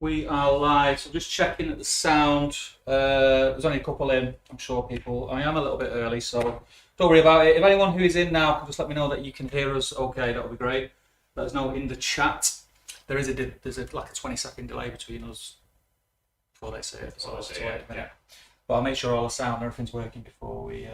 We are live, so just checking at the sound. There's only a couple in, I'm sure people. I am a little bit early, so don't worry about it. If anyone who is in now can just let me know that you can hear us okay, that would be great. Let us know in the chat. There's like a 20-second delay between us before they say it. So it's wait a minute. But I'll make sure all the sound and everything's working before we...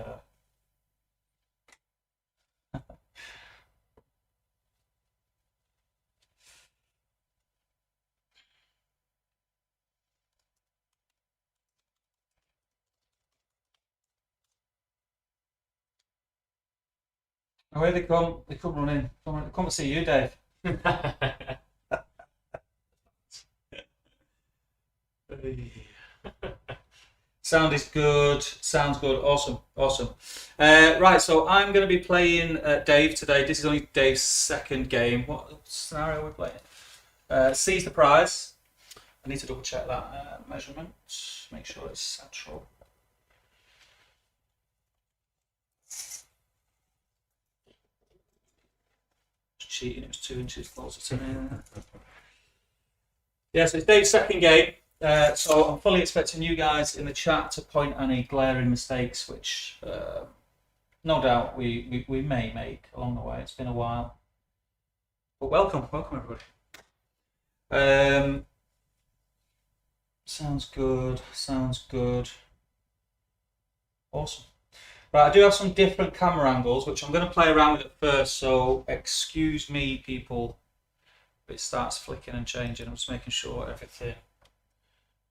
Oh, here they come. They come running. Come to see you, Dave. Sound is good. Sounds good. Awesome. Awesome. Right, so I'm going to be playing Dave today. This is only Dave's second game. What scenario are we playing? Seize the prize. I need to double check that measurement. Make sure it's central. Cheating, it was 2 inches closer to me. Yeah, so it's Dave's second game. So I'm fully expecting you guys in the chat to point any glaring mistakes, which no doubt we may make along the way. It's been a while. But welcome everybody. Sounds good. Awesome. Right, I do have some different camera angles, which I'm going to play around with at first, so excuse me, people, if it starts flicking and changing. I'm just making sure everything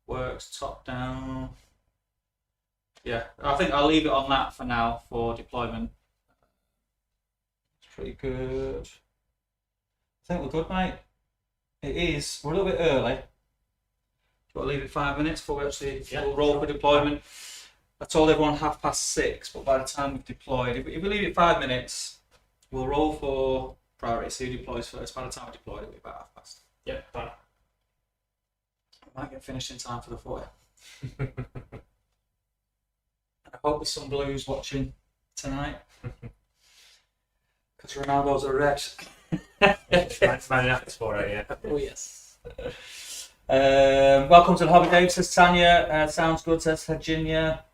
works top down. Yeah, I think I'll leave it on that for now for deployment. It's pretty good. I think we're good, mate. It is. We're a little bit early. Got to leave it 5 minutes before we actually roll for deployment. I told everyone 6:30, but by the time we've deployed, if we leave it 5 minutes, we'll roll for priority, see who deploys first. By the time we deploy, it'll be about 5:30. Yeah, fine. I might get finished in time for the footy. I hope there's some Blues watching tonight. Because Ronaldo's a red. Man United for it, yeah. Oh, yes. Welcome to the Hobby Dave, says Tanya. Sounds good, says Hajinder.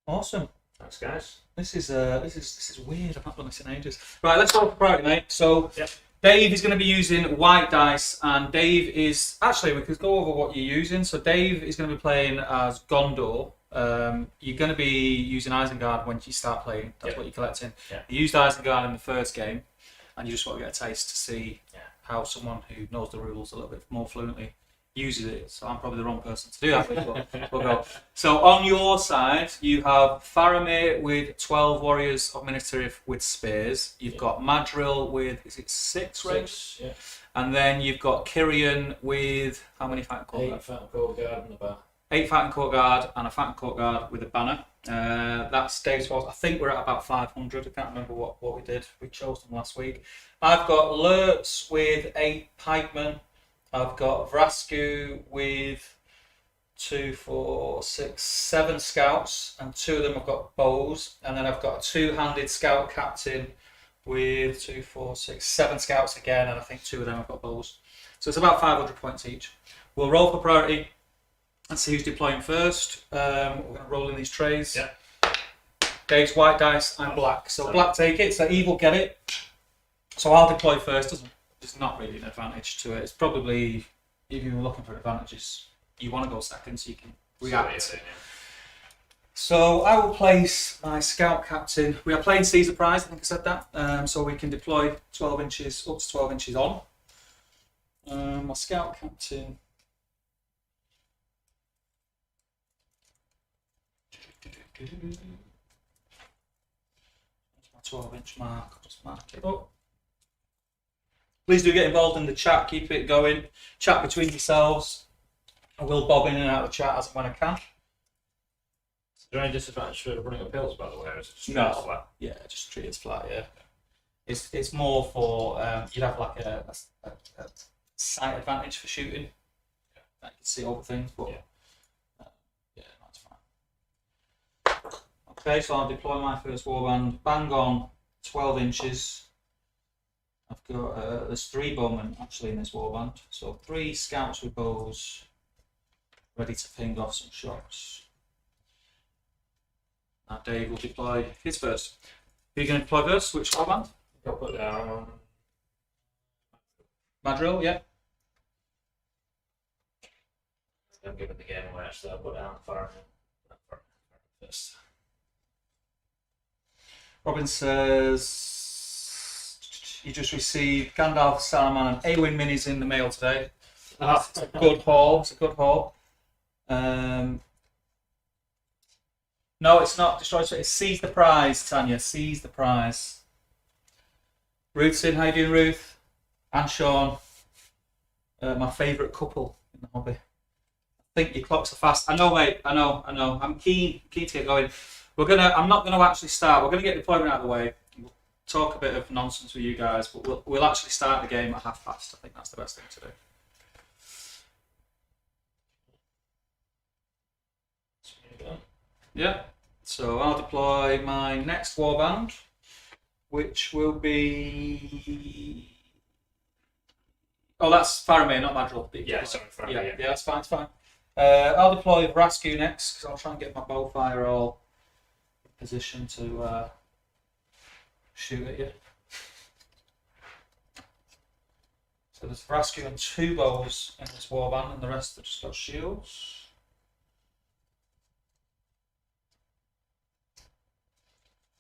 Awesome. Thanks, guys. This is weird. I've not done this in ages. Right, let's go for priority, mate. So yep. Dave is going to be using white dice, and Dave is actually we could go over what you're using. So Dave is going to be playing as Gondor. You're going to be using Isengard when you start playing. That's what you're collecting. Yeah. You used Isengard in the first game, and you just want to get a taste to see how someone who knows the rules a little bit more fluently uses it. So I'm probably the wrong person to do that with, but we'll go. So on your side, you have Faramir with 12 warriors of Minas Tirith with spears. You've got Madril with, is it 6 ranks? Yeah. And then you've got Kyrian with, how many fighting court 8 fighting court guard and a bar. 8 fighting court guard and a fighting court guard with a banner. That's Dave's force. I think we're at about 500. I can't remember what we did. We chose them last week. I've got Lurtz with 8 pikemen. I've got Vrasku with 2, 4, 6, 7 scouts, and 2 of them have got bows. And then I've got a 2-handed scout captain with 2, 4, 6, 7 scouts again, and I think 2 of them have got bows. So it's about 500 points each. We'll roll for priority and see who's deploying first. We're going to roll in these trays. Yeah. Dave's white dice, I'm black. So black take it, so evil get it. So I'll deploy first. There's not really an advantage to it. It's probably, if you were looking for advantages, you want to go second so you can react. So I will place my scout captain. We are playing Caesar Prize, I think I said that. So we can deploy 12 inches, up to 12 inches on. My scout captain. That's my 12-inch mark. I'll just mark it up. Please do get involved in the chat, keep it going. Chat between yourselves. I will bob in and out of the chat as and when I can. Is there any disadvantage for running up hills, by the way, or is it just No. flat? Yeah, just treat it as flat, yeah. It's more for, you'd have like a sight advantage for shooting. You can see all the things, but that's fine. Okay, so I'll deploy my first warband. Bang on 12 inches. I've got there's 3 bowmen actually in this warband, so 3 scouts with bows ready to ping off some shots. Now Dave will deploy his first. Who are you going to deploy first? Which warband? I'll put down. Madrill, yeah. I'm giving the game away actually. I'll put down Farron first. Robin says you just received Gandalf, Saruman, and Awen minis in the mail today. It's a good haul. It's a good haul. No, it's not destroy. It's seize the prize, Tanya. Seize the prize. Ruth's in. How you doing, Ruth? And Sean. My favourite couple in the hobby. I think your clocks are fast. I know, mate. I know. I'm keen to get going. I'm not gonna actually start. We're gonna get deployment out of the way. We'll talk a bit of nonsense with you guys, but we'll actually start the game at past. I think that's the best thing to do. Yeah. So I'll deploy my next warband, which will be. Oh, that's Faramir, not Madrill. Yeah, sorry, Faramir. Yeah, that's fine. It's fine. I'll deploy Vrasku next because I'll try and get my bowfire all in position to shoot at you. So there's Vrasku and 2 bows in this warband, and the rest have just got shields.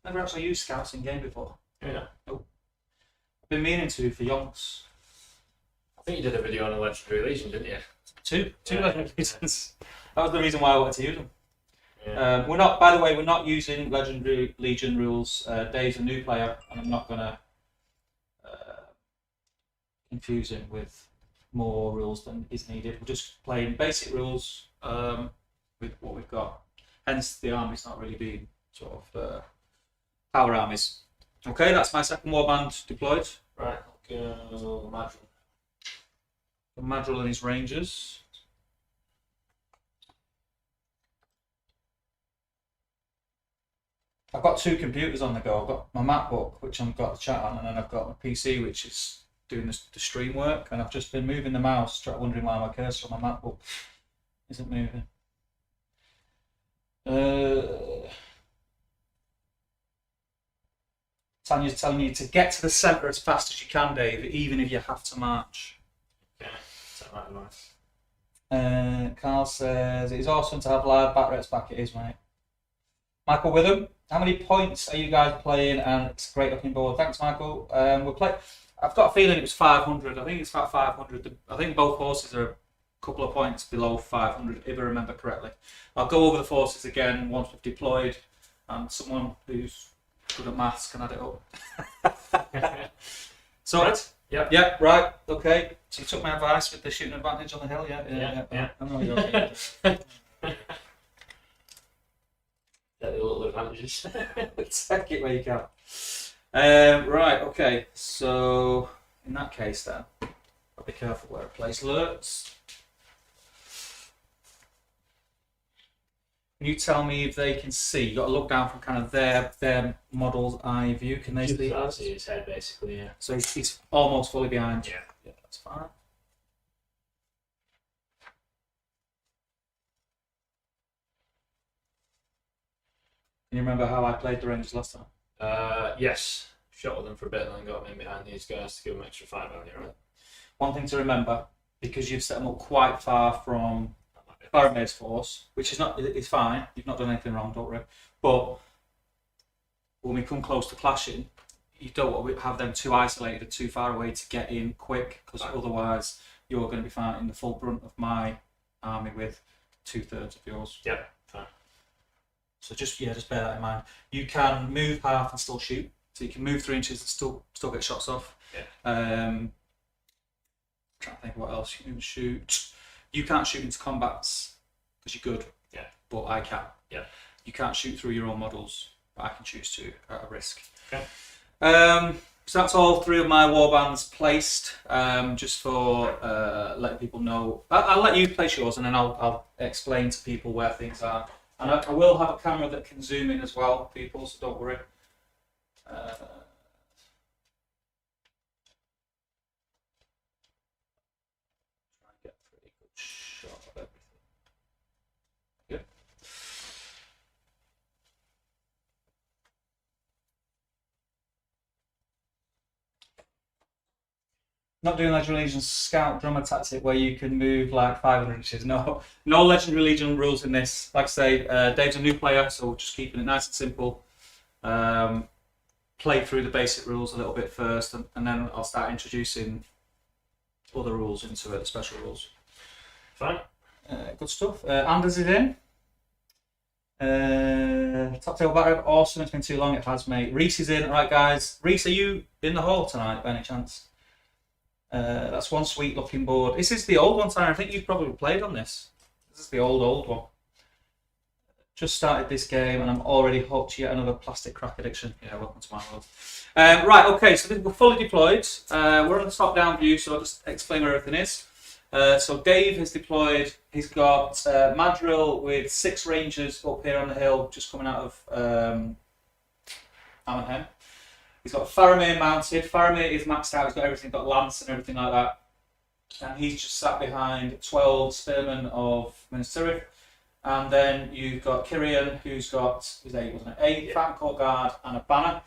Never actually used scouts in game before. Yeah. Nope. I've been meaning to for yonks. I think you did a video on a Legendary Legion, didn't you? Two Yeah. legendary reasons. That was the reason why I wanted to use them. Yeah. We're not. By the way, we're not using Legendary Legion rules. Dave's a new player, and I'm not gonna confuse him with more rules than is needed. We're just playing basic rules with what we've got. Hence, the army's not really being sort of power armies. Okay, that's my second warband deployed. Right, I'll go Madrill. Madrill and his rangers. I've got 2 computers on the go. I've got my MacBook, which I've got the chat on, and then I've got my PC, which is doing the stream work. And I've just been moving the mouse, wondering why my cursor on my MacBook isn't moving. Tanya's telling you to get to the centre as fast as you can, Dave, even if you have to march. Okay, that's that advice. Carl says it's awesome to have live back rates back. It is, mate. Michael Witham, how many points are you guys playing? And it's a great looking board. Thanks, Michael. I've got a feeling it was 500. I think it's about 500. I think both horses are a couple of points below 500, if I remember correctly. I'll go over the forces again once we've deployed, and someone who's good at maths can add it up. So Right. Yep. Yeah, right, okay. So you took my advice with the shooting advantage on the hill, yeah. I know you're okay. Yeah, the little advantages. Take it where you can. Right, okay. So in that case then, I'll be careful where I place alerts. Can you tell me if they can see? You've got to look down from kind of their model's eye view. Can they see? I see his head basically, yeah. So he's almost fully behind. Yeah. Yeah, that's fine. Can you remember how I played the Rangers last time? Yes. Shot with them for a bit and then got them in behind these guys to give them extra fight value, right? One thing to remember, because you've set them up quite far from Faramir's force, which is not, it's fine. You've not done anything wrong, don't worry. But when we come close to clashing, you don't want to have them too isolated and too far away to get in quick, because otherwise you're going to be fighting the full brunt of my army with 2/3 of yours. Yep, fine. So just bear that in mind. You can move half and still shoot. So you can move 3 inches and still get shots off. Yeah. Trying to think what else you can shoot. You can't shoot into combats because you're good. Yeah. But I can. Yeah. You can't shoot through your own models, but I can choose to at a risk. Okay. So that's all 3 of my warbands placed. Just for letting people know. I'll let you place yours, and then I'll explain to people where things are. And I will have a camera that can zoom in as well, people. So don't worry. Not doing Legendary Legion Scout Drummer tactic where you can move like 500 inches. No Legendary Legion rules in this. Like I say, Dave's a new player, so we're just keeping it nice and simple. Play through the basic rules a little bit first, and then I'll start introducing other rules into it, the special rules. Fine. Good stuff. Anders is in. Top Tail Battery, awesome. It's been too long. It has, mate. Reese is in. All right, guys. Reese, are you in the hall tonight by any chance? That's one sweet looking board. This is the old one, Tyron. I think you've probably played on this. This is the old one. Just started this game and I'm already hooked. Yet another plastic crack addiction. Yeah, welcome to my world. Right, okay, so we're fully deployed. We're on the top down view, so I'll just explain where everything is. So Dave has deployed. He's got Madrill with 6 rangers up here on the hill, just coming out of Ammonhem. He's got Faramir mounted. Faramir is maxed out. He's got everything. Got Lance and everything like that. And he's just sat behind 12 spearmen of Minas Tirith. And then you've got Kyrian, who's got, it was 8, wasn't it? 8, Phantom Court Guard, and a banner.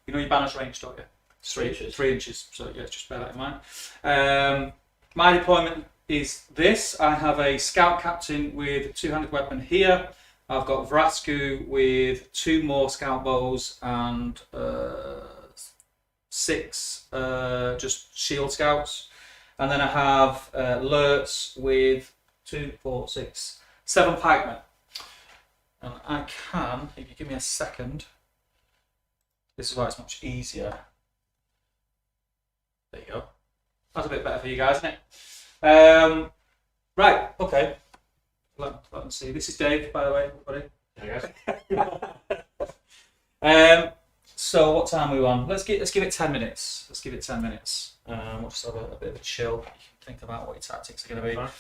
You know your banner's ranged, don't you? 3 inches. 3 inches, so yeah, just bear that in mind. My deployment is this. I have a Scout Captain with a 2-handed weapon here. I've got Vrasku with 2 more Scout Bows and 6 just Shield Scouts. And then I have Lurtz with 2, 4, 6, 7 pikemen. And I can, if you give me a second, this is why it's much easier. There you go. That's a bit better for you guys, isn't it? Right, okay. Let me see. This is Dave, by the way, everybody. There So what time are we on? Let's give it 10 minutes. Let's give it 10 minutes. We'll just have a bit of a chill. You can think about what your tactics are going to be. Fine.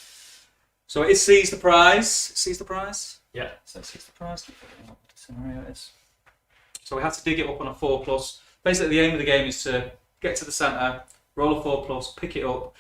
So it is seize the prize. Seize the prize? Yeah. So seize the prize. Keep looking at what the scenario is. So we have to dig it up on a 4+. Basically, the aim of the game is to get to the centre, roll a 4+, pick it up.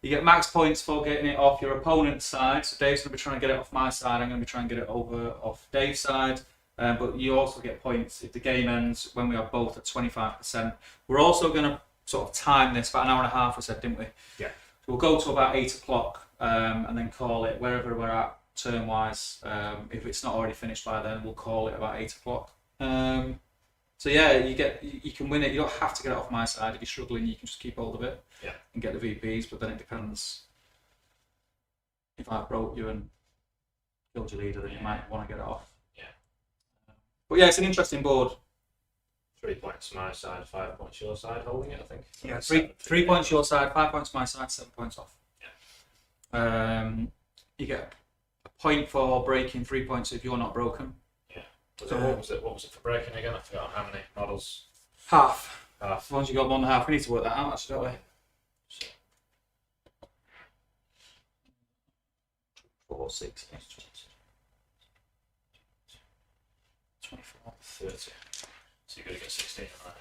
You get max points for getting it off your opponent's side. So Dave's going to be trying to get it off my side. I'm going to be trying to get it over off Dave's side. But you also get points if the game ends when we are both at 25%. We're also going to sort of time this, about an hour and a half, we said, didn't we? Yeah. So we'll go to about 8 o'clock and then call it wherever we're at turn-wise. If it's not already finished by then, we'll call it about 8 o'clock. So yeah, you can win it. You don't have to get it off my side. If you're struggling, you can just keep hold of it and get the VPs. But then it depends. If I broke you and killed your leader, then you might want to get it off. Yeah. But yeah, it's an interesting board. 3 points my side, 5 points your side, holding it, I think. Yeah, 3 points your side, 5 points my side, 7 points off. Yeah. You get a point for breaking, 3 points if you're not broken. So what was it for breaking again? I forgot how many models. Half. Half. Once you got 1.5, we need to work that out actually, don't we? 4, 6, 8, 24, 30. So you've got to get 16 on that.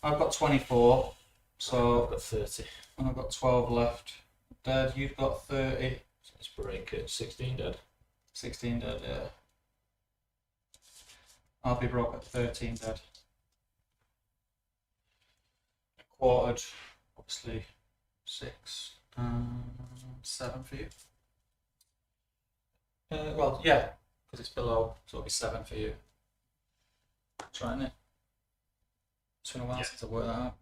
I've got 24, I've so got 30. and I've got 12 left. Dead, you've got 30. So let's break it. 16 dead. 16 dead, yeah. I'll be broke at 13 dead. Quartered, obviously 6, 7 for you. Well, yeah, because it's below, so it'll be 7 for you. Trying it. It's been a while since I worked that out.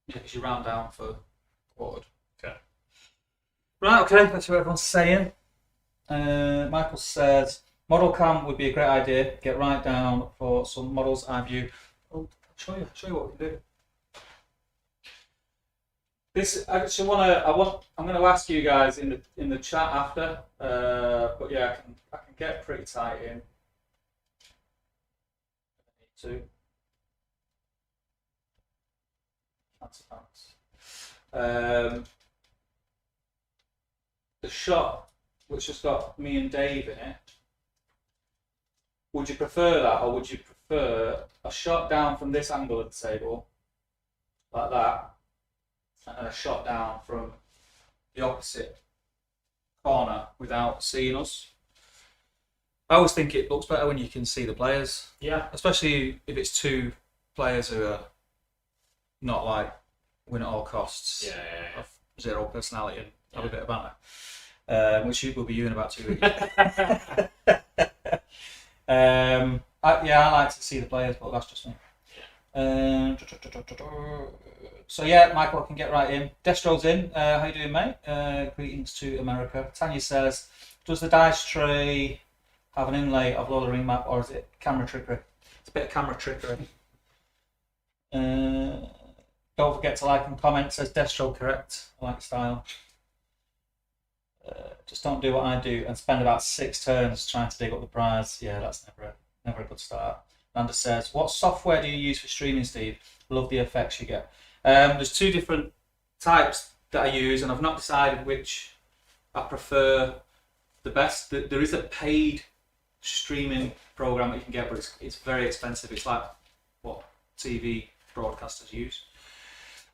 Yeah, because you round down for quartered. Okay. Right, okay, that's what everyone's saying. Michael says, model cam would be a great idea. Get right down for some models I view. I'll show you what we can do. This I actually I'm going to ask you guys in the chat after. But yeah, I can get pretty tight in. I need to. Thanks. The shot which has got me and Dave in it. Would you prefer that, or would you prefer a shot down from this angle of the table, like that, and then a shot down from the opposite corner without seeing us? I always think it looks better when you can see the players. Yeah. Especially if it's 2 players who are not like win at all costs. Yeah. Have zero personality and have a bit of banter. Which will be you in about 2 weeks. I like to see the players, but that's just me. So yeah, Michael can get right in. Destro's in. How you doing, mate? Greetings to America. Tanya says, does the dice tray have an inlay of Lord of the Ring map, or is it camera trickery? It's a bit of camera trickery. Don't forget to like and comment. Says Destro correct. I like style. Just don't do what I do and spend about 6 turns trying to dig up the prize. Yeah, that's never a good start. Amanda says, what software do you use for streaming, Steve? Love the effects you get. There's 2 different types that I use, and I've not decided which I prefer the best. There is a paid streaming program that you can get, but it's very expensive. It's like what TV broadcasters use,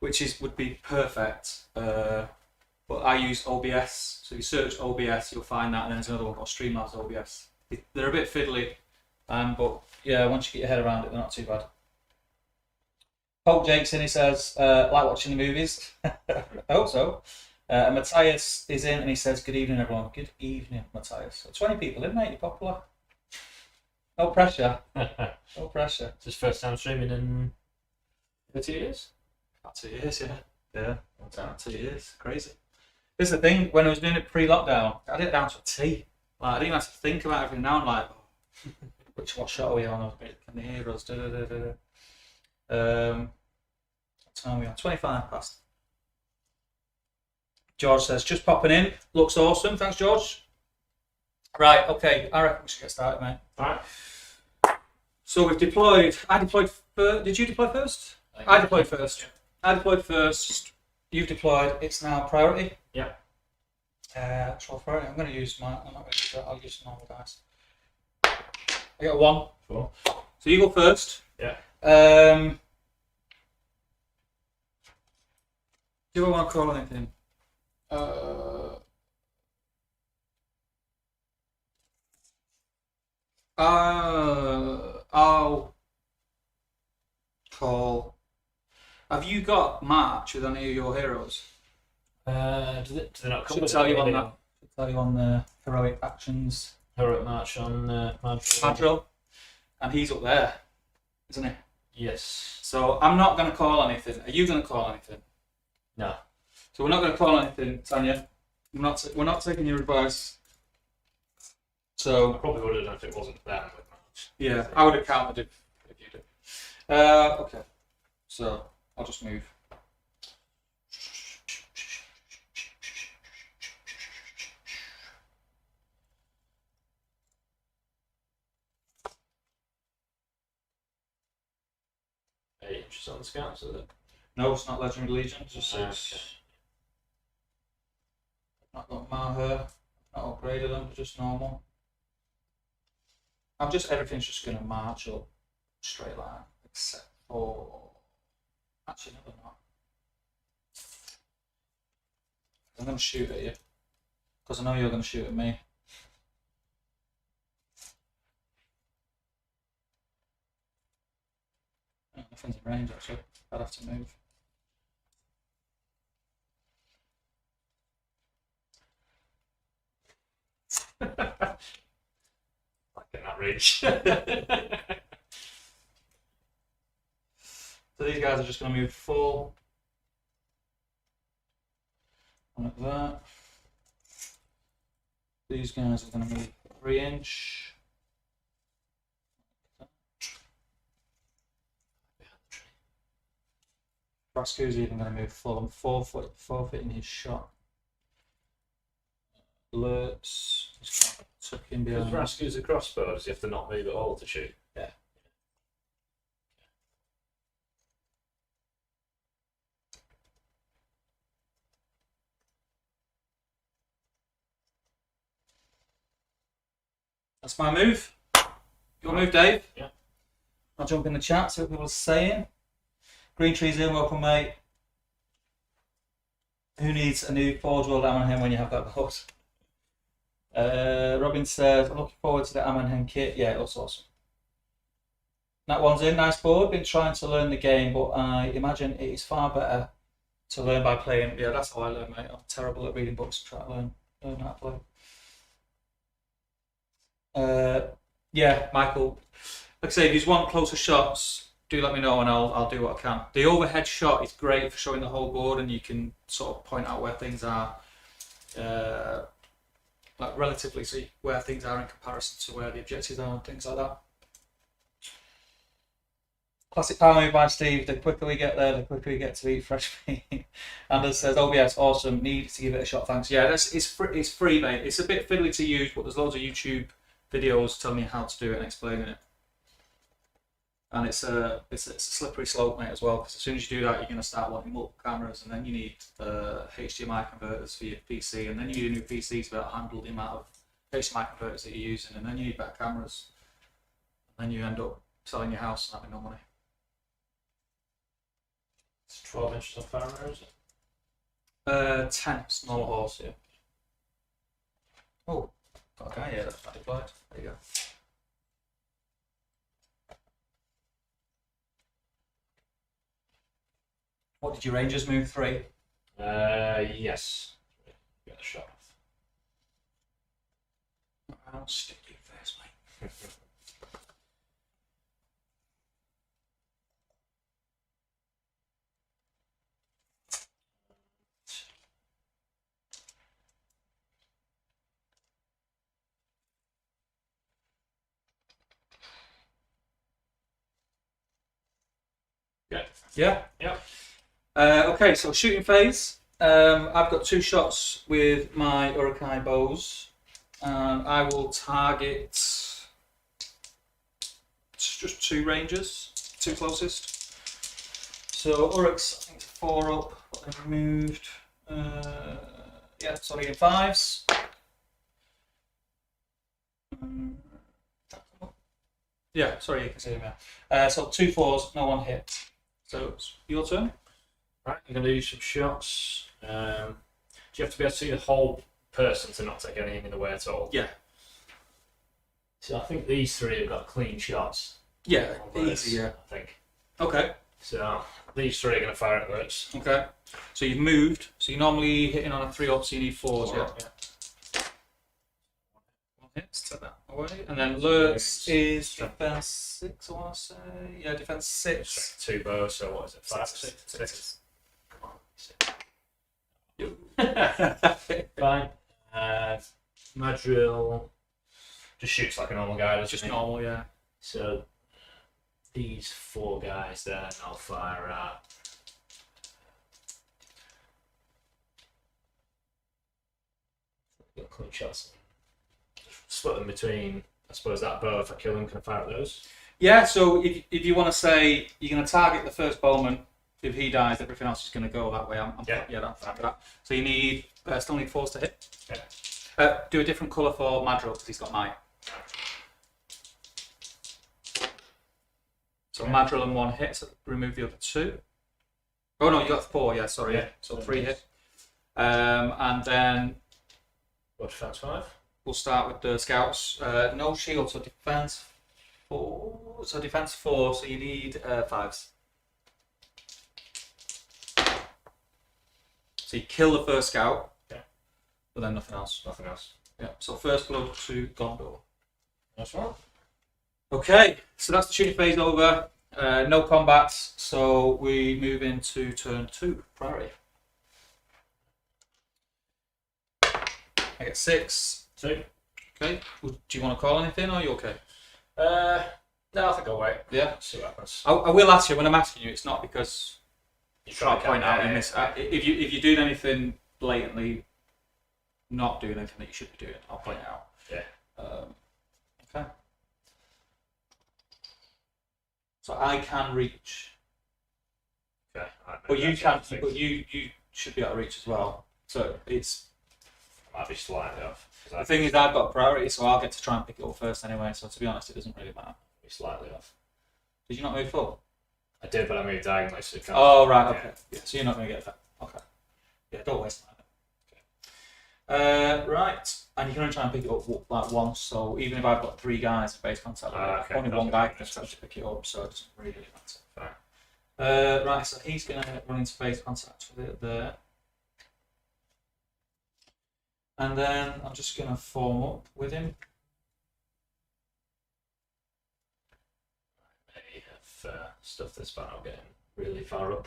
which would be perfect. But I use OBS, so if you search OBS, you'll find that, and then there's another one called Streamlabs OBS. They're a bit fiddly, but yeah, once you get your head around it, they're not too bad. Pope Jake's in, he says, like watching the movies. I hope so. And Matthias is in, and he says, good evening, everyone. Good evening, Matthias. So 20 people in, mate, you're popular. No pressure. No pressure. It's his first time streaming in 2 years? About 2 years, yeah. Yeah, about 2 years. Crazy. This is the thing, when I was doing it pre-lockdown, I did it down to a T. Like, I didn't even have to think about everything. Now I'm like, what shot are we on? Can they hear us? What time are we on? 25 past. George says, just popping in. Looks awesome. Thanks, George. Right, okay. I reckon we should get started, mate. Alright. So we've deployed. I deployed first. Did you deploy first? I deployed first. I deployed first. You've deployed. It's now priority. Yeah. Actual priority. I'm going to use my. I'm not going to use that. I'll use normal dice. I got 1. Cool. So you go first. Yeah. Do I want to call anything? I'll call. Have you got March with any of your heroes? Do they not come Should with tell you it? on that. Should tell you on the heroic actions. Heroic March on Madrill, and he's up there, isn't he? Yes. So I'm not going to call anything. Are you going to call anything? No. So we're not going to call anything, Tanya. We're not taking your advice. I So probably would have done if it wasn't them with March. yeah, I would have counted if you did. Okay. So I'll just move. Just on the scouts, is it? No, it's not Legendary Legion. It's just Okay. 6. Not got Maher. Not upgraded them. Just normal. Everything's just going to march up straight line, except for. Actually, no, they're not. I'm going to shoot at you because I know you're going to shoot at me. Nothing's in range actually. I'd have to move. Like in that range. So these guys are just going to move full. Like that. These guys are going to move 3-inch. Brasco's even going to move full. I'm 4 foot in his shot. Alerts. Just gonna tuck in Because behind. Rascu's a crossbow, does he have to not move at all to shoot? Yeah. That's my move. Your move, Dave. Yeah. I'll jump in the chat, see what people are saying. Green Tree's in, welcome, mate. Who needs a new Forge World Ammonhen when you have that board? Robin says, I'm looking forward to the Ammonhen kit. Yeah, it looks awesome. That one's in, nice board. Been trying to learn the game, but I imagine it is far better To learn by playing. Yeah, that's how I learn, mate. I'm terrible at reading books and trying to learn how to play. Yeah, Michael. Like I say, if you want closer shots, do let me know and I'll do what I can. The overhead shot is great for showing the whole board, and you can sort of point out where things are, like relatively see where things are in comparison to where the objectives are and things like that. Classic power move by Steve. The quicker we get there, the quicker we get to eat fresh meat. Anders says, "OBS, awesome. Need to give it a shot. Thanks." Yeah, it's free, mate. It's a bit fiddly to use, but there's loads of YouTube videos telling you how to do it and explaining it. And it's a slippery slope, mate, as well. Because as soon as you do that, you're going to start wanting multiple cameras, and then you need HDMI converters for your PC, and then you need a new PC to be able to handle the amount of HDMI converters that you're using, and then you need better cameras, and then you end up selling your house and having no money. It's 12 inches of Fahrenheit, is it? 10, small horse, yeah. Oh, got a guy here that's deployed. There you go. What did your Rangers move? 3? Yes. Get the shot off. I'll stick you first, mate. Yeah. Yeah? Yep. Okay, so shooting phase. I've got 2 shots with my Urukai bows. I will target just 2 rangers, 2 closest. So Uruks, I think it's 4 up, what they've removed. Yeah, so I need 5s. Yeah, sorry, you can see them now. So 2 4s, no 1 hit. So it's your turn. Right, I'm going to do some shots. Do you have to be able to see the whole person to not take anything in the way at all? Yeah. So I think these 3 have got clean shots. Yeah, on this, easy, yeah. I think. Okay. So these 3 are going to fire at those. Okay. So you've moved. So you're normally hitting on a 3 up, so you need 4s, yeah? Yeah. 1 hit, take that away. And then Lurks is defense 6, I want to say. Yeah, defense 6. 2 bows, so what is it? 5, 6. 6. Come on. 6. Fine. Madrill just shoots like a normal guy, doesn't Just he? normal, yeah. So these 4 guys then I'll fire at. Got clean shots. Split them between, I suppose, that bow. If I kill him, can I fire at those? Yeah, so if you want to say you're going to target the first bowman, if he dies, everything else is going to go that way. I'm fine with that. So you need, still need 4s to hit. Yeah. Do a different colour for Madrill because he's got Might. So Madrill and 1 hit, so remove the other 2. Oh no, you got 4, yeah, sorry. Yeah. So 3 hit. And then What, defense 5? we'll start with the scouts. No shield, so defense 4. So defense 4, so you need 5s. So you kill the first scout, but then nothing else. Nothing else. Yeah. So first blood to Gondor. That's right. Okay, so that's the shooting phase over. No combats, so we move into turn 2, priority. I get 6. 2. Okay. Do you want to call anything, or are you okay? No, I think I'll wait. Yeah. See what happens. I will ask you when I'm asking you. It's not because You try to point out you yeah, miss. If you're doing anything blatantly, not doing anything that you should be doing, I'll point it out. Yeah. Okay. So I can reach, Okay. Right, but you can. think But you should be able to reach as well. So it's I might be slightly off. the thing is I've got priority, so I'll get to try and pick it up first anyway. So to be honest, it doesn't really matter. Be slightly off. Did you not move full? I did, but I moved diagonally, so it can't. Oh right, okay. Yeah, so you're not going to get that. Okay. Yeah, don't waste time. Right, and you can only try and pick it up like once. So even if I've got 3 guys at base contact, Okay. only 1 guy can attempt to pick it up, so it doesn't really matter. Right, so he's going to run into face contact with it there. And then I'm just going to form up with him. May have stuff this far out getting really far up.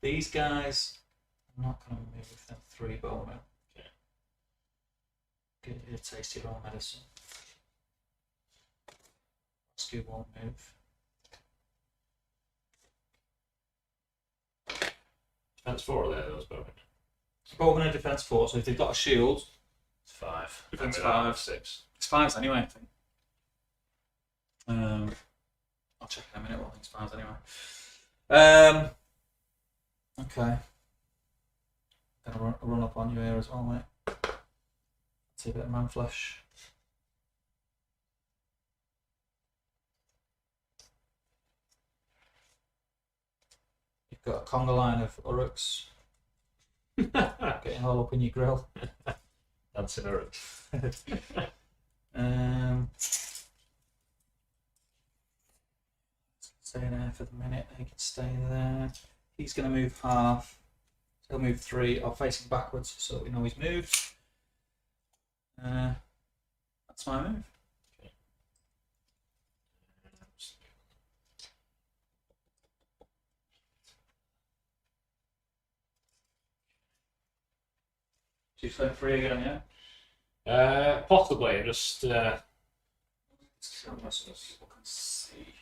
These guys, I'm not going to move them 3 bowmen. Okay. Get you a taste of your own medicine. Skill won't move. Defense 4 there, those bowmen. Bowman and defense 4, so if they've got a shield, It's 5. Defense And without 5. 6. it's 5s anyway, I think. I'll check in a minute what I think it's 5s anyway. Okay. Gonna run up on you here as well, mate. See a bit of man flesh. You've got a conga line of Uruks getting all up in your grill. That's an Uruk. Stay there for the minute. He can stay there. He's going to move half. So he'll move 3. I'll face him backwards so we know he's moved. That's my move. So you flip 3 again, yeah? Possibly, just So people can see.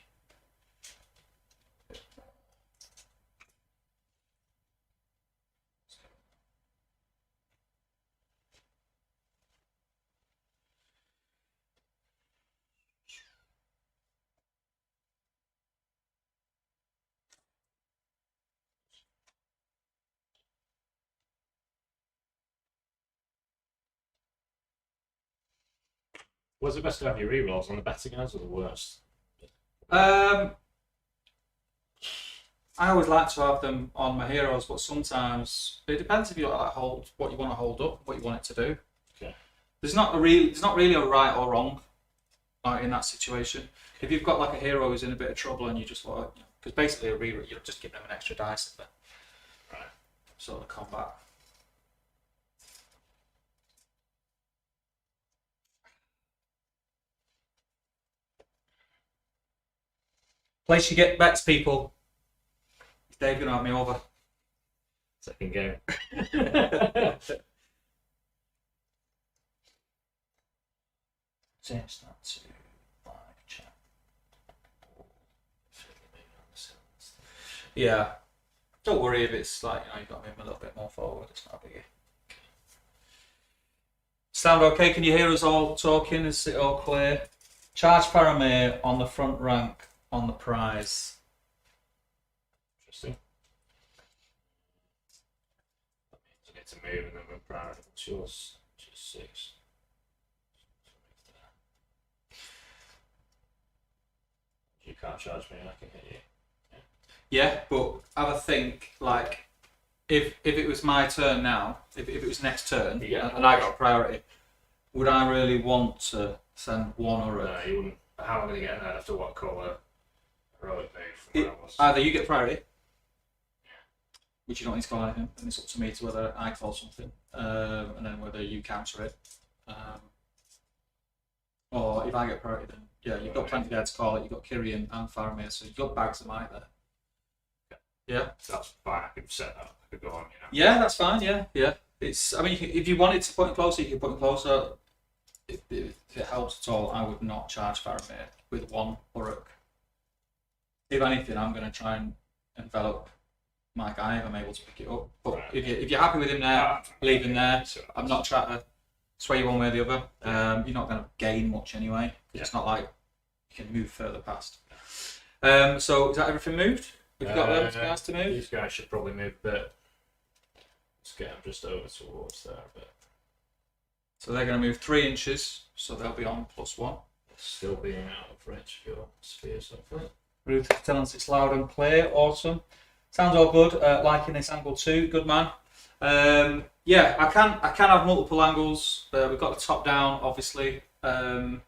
was it best to have your rerolls on the better guys or the worst? I always like to have them on my heroes, but sometimes it depends if you like hold what you want to hold up, what you want it to do. Okay. There's not really a right or wrong, like in that situation. If you've got like a hero who's in a bit of trouble and you just want, because basically a reroll, you'll just give them an extra dice at the Right. sort of combat. Place you get bets, people. Dave's gonna have me over. Second game. Change that to live chat. Yeah. Don't worry if it's like, you've got to move a little bit more forward. It's not a biggie. Sound okay? Can you hear us all talking? Is it all clear? Charge Faramir on the front rank on the prize. Interesting. That means I need to move and then move priority. What's yours? Just 6. You can't charge me, I can hit you. Yeah, but have a think, like, if it was my turn now, if it was next turn, Yeah. and I got priority, would I really want to send one or No, you wouldn't. How am I going to get in there after what call a heroic move from where I was? either you get priority, which you don't need to call anything, and it's up to me to whether I call something, and then whether you counter it. Or if I get priority, then yeah, you've got plenty there to call it. You've got Kyrian and Faramir, so you've got bags of might there. Yeah. So that's fine, I could set that up. I could go on, Yeah, that's fine. Yeah. It's. I mean, if you wanted to put him closer, you can put him closer. If it helps at all, I would not charge Faramir with 1 Uruk. If anything, I'm going to try and envelop my guy if I'm able to pick it up. But Right. if you're happy with him there, leave him there. So I'm not trying to sway you one way or the other. You're not going to gain much anyway. Yeah. It's not like you can move further past. So is that everything moved? Have you got those guys to move? These guys should probably move a bit. Let's get them just over towards there a bit. So they're going to move 3 inches, so they'll be on +1. Still being out of range of your spheres, hopefully. Ruth telling us it's loud and clear. Awesome. Sounds all good. Liking this angle too. Good man. Yeah, I can have multiple angles. We've got the top down, obviously. Here's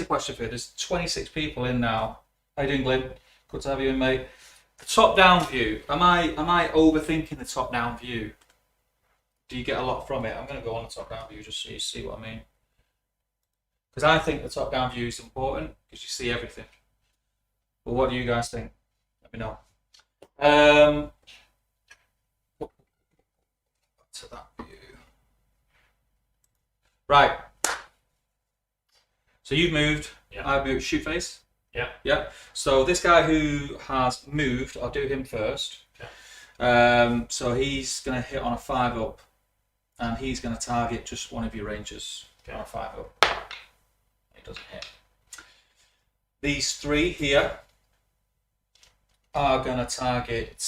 a question for you. There's 26 people in now. How you doing, Glenn? Good to have you in, mate. The top-down view. Am I overthinking the top-down view? Do you get a lot from it? I'm going to go on the top-down view just so you see what I mean. Because I think the top-down view is important because you see everything. But what do you guys think? Let me know. To that view. Right. So you've moved. Yeah. I've moved. Shoot phase. Yeah. Yeah. So this guy who has moved, I'll do him first. Okay. So he's going to hit on a 5-up, and he's going to target just one of your rangers on a 5-up. He doesn't hit. These 3 here are going to target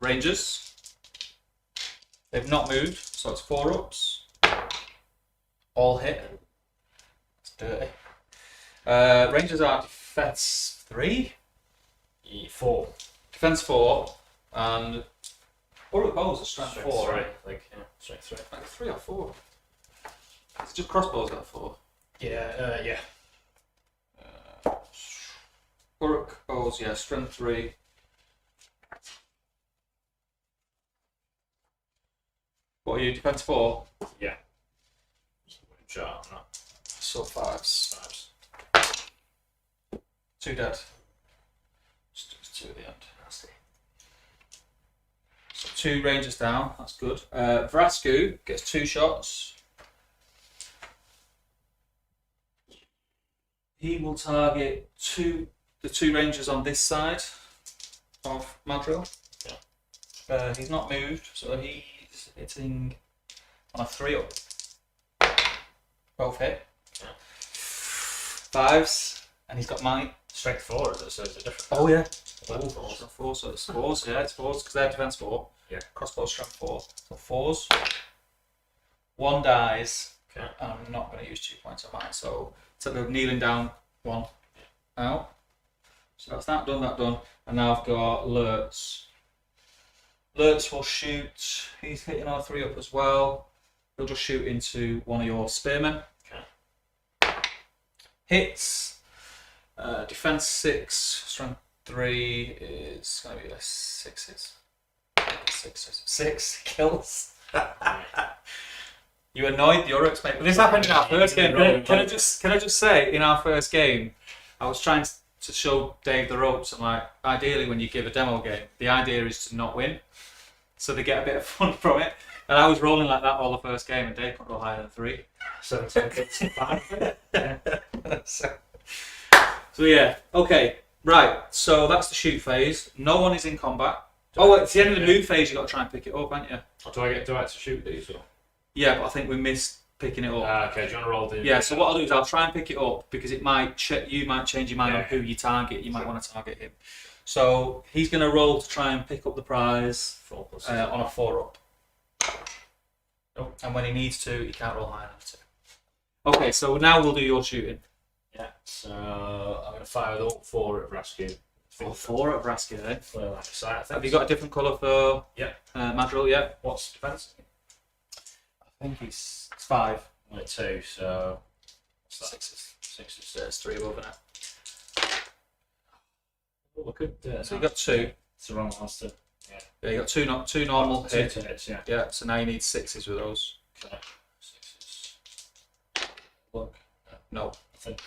rangers. They've not moved, so it's 4-ups. All hit. It's dirty. Rangers are defense 3? 4. Defense 4, and what bows are strength 4, right? Strength 3. Like 3 or 4. It's just crossbows got 4. Yeah. Uruk bows, yeah, strength 3. What are you, defense 4? Yeah. Shot on that. So 5s. 2 dead. Just 2 at the end. Nasty. So 2 rangers down, that's good. Vrasku gets 2 shots. He will target the 2 rangers on this side of Madril. Yeah. He's not moved, so he's hitting on a 3-up. Both hit. Yeah. 5s, and he's got might. Strength 4, is it? So is it different? Oh yeah. Oh, 4, so it's 4s. Yeah, it's 4s because they're defense 4. Yeah. Crossbow strength 4. So 4s. 1 dies. Okay. And I'm not going to use 2 points of mine. So instead of kneeling down, 1 out. So that's that done. And now I've got Lurtz. Lurtz will shoot. He's hitting on a 3-up as well. He'll just shoot into one of your spearmen. Okay. Hits. Defense 6, strength 3 is going to be 6 hits. 6 kills. You annoyed the Uruks, mate. But this happened in our first game. Can I just say, in our first game, I was trying to show Dave the ropes. And like, ideally, when you give a demo game, the idea is to not win, so they get a bit of fun from it. And I was rolling like that all the first game, and Dave couldn't roll higher than 3. 17 kills and 5. So yeah, okay, right. So that's the shoot phase. No one is in combat. Oh, it's the end of the move phase. You got to try and pick it up, haven't you? Or do I have to shoot these? Or? Yeah, but I think we missed picking it up. Okay. Do you want to roll the? Yeah. So what I'll do is I'll try and pick it up because it might you might change your mind on who you target. You might want to target him. So he's going to roll to try and pick up the prize 4 plus on a 4-up. Oh. And when he needs to, he can't roll higher than 2. Okay, so now we'll do your shooting. Yeah. So I'm going to fire with all 4 at Rescue. 4 at Vrasky then. Clear line of sight, I think. Have you got a different colour for Madril yet? What's defense? I think it's 5. Only 2, so what's that? 6 there's 3 above it. Oh, look at So you got 2. It's the wrong monster. Yeah, you got 2 normal 2 hits. hits, yeah. Yeah, so now you need 6s with those. Okay. 6s. Look. No. I think.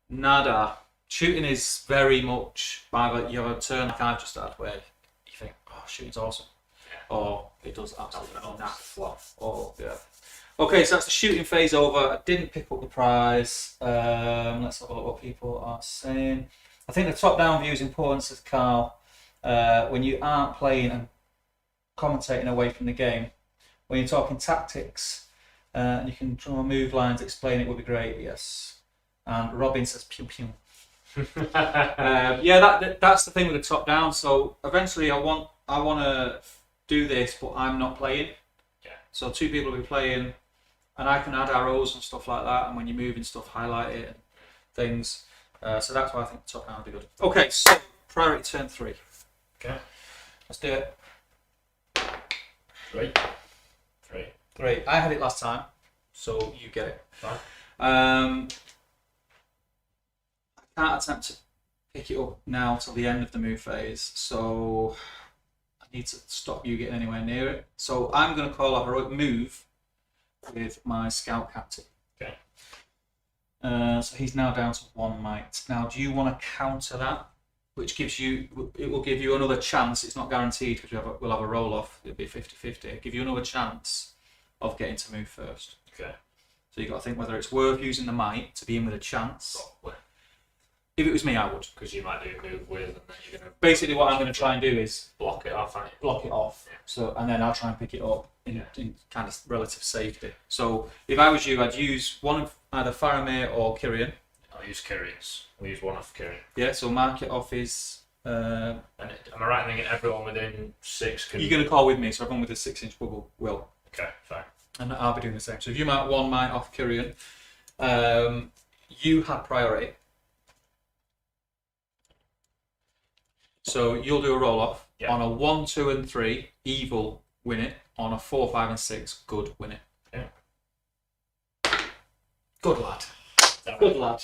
Nada. Shooting is very much you have a turn like I've just had where you think, oh, shooting's awesome. Yeah. Or it does absolutely Nothing naff. flop. Oh, yeah. Okay, so that's the shooting phase over. I didn't pick up the prize. Let's have a look what people are saying. I think the top-down view is important, says Carl. When you aren't playing and commentating away from the game, when you're talking tactics, and you can draw move lines, explain it would be great. Yes. And Robin says pew pew. Yeah, that's the thing with the top down. So eventually, I want to do this, but I'm not playing. Yeah. So 2 people will be playing, and I can add arrows and stuff like that. And when you're moving stuff, highlight it and things. So that's why I think the top down would be good. Okay, so priority turn 3. Okay. Let's do it. 3. 3. I had it last time, so you get it. Fine. can't attempt to pick it up now till the end of the move phase, so I need to stop you getting anywhere near it. So I'm going to call a heroic move with my scout captain. Okay. So he's now down to 1 might. Now, do you want to counter that? Which gives you, it will give you another chance. It's not guaranteed because we'll have a roll off. It'll be 50-50. It'll give you another chance of getting to move first. Okay. So you've got to think whether it's worth using the might to be in with a chance. Probably. If it was me, I would. Because you might do a move with, and then you're going to... Basically, what I'm going to try and do is block it off, aren't you? block it off. Yeah. So, and then I'll try and pick it up in kind of relative safety. So if I was you, I'd use one of either Faramir or Kyrian. I'll use Kyrian's. We'll use one off Kyrian. Yeah, so mark it off his... And am I right in thinking everyone within 6 can... You're going to call with me, so everyone with a 6-inch bubble will. Okay, fine. And I'll be doing the same. So if you mark 1 might off Kyrian, you have priority. So you'll do a roll off. Yeah. On a 1, 2, and 3, evil, win it. On a 4, 5, and 6, good, win it. Yeah. Good lad. Good lad.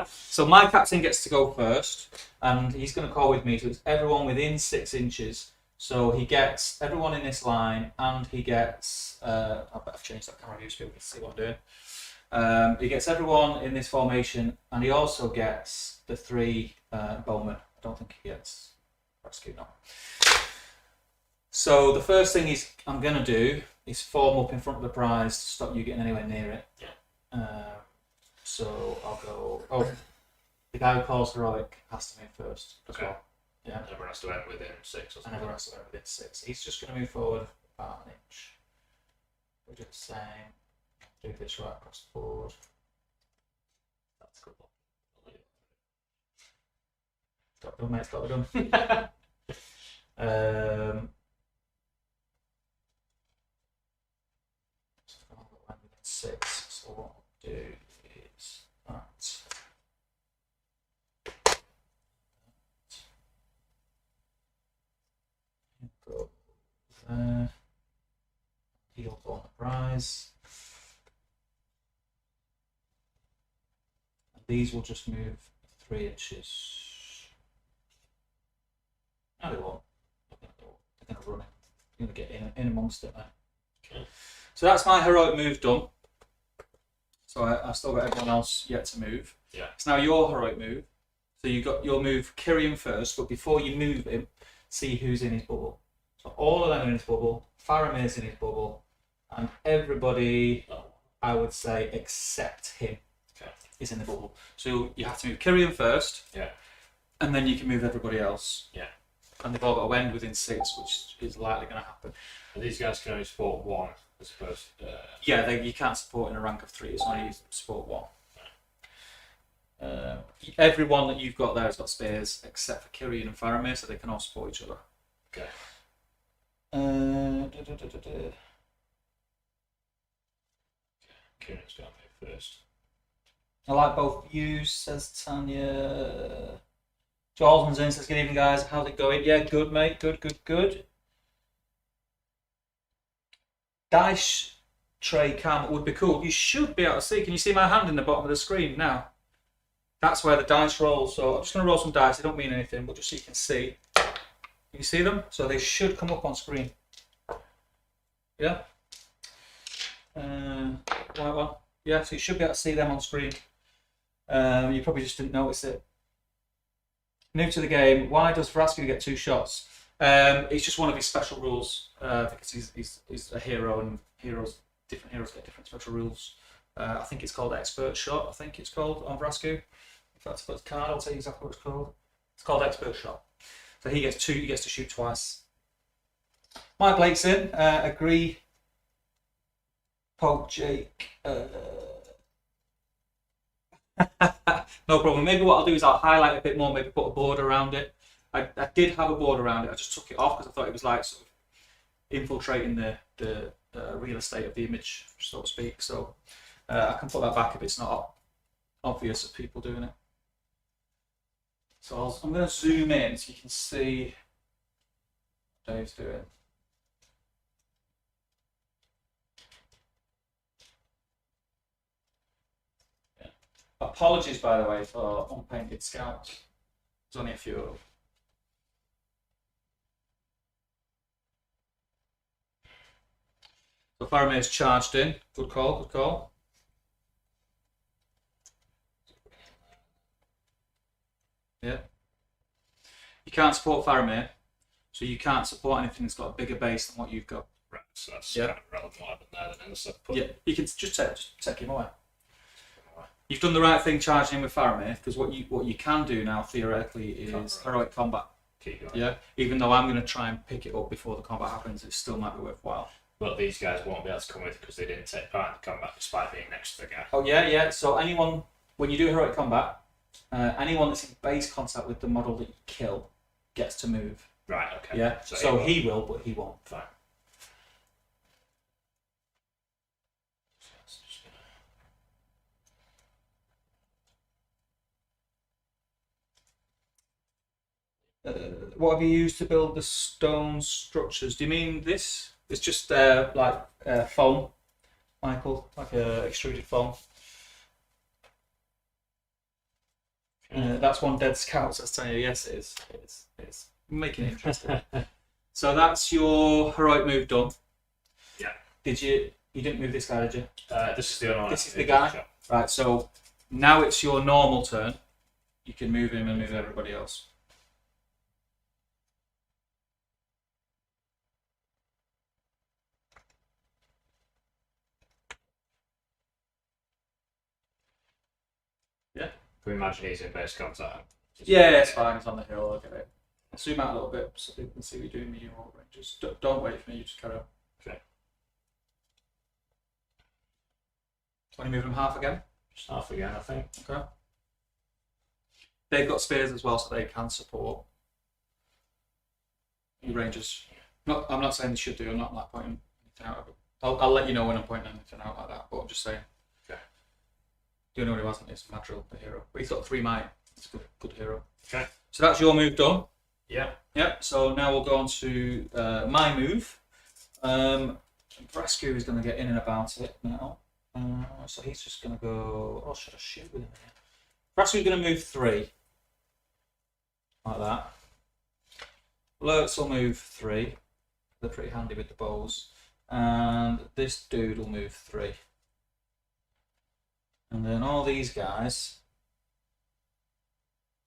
So my captain gets to go first, and he's going to call with me. So it's everyone within 6 inches. So he gets everyone in this line, and he gets. I better change that camera view so people can see what I'm doing. He gets everyone in this formation, and he also gets the 3 bowmen. I don't think he gets rescue now. So the first thing I'm going to do is form up in front of the prize to stop you getting anywhere near it. Yeah. So I'll go. Oh, the guy who calls heroic has to move first as Okay. well. Yeah. And everyone has to end within 6 or And something. everyone has to go within 6. He's just going to move forward about an inch. We'll do the same. Do this right across the board. That's good. Got done, mate. Got done. So I'll go within 6. So what I'll do is that. Go there. He'll go on the prize. And these will just move 3 inches. No, they won't. They're going to run it. You're going to get in amongst it there. Okay. So that's my heroic move done. So I've still got everyone else yet to move. Yeah. It's now your heroic move. So you'll move Kyrian first, but before you move him, see who's in his bubble. So all of them are in his bubble, Faramir's in his bubble, and everybody, I would say, except him, is in the bubble. So you have to move Kyrian first, and then you can move everybody else. Yeah. And they've all got to end within 6, which is likely going to happen. And these guys can only support 1, I suppose. Yeah, you can't support in a rank of 3, it's only support 1. Everyone that you've got there has got spears except for Kyrian and Faramir, so they can all support each other. Okay. Kieran's got to move first. I like both views, says Tanya. Charlesman's in, says good evening guys, how's it going? Yeah, good mate, good. Dice tray cam would be cool. You should be able to see. Can you see my hand in the bottom of the screen now? That's where the dice roll. So I'm just going to roll some dice. They don't mean anything, but just so you can see. Can you see them? So they should come up on screen. Yeah? Right one. Yeah, so you should be able to see them on screen. You probably just didn't notice it. New to the game. Why does Vrasku get 2 shots? It's just one of his special rules because he's a hero, and different heroes get different special rules. I think it's called Expert Shot. I think it's called on Vrasku. If that's the card, I'll tell you exactly what it's called. It's called Expert Shot. So he gets 2. He gets to shoot twice. Mike Blake's in. Agree. Pope Jake. No problem. Maybe what I'll do is I'll highlight a bit more. Maybe put a border around it. I did have a border around it. I just took it off because I thought it was like sort of infiltrating the real estate of the image, so to speak. So I can put that back if it's not obvious of people doing it. So I'm going to zoom in so you can see what Dave's doing. Yeah. Apologies, by the way, for unpainted scouts. There's only a few of them. So Faramir's charged in. Good call, good call. Yeah. You can't support Faramir, so you can't support anything that's got a bigger base than what you've got. Right, so that's Yeah. kind of relevant what happened there then. So Yeah, you can just take him away. You've done the right thing charging in with Faramir, because what you can do now theoretically is heroic combat. keep going. Yeah, even though I'm going to try and pick it up before the combat happens, it still might be worthwhile. But these guys won't be able to come with because they didn't take part in the combat despite being next to the guy. Oh yeah, yeah. So anyone, when you do heroic combat, anyone that's in base contact with the model that you kill gets to move. Right, okay. Yeah. So he will, but he won't. Fine. What have you used to build the stone structures? Do you mean this? It's just like foam, Michael, like extruded foam. That's one dead scout. So I was telling you, yes, it is. It's making it interesting. So that's your heroic move done. Yeah. Did you? You didn't move this guy, did you? This is the only one. This is the guy. Right. So now it's your normal turn. You can move him and move everybody else. Yeah. Can we imagine he's in base contact? Yeah, it's fine. It's on the hill. I'll get it. I'll zoom out a little bit so people can see what you're doing with your whole range. Just don't wait for me. You just carry on. Okay. Want to move them half again? Just half again, I think. Okay. They've got spears as well, so they can support your rangers. I'm not saying they should do. I'm not like pointing anything out. I'll let you know when I'm pointing anything out like that. But I'm just saying. Okay. The only one who hasn't is Madril, the hero. But he's got 3 might. He's a good hero. Okay. So that's your move done. Yeah. Yeah. So now we'll go on to my move. Brascu is going to get in and about it now. So he's just going to go. Oh, should I shoot with him here? Brascu's going to move 3. Like that. Lurks will move 3. They're pretty handy with the bows. And this dude will move 3. And then all these guys,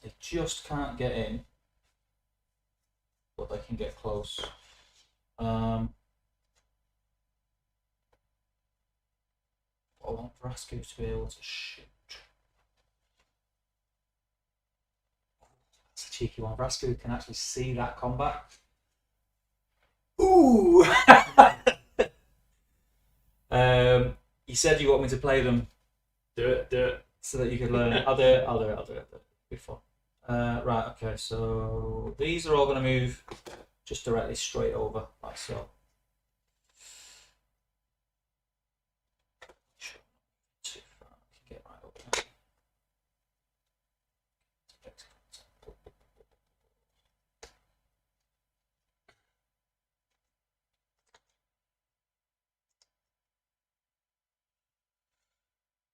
they just can't get in, but they can get close. I want Vrascu to be able to shoot. That's a cheeky one. Vrascu can actually see that combat. Ooh! You said you want me to play them. Do it. So that you could learn. I'll do it. It'll be fun. Right, okay, so these are all going to move just directly straight over, like so. Too far. I can get right over there.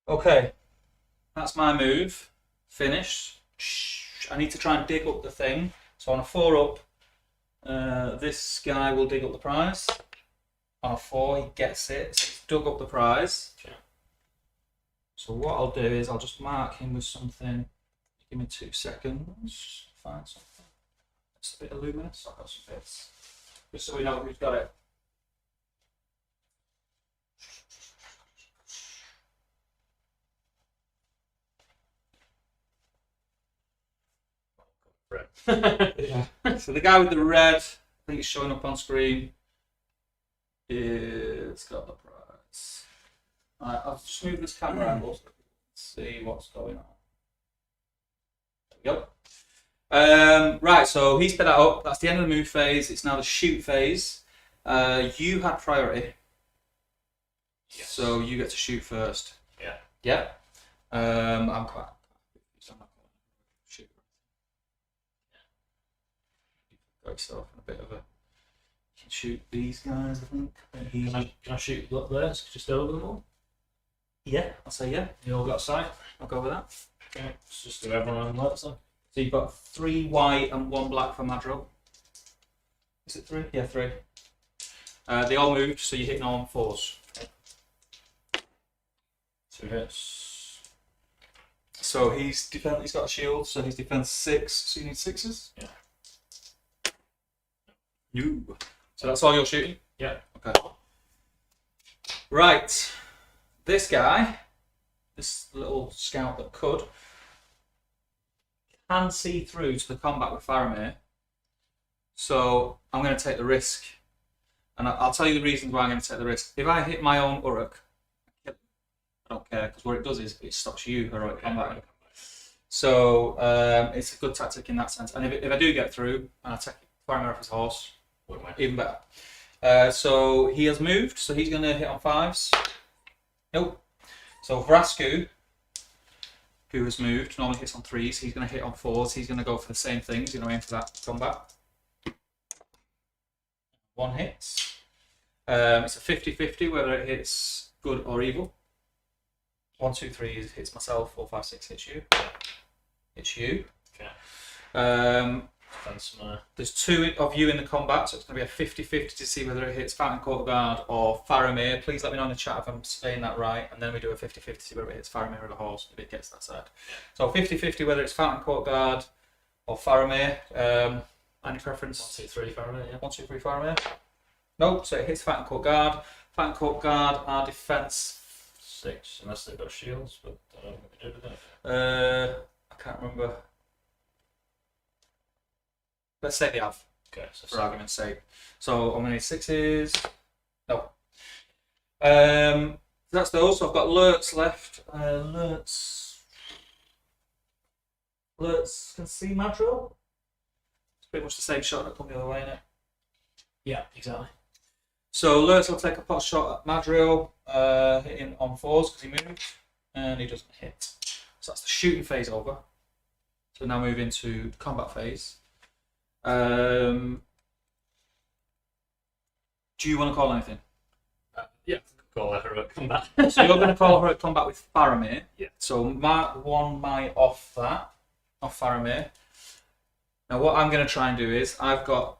Okay, that's my move. Finished. I need to try and dig up the thing. So on a 4 up, this guy will dig up the prize. On a 4, he gets it. So he's dug up the prize. Okay. So what I'll do is I'll just mark him with something. Give me 2 seconds. Find something. It's a bit of luminous. I've got some bits. Just so we know who's got it. Yeah. So the guy with the red, I think it's showing up on screen, is got the prize. Alright, I'll just move this camera angle so we can see what's going on. There we go. Right, so he sped that up. That's the end of the move phase. It's now the shoot phase. You had priority. Yes. So you get to shoot first. Yeah. Yeah. I'm quite. So I'm not going to shoot. Got yourself in a bit of a. You can shoot these guys, I think. Can I shoot up there, just over them all? Yeah, I'll say yeah. You all got sight? I'll go with that. Okay, let's just do everyone on alerts then. So you've got 3 white and 1 black for Madro. Is it 3? Yeah, 3. They all moved, so you're hitting all on 4s. 2 hits. So he's got a shield, so he's defense 6, so you need 6s? Yeah. You. So that's all you're shooting? Yeah. Okay. Right. This guy, this little scout that could, can see through to the combat with Faramir. So I'm going to take the risk. And I'll tell you the reasons why I'm going to take the risk. If I hit my own Uruk, I don't care, because what it does is it stops you heroic combat. So it's a good tactic in that sense. And if I do get through and I take Faramir off his horse, even better. So he has moved, so he's going to hit on 5s. Nope. So Vrasku, who has moved, normally hits on 3s. He's going to hit on 4s. He's going to go for the same thing. He's going to aim for that combat. 1 hits. It's a 50-50 whether it hits good or evil. 1, 2, 3 hits myself. 4, 5, 6 hits you. Hits you. Okay. There's 2 of you in the combat, so it's going to be a 50-50 to see whether it hits Fountain Court Guard or Faramir. Please let me know in the chat if I'm saying that right, and then we do a 50-50 to see whether it hits Faramir or the horse if it gets that side. So 50-50 whether it's Fountain Court Guard or Faramir. Any preference? 1, 2, 3 Faramir, yeah. 1, 2, 3 Faramir. Nope, so it hits Fountain Court Guard. Fountain Court Guard are defense 6, unless they've got shields, but I don't know what they do with that. I can't remember. Let's say they have. Okay, so For argument's sake. So I'm going to need 6s. No. That's those. So I've got alerts left. Alerts can see Madro. It's pretty much the same shot that come the other way, isn't it? Yeah, exactly. So alerts will take a pot shot at Madro, hitting on 4s because he moved, and he doesn't hit. So that's the shooting phase over. So now move into the combat phase. Do you want to call anything? Yeah, call a heroic combat. So you're going to call heroic combat with Faramir. Yeah. So mark 1 my off Faramir. Now what I'm going to try and do is I've got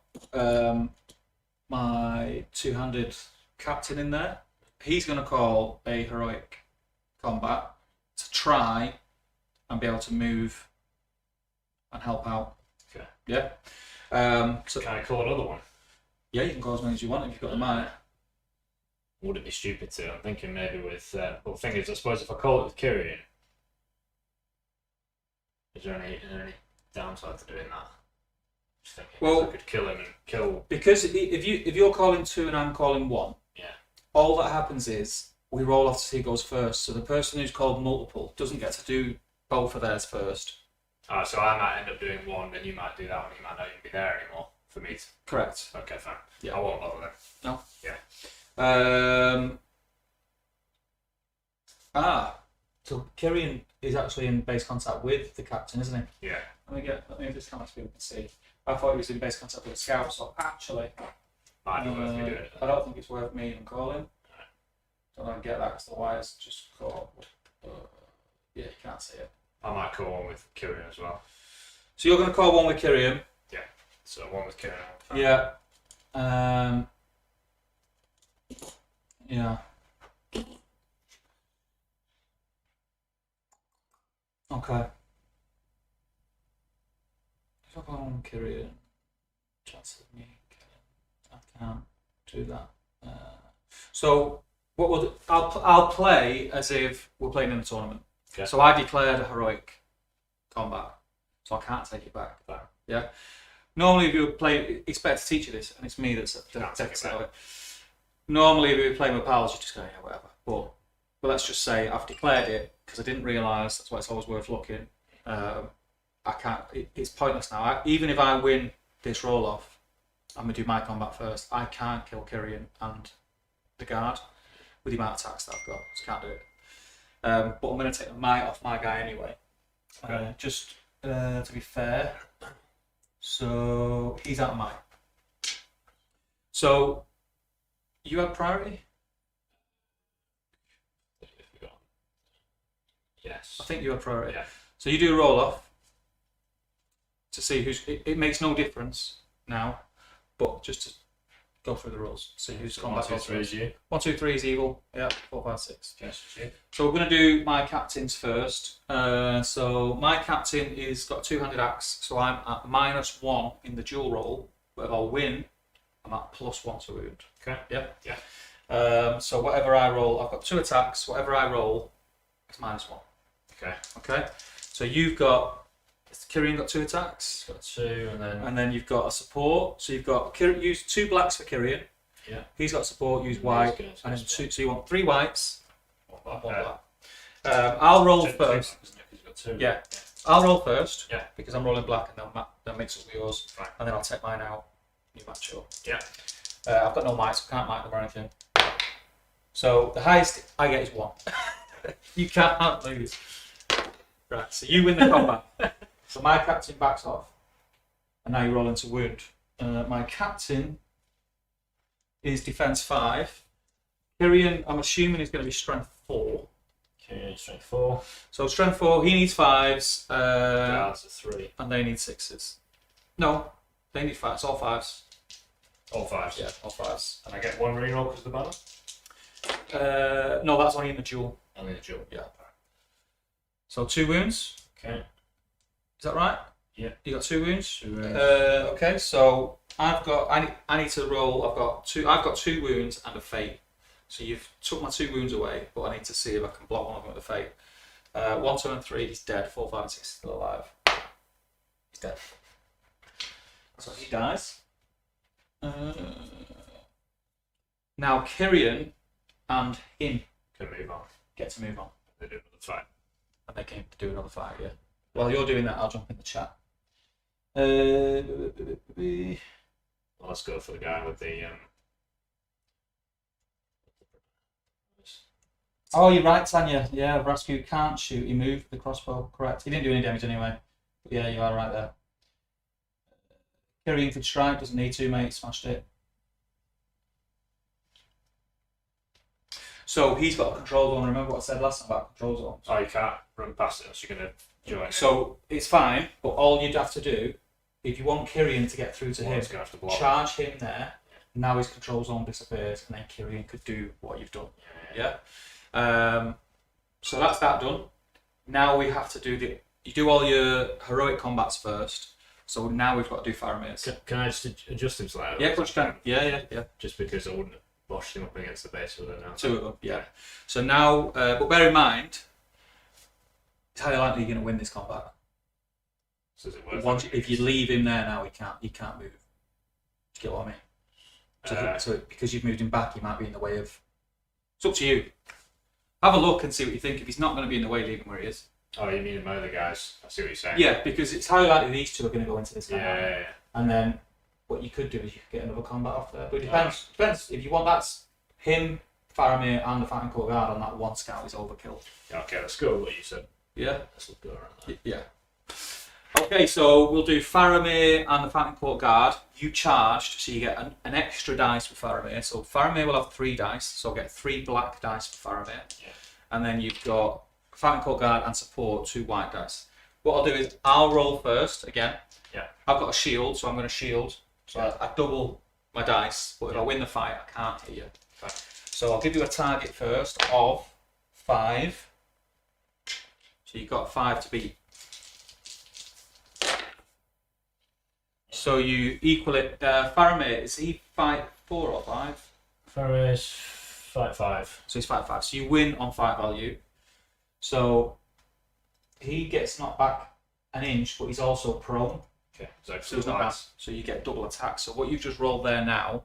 my 2-handed captain in there. He's going to call a heroic combat to try and be able to move and help out. Okay. Yeah. So can I call another one? Yeah, you can call as many as you want if you've got the might. Would it be stupid to? I'm thinking maybe with. Well, the thing is, I suppose if I call it with Kyrian, is there any downside to doing that? Just thinking, well, I could kill him and kill. Because if you're calling 2 and I'm calling 1, yeah, all that happens is we roll off to see who goes first. So the person who's called multiple doesn't get to do both of theirs first. So I might end up doing 1, then you might do that one. You might not even be there anymore for me. Correct. Okay, fine. Yeah. I won't bother then. No. Yeah. So Kyrian is actually in base contact with the captain, isn't he? Yeah. Let me just count so people can see. I thought he was in base contact with the scout, so actually, Might be worth me doing it. I don't think it's worth me even calling. Don't know how to get that because the wire's just caught. Yeah, you can't see it. I might call 1 with Kyrian as well. So you're going to call 1 with Kyrian. Yeah. So 1 with Kyrian. Yeah. Yeah. Okay. If I go on Kyrian, chance of me killing, I can't do that. So what we'll do, I'll play as if we're playing in a tournament. Okay. So I declared a heroic combat, so I can't take it back. Fine. Yeah. Normally, if you play, it's better to teach you this, and it's me that's Can't take it back. Normally, if you're playing with pals, you just go, yeah, whatever. But let's just say I've declared it because I didn't realise. That's why it's always worth looking. I can't. It's pointless now. Even if I win this roll off, I'm gonna do my combat first. I can't kill Kyrian and the guard with the amount of attacks that I've got. Just can't do it. But I'm gonna take the might off my guy anyway. Okay. Just to be fair. So he's out of might. So you have priority. Yes. I think you're priority. Yeah. So you do a roll off to see who's. It makes no difference now, but just to go through the rules, see who's So combat. 1, 2, 3 is you. 1, 2, 3 is evil. Yeah, 4, 5, 6. Yes, it's you. So we're going to do my captains first. So my captain is got a two-handed axe, so I'm at -1 in the dual roll. But if I win, I'm at +1 to wound. Okay. Yeah. Yeah. So whatever I roll, I've got 2 attacks. Whatever I roll, it's -1. Okay. Okay. So you've got Kyrian got 2 attacks, Got 2, and then you've got a support. So you've got use 2 blacks for Kyrian. Yeah. He's got support. Use white, and then 2. So you want 3 whites. One black. I'll roll first. You've got 2. Yeah. I'll roll first. Yeah. Because I'm rolling black, and they'll mix up with yours. Right. And then I'll take mine out. New match up. Yeah. I've got no mites, so I can't mic them or anything. So the highest I get is 1. You can't lose. Right. So you win the combat. So my captain backs off, and now you roll into wound. My captain is defense 5. Kyrian, I'm assuming, is going to be strength 4. Okay, strength 4. So strength 4, he needs 5s, Guards are 3. and they need 6s. No, they need 5s. It's all 5s. All 5s. Yeah, all 5s. And I get 1 reroll because of the banner? No, that's only in the duel. Only the duel. Yeah. So 2 wounds. Okay. Is that right? Yeah. You got 2 wounds. 2 wounds. Okay, so I need to roll. I've got 2 wounds and a fate. So you've took my 2 wounds away, but I need to see if I can block one of them with a fate. 1, 2, and 3, he's dead. 4, 5, and 6 is still alive. He's dead. So he dies. Now Kyrian and him Can move on. get to move on. They do another fight. And they came to do another fight, yeah. While you're doing that, I'll jump in the chat. Well, let's go for the guy with the Oh, you're right, Tanya. Yeah, Vrascu can't shoot. He moved the crossbow. Correct. He didn't do any damage anyway. But yeah, you are right there. Kyrian could strike. Doesn't need to, mate. Smashed it. So he's got a control zone. Remember what I said last time about control zones? Oh, you can't run past it unless you're going to join. So it's fine, but all you'd have to do, if you want Kyrian to get through to him, One's gonna have to block. charge him there. Now his control zone disappears, and then Kyrian could do what you've done. Yeah. So that's that done. Now we have to do you do all your heroic combats first. So now we've got to do Faramir's. Can I just adjust him slightly? Yeah, of course you can. Yeah. Just because I wouldn't have washed him up against the base with it now. 2 of them, yeah. So now, but bear in mind, it's highly likely you're going to win this combat. So is it worth it? If you leave him there now, he can't move. Do you get what I mean? So because you've moved him back, he might be in the way of. It's up to you. Have a look and see what you think. If he's not going to be in the way, leave him where he is. Oh, you mean my other guys? I see what you're saying. Yeah, because it's highly likely these 2 are going to go into this guy. Yeah. And then what you could do is you could get another combat off there. But it depends. If you want that's him, Faramir, and the Fighting Court Guard on that 1 scout is overkill. Okay, let's go with what you said. Yeah? Let's go around that. Yeah. Okay, so we'll do Faramir and the Fighting Court Guard. You charged, so you get an extra dice for Faramir. So Faramir will have 3 dice, so I'll get 3 black dice for Faramir. Yeah. And then you've got Fighting Court Guard and support 2 white dice. What I'll do is I'll roll first again. Yeah. I've got a shield, so I'm going to shield. So I double my dice, but if I win the fight, I can't hit you. Okay. So I'll give you a target first of 5. So you've got 5 to beat. So you equal it. Faramir, is he fight 4 or 5? Faramir fight 5. So he's fight 5. So you win on fight value. So he gets knocked back an inch, but he's also prone. Okay. So he's not bad. So you get double attack. So what you've just rolled there now,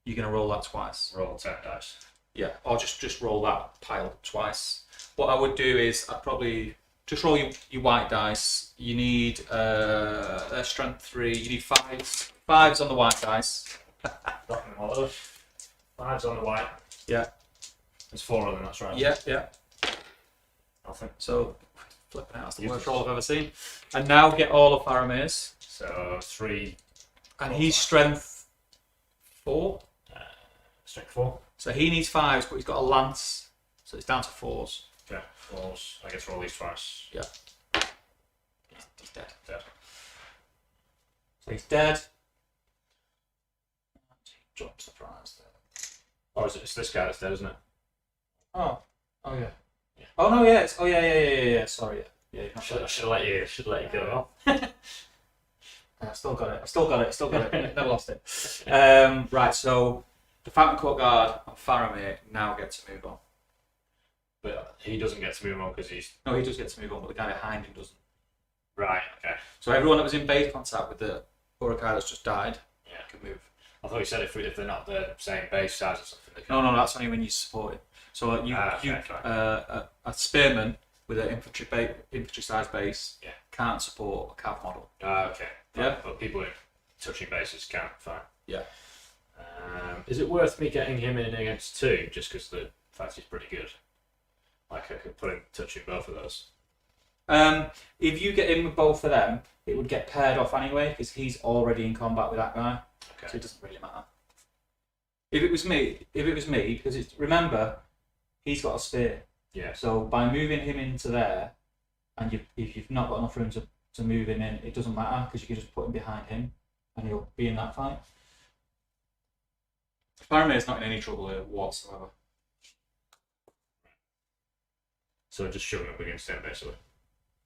you're going to roll that twice. Roll 10 dice. Yeah, or just roll that pile twice. What I would do is I'd probably just roll your white dice. You need strength 3. You need 5s. 5s on the white dice. Dropping them all over. 5s on the white. Yeah. There's 4 of them, that's right. Yeah. Nothing. So flipping out, that's the worst roll I've ever seen. And now get all of Faramir's. So 3. And he's strength 4. Strength 4. So he needs 5s, but he's got a lance, so it's down to 4s. Okay. Rolls. I guess roll these twice. Yeah. He's dead. Dead. So he's dead. Drops the prize there. Oh, it's this guy that's dead, isn't it? Oh. Oh yeah. Yeah. Oh no, yeah. Oh yeah. Sorry. Yeah. You've not got it. Should let you go. I've still got it. Never lost it. Right. So the Phantom Court Guard and Faramir now get to move on. But he doesn't get to move on because he's No, he does get to move on, but the guy behind him doesn't. right. Okay. So everyone that was in base contact with the Uruk-hai that's just died can move. I thought you said if they're not the same base size or something. They No, that's only when you support it. So a spearman with an infantry sized base can't support a cav model. Okay. Yeah. But people in touching bases can. Fine. Yeah. Is it worth me getting him in against 2 just because the fact he's pretty good? Like I could put him touching both of those. If you get in with both of them, it would get paired off anyway because he's already in combat with that guy. Okay. So it doesn't really matter. If it was me, because remember, he's got a spear. Yeah. So by moving him into there, and if you've not got enough room to move him in, it doesn't matter because you can just put him behind him, and he'll be in that fight. Faramir's not in any trouble here whatsoever. So just shove him up against him basically.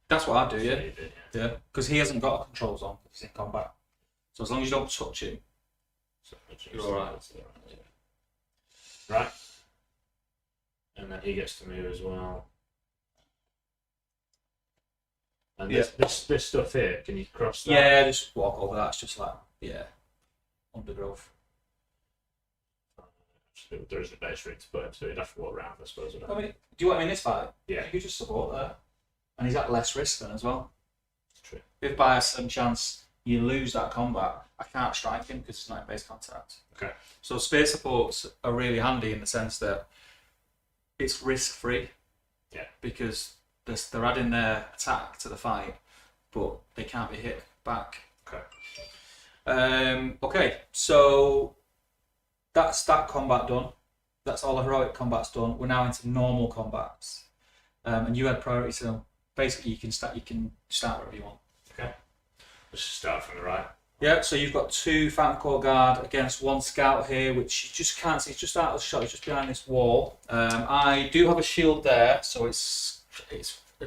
That's what I do, yeah. So you did, Yeah, because he hasn't got a control zone because he's in combat. So as long as you don't touch him, So you're alright. Right. And then he gets to move as well. And this stuff here, can you cross that? Yeah, just walk over that. It's just like, undergrowth. There isn't a base for it to put him, so you'd have to walk around, I suppose. I mean, do you want him in this fight? Yeah. You could just support there. And he's at less risk then as well. True. If by some chance you lose that combat, I can't strike him because it's not in base contact. Okay. So spear supports are really handy in the sense that it's risk free. Yeah. Because they're adding their attack to the fight, but they can't be hit back. Okay. Okay, so that's that combat done. That's all the heroic combat's done. We're now into normal combats, and you had priority. So basically, you can start wherever you want. Okay. Let's just start from the right. Yeah. So you've got 2 Phantom Court Guard against 1 scout here, which you just can't see. It's just out of the shot. It's just behind this wall. I do have a shield there, so it's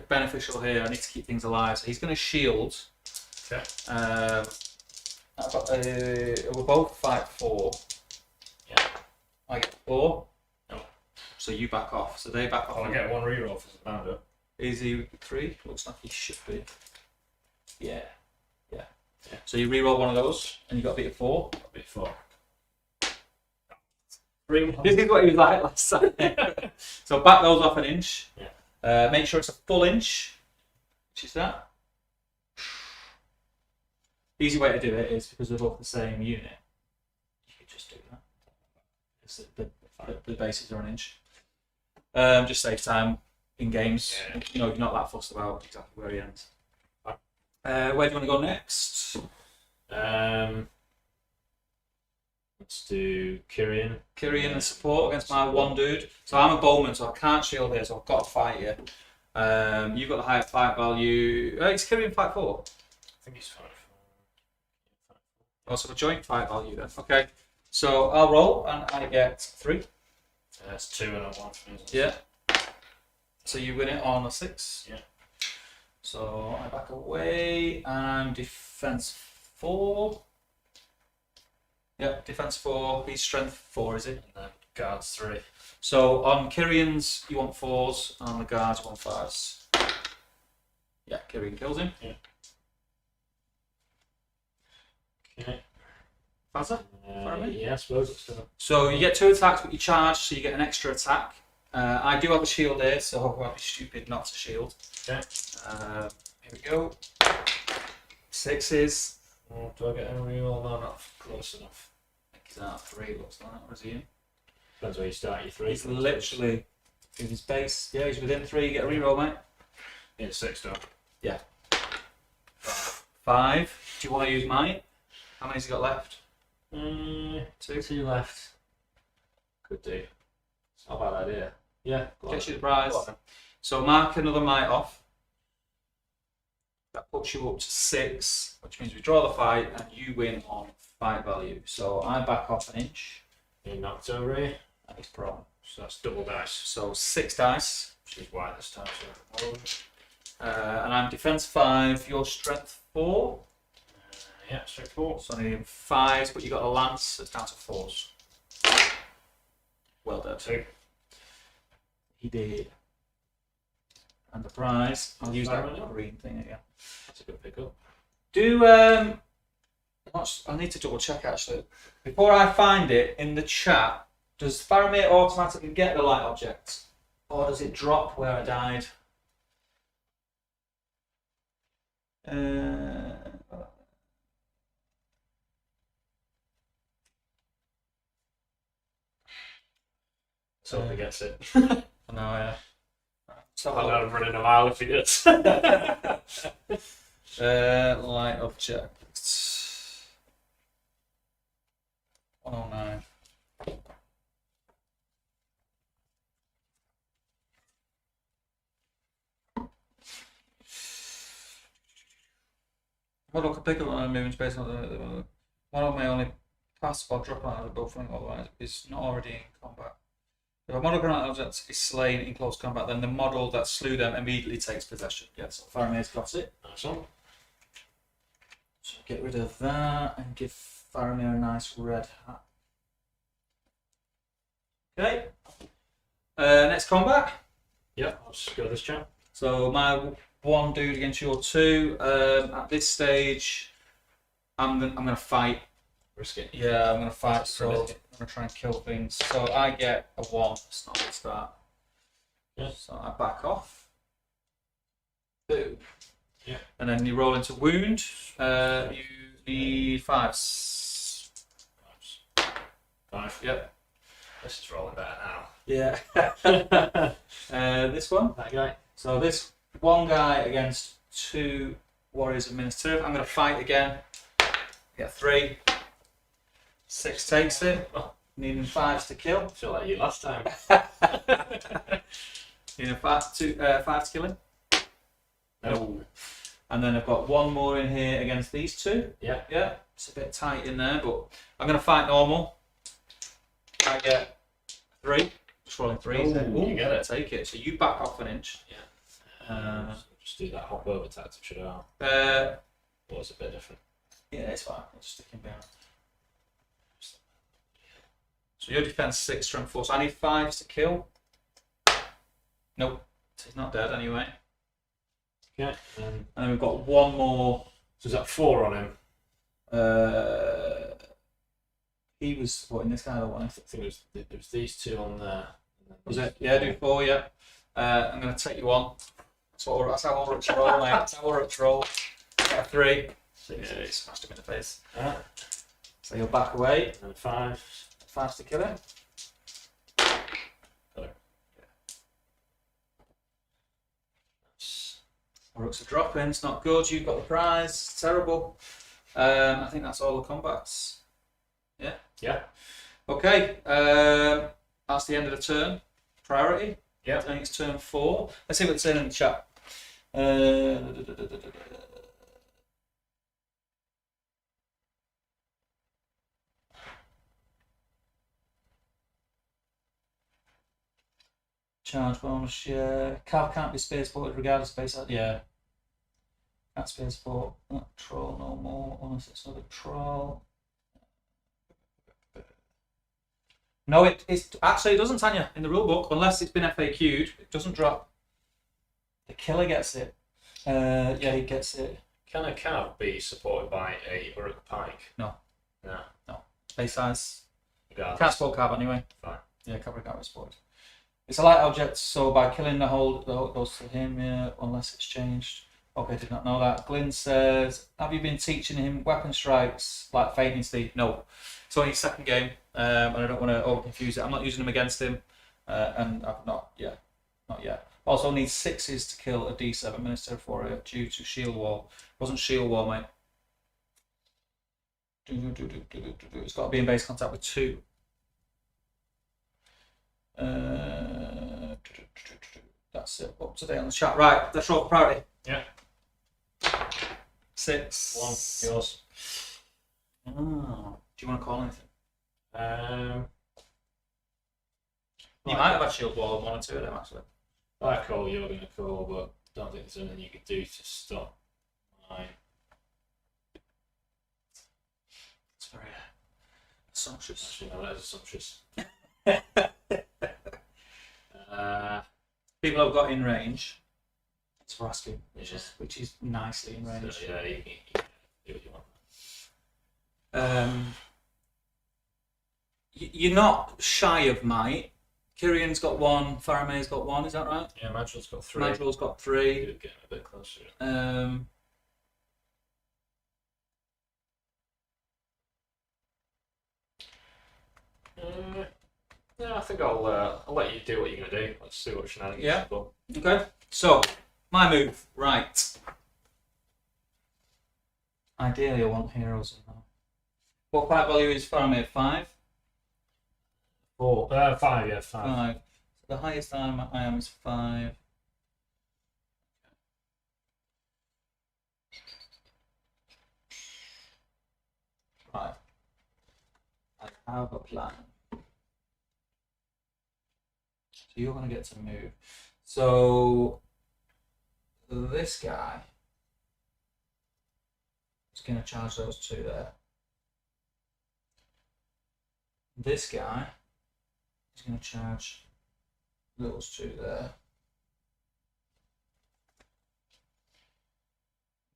beneficial here. I need to keep things alive. So he's going to shield. Okay. We'll both fight 4. Yeah. I get 4. No. So you back off. So they back off. I'll get 1 reroll for the bounder. Is he 3? Looks like he should be. Yeah. So you reroll one of those, and you got to beat a 4. Beat 4. 3. This is what he was like last time. So back those off an inch. Yeah. Make sure it's a full inch. Which is that. The easy way to do it is because they're both the same unit. You could just do that. It's the bases are an inch. Just save time in games. Yeah. You know, you're not that fussed about exactly where he ends. Where do you want to go next? Let's do Kyrian. Kyrian and support against my 1 dude. So I'm a bowman, so I can't shield here, so I've got to fight you. You've got the higher fight value. Is Kyrian fight 4? I think he's 5. Oh, so a joint fight value then. Okay. So I'll roll and I get 3. That's 2 and a 1 for me. Yeah. So you win it on a 6. Yeah. So I back away and defense 4. Yep, defense 4. He's strength 4, is it? And then guards 3. So on Kyrian's you want 4s, and on the guards you want 5s. Yeah, Kyrian kills him. Yeah. Okay. Fazza? Yeah, I suppose it's gonna. So you get 2 attacks, but you charge, so you get an extra attack. I do have a shield here, so I'd be stupid not to shield. Okay. Here we go. 6s. Oh, do I get a reroll? No, not close enough. I think he's at 3, looks like. Or is he in? Depends where you start your 3. He's literally in his base. Yeah, he's within 3. You get a reroll, mate. in 6 though. Yeah. 5. Do you want to use mine? How many's he got left? 2. 2 left. Could do. It's not a bad idea. Yeah. Gets you the prize. So mark another might off. That puts you up to 6, which means we draw the fight and you win on fight value. So I back off an inch. He knocked over here. And he's prone. So that's double dice. So 6 dice. Which is white this time. So And I'm defense 5, your strength 4. yeah, straight 4. So I need 5s, but you got a lance, so it's down to 4s. Well done. 2. He did. And the prize, I'll use that Fire green thing again. That's a good pickup. Do I need to double check actually. Before I find it in the chat, does Faramir automatically get the light object? Or does it drop where I died? So if he gets it. No, yeah. So I'll let him run in a mile if he does. light object. 109. Model can pick up on a moving space. Model may only pass or drop out of the building, otherwise is not already in combat. If a model granite object is slain in close combat, then the model that slew them immediately takes possession. Yes, so Faramir's got it. Nice one. So get rid of that and give Faramir a nice red hat. Okay. Next combat. Yep, I'll just go this chap. So my 1 dude against your 2. At this stage, I'm gonna fight. Risk it. Yeah, I'm gonna fight. That's So I'm primitive. gonna try and kill things. So I get a 1. It's not a good start. Yeah. So I back off. 2. Yeah. And then you roll into wound. You need 5s. 5. Yep. This is rolling better now. Yeah. This one. That guy. So this one guy against 2 warriors of Minas Tirith. I'm going to fight again. Get 3. 6 takes it. Needing 5s to kill. I feel like you last time. Needing 5 to kill him. No. And then I've got 1 more in here against these 2. Yeah. Yeah. It's a bit tight in there, but I'm going to fight normal. I get 3. Just rolling 3s. Ooh, you get it. Take it. So you back off an inch. Just do that hop over tactic, should I? Or it's a bit different. Yeah, it's fine. I'll just stick him down. So your defense 6, strength 4. So I need 5s to kill. Nope. He's not dead anyway. Okay. And then we've got 1 more. So is that 4 on him? He was supporting this guy, the one. I think there was these 2 on there. Was it? Yeah, do 4, yeah. I'm going to take you on. That's how Ulrich's roll, mate. That's how Ulrich's roll. Get a 3. Yeah, he smashed him in the face. Alright. So you'll back away. And 5. 5s to kill him. Got it. Ulrich's a drop in. It's not good. You've got the prize. It's terrible. I think that's all the combats. Yeah? Yeah. Okay. That's the end of the turn. Priority. Yeah. I think it's turn 4. Let's see what's saying in the chat. Charge bonus, yeah. Cav can't be spaceported regardless of base. Yeah. Can't spaceport. Not troll no more, unless it's another troll. No, it's actually it doesn't, Tanya, in the rulebook, unless it's been FAQ'd. It doesn't drop. The killer gets it. Yeah, he gets it. Can a cav be supported by a Uruk pike? No. No. Base size. Regardless. Can't support Cav anyway. Fine. Yeah, Cav can't be supported. It's a light object, so by killing the hold goes to him, yeah, unless it's changed. Okay, did not know that. Glyn says, have you been teaching him weapon strikes like Fading Steve? No. It's only his second game, and I don't want to over confuse it. I'm not using them against him, and I've not yet. Also need 6s to kill a D7 Minister for it due to shield wall. Wasn't shield wall, mate. It's got to be in base contact with 2. That's it. Up to date on the chat. Right, let's roll for priority. Yeah. 6. 1. Yours. Oh. Do you want to call anything? You Right. might have had shield wall on 1 or 2 of them actually. I call, you're going to call, but don't think there's anything you can do to stop mine. It's very assumptuous. Actually, no, that is assumptuous. People have got in range. It's Vrasky, Yeah. which is nicely in range. So, yeah, you can do what you want. You're not shy of might. Kirian's got 1, Faramay's got 1, is that right? Yeah, Madril's got 3. Madril's got 3. Getting a bit closer. Yeah, I think I'll let you do what you're going to do. Let's see what shenanigans. Yeah. But Okay, so my move, right. Ideally, I want heroes in there. What fight value is Faramay? 5? 4. 5, yeah, 5. 5. So the highest I am is 5. Right. I have a plan. So you're going to get to move. So this guy is going to charge those 2 there. This guy is going to charge those 2 there.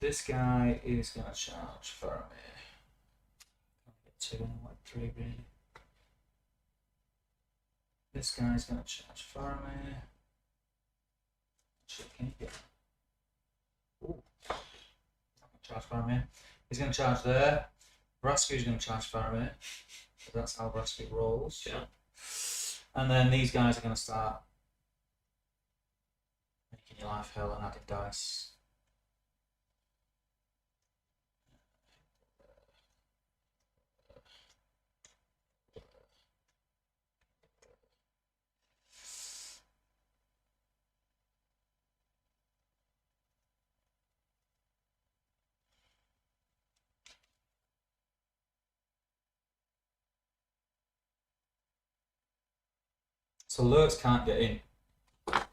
This guy is going to charge Faramir. Get 2 and like 3 really. This guy's going to charge Faramir. Actually, can you get? Ooh. Charge Faramir. He's going to charge there. Vrasku's going to charge Faramir. So that's how Vrasku rolls. Yeah. And then these guys are going to start making your life hell and adding dice. So Lurks can't get in. What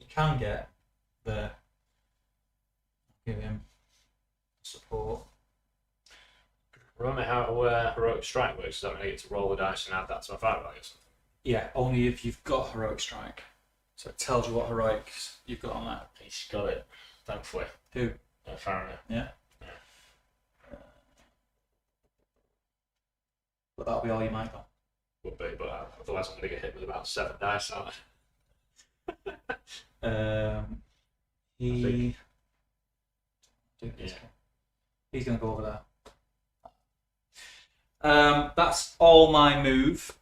you can get there, give him support. Remember how Heroic Strike works? Does that mean I get to roll the dice and add that to my fight value or something? Yeah, only if you've got Heroic Strike. So it tells you what heroics you've got on that. He's got it, thankfully. Who? Faramir. Yeah. But that'll be all you might got. Would be, but otherwise I'm going to get hit with about 7 dice, aren't I? He. Yeah. He's going to go over there. That's all my move.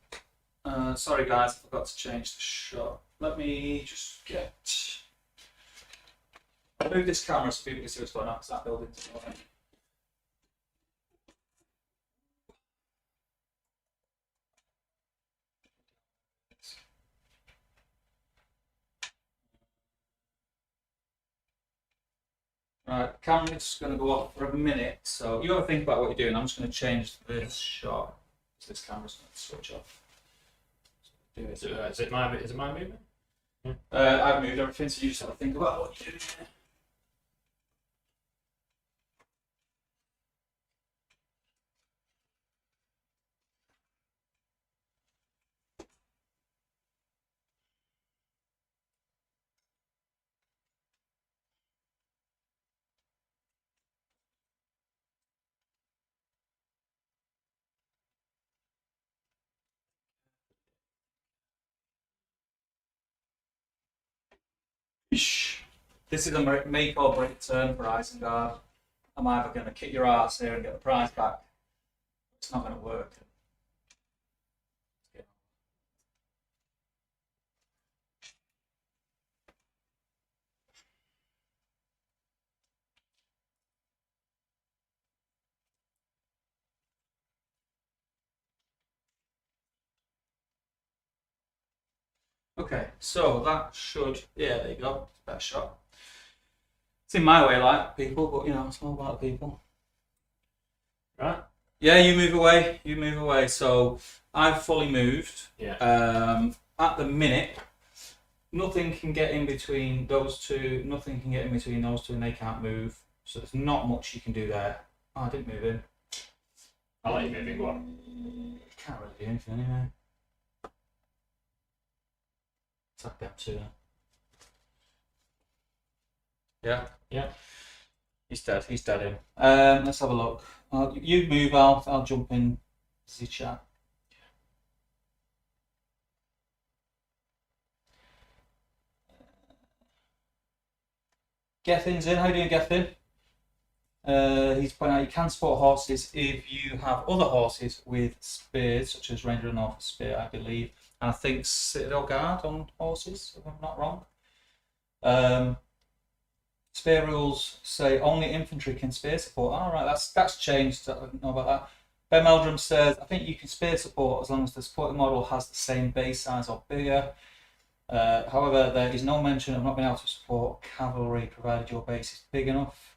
Sorry guys, I forgot to change the shot. Let me just get. I'll move this camera so people can see what's going on because that building's going. Right, camera's going to go off for a minute, so you got to think about what you're doing. I'm just going to change this shot. So this camera's going to switch off. So do it. Is it my movement? I've moved everything, so you just have to think about what you're doing. This is a make or break turn for Isengard. I'm either going to kick your ass here and get the prize back. It's not going to work. Okay, so that should, yeah, there you go. Better shot. It's in my way, like people, but it's all about the people. Right. Yeah, you move away. You move away. So I've fully moved. Yeah. At the minute, nothing can get in between those two. Nothing can get in between those two, and they can't move. So there's not much you can do there. Oh, I didn't move in. I'll let you move in. Go on. Can't really do anything anyway. Attack them too. Yeah. Yeah. He's dead. He's dead in. Let's have a look. You move. I'll jump in the chat. Gethin's in. How are you doing, Gethin? He's pointing out you can support horses if you have other horses with spears, such as Ranger and Norfolk Spear, I believe. And I think Citadel Guard on horses, if I'm not wrong. Spear rules say only infantry can spear support. Alright, that's changed. I didn't know about that. Ben Meldrum says, I think you can spear support as long as the supporting model has the same base size or bigger. However, there is no mention of not being able to support cavalry provided your base is big enough.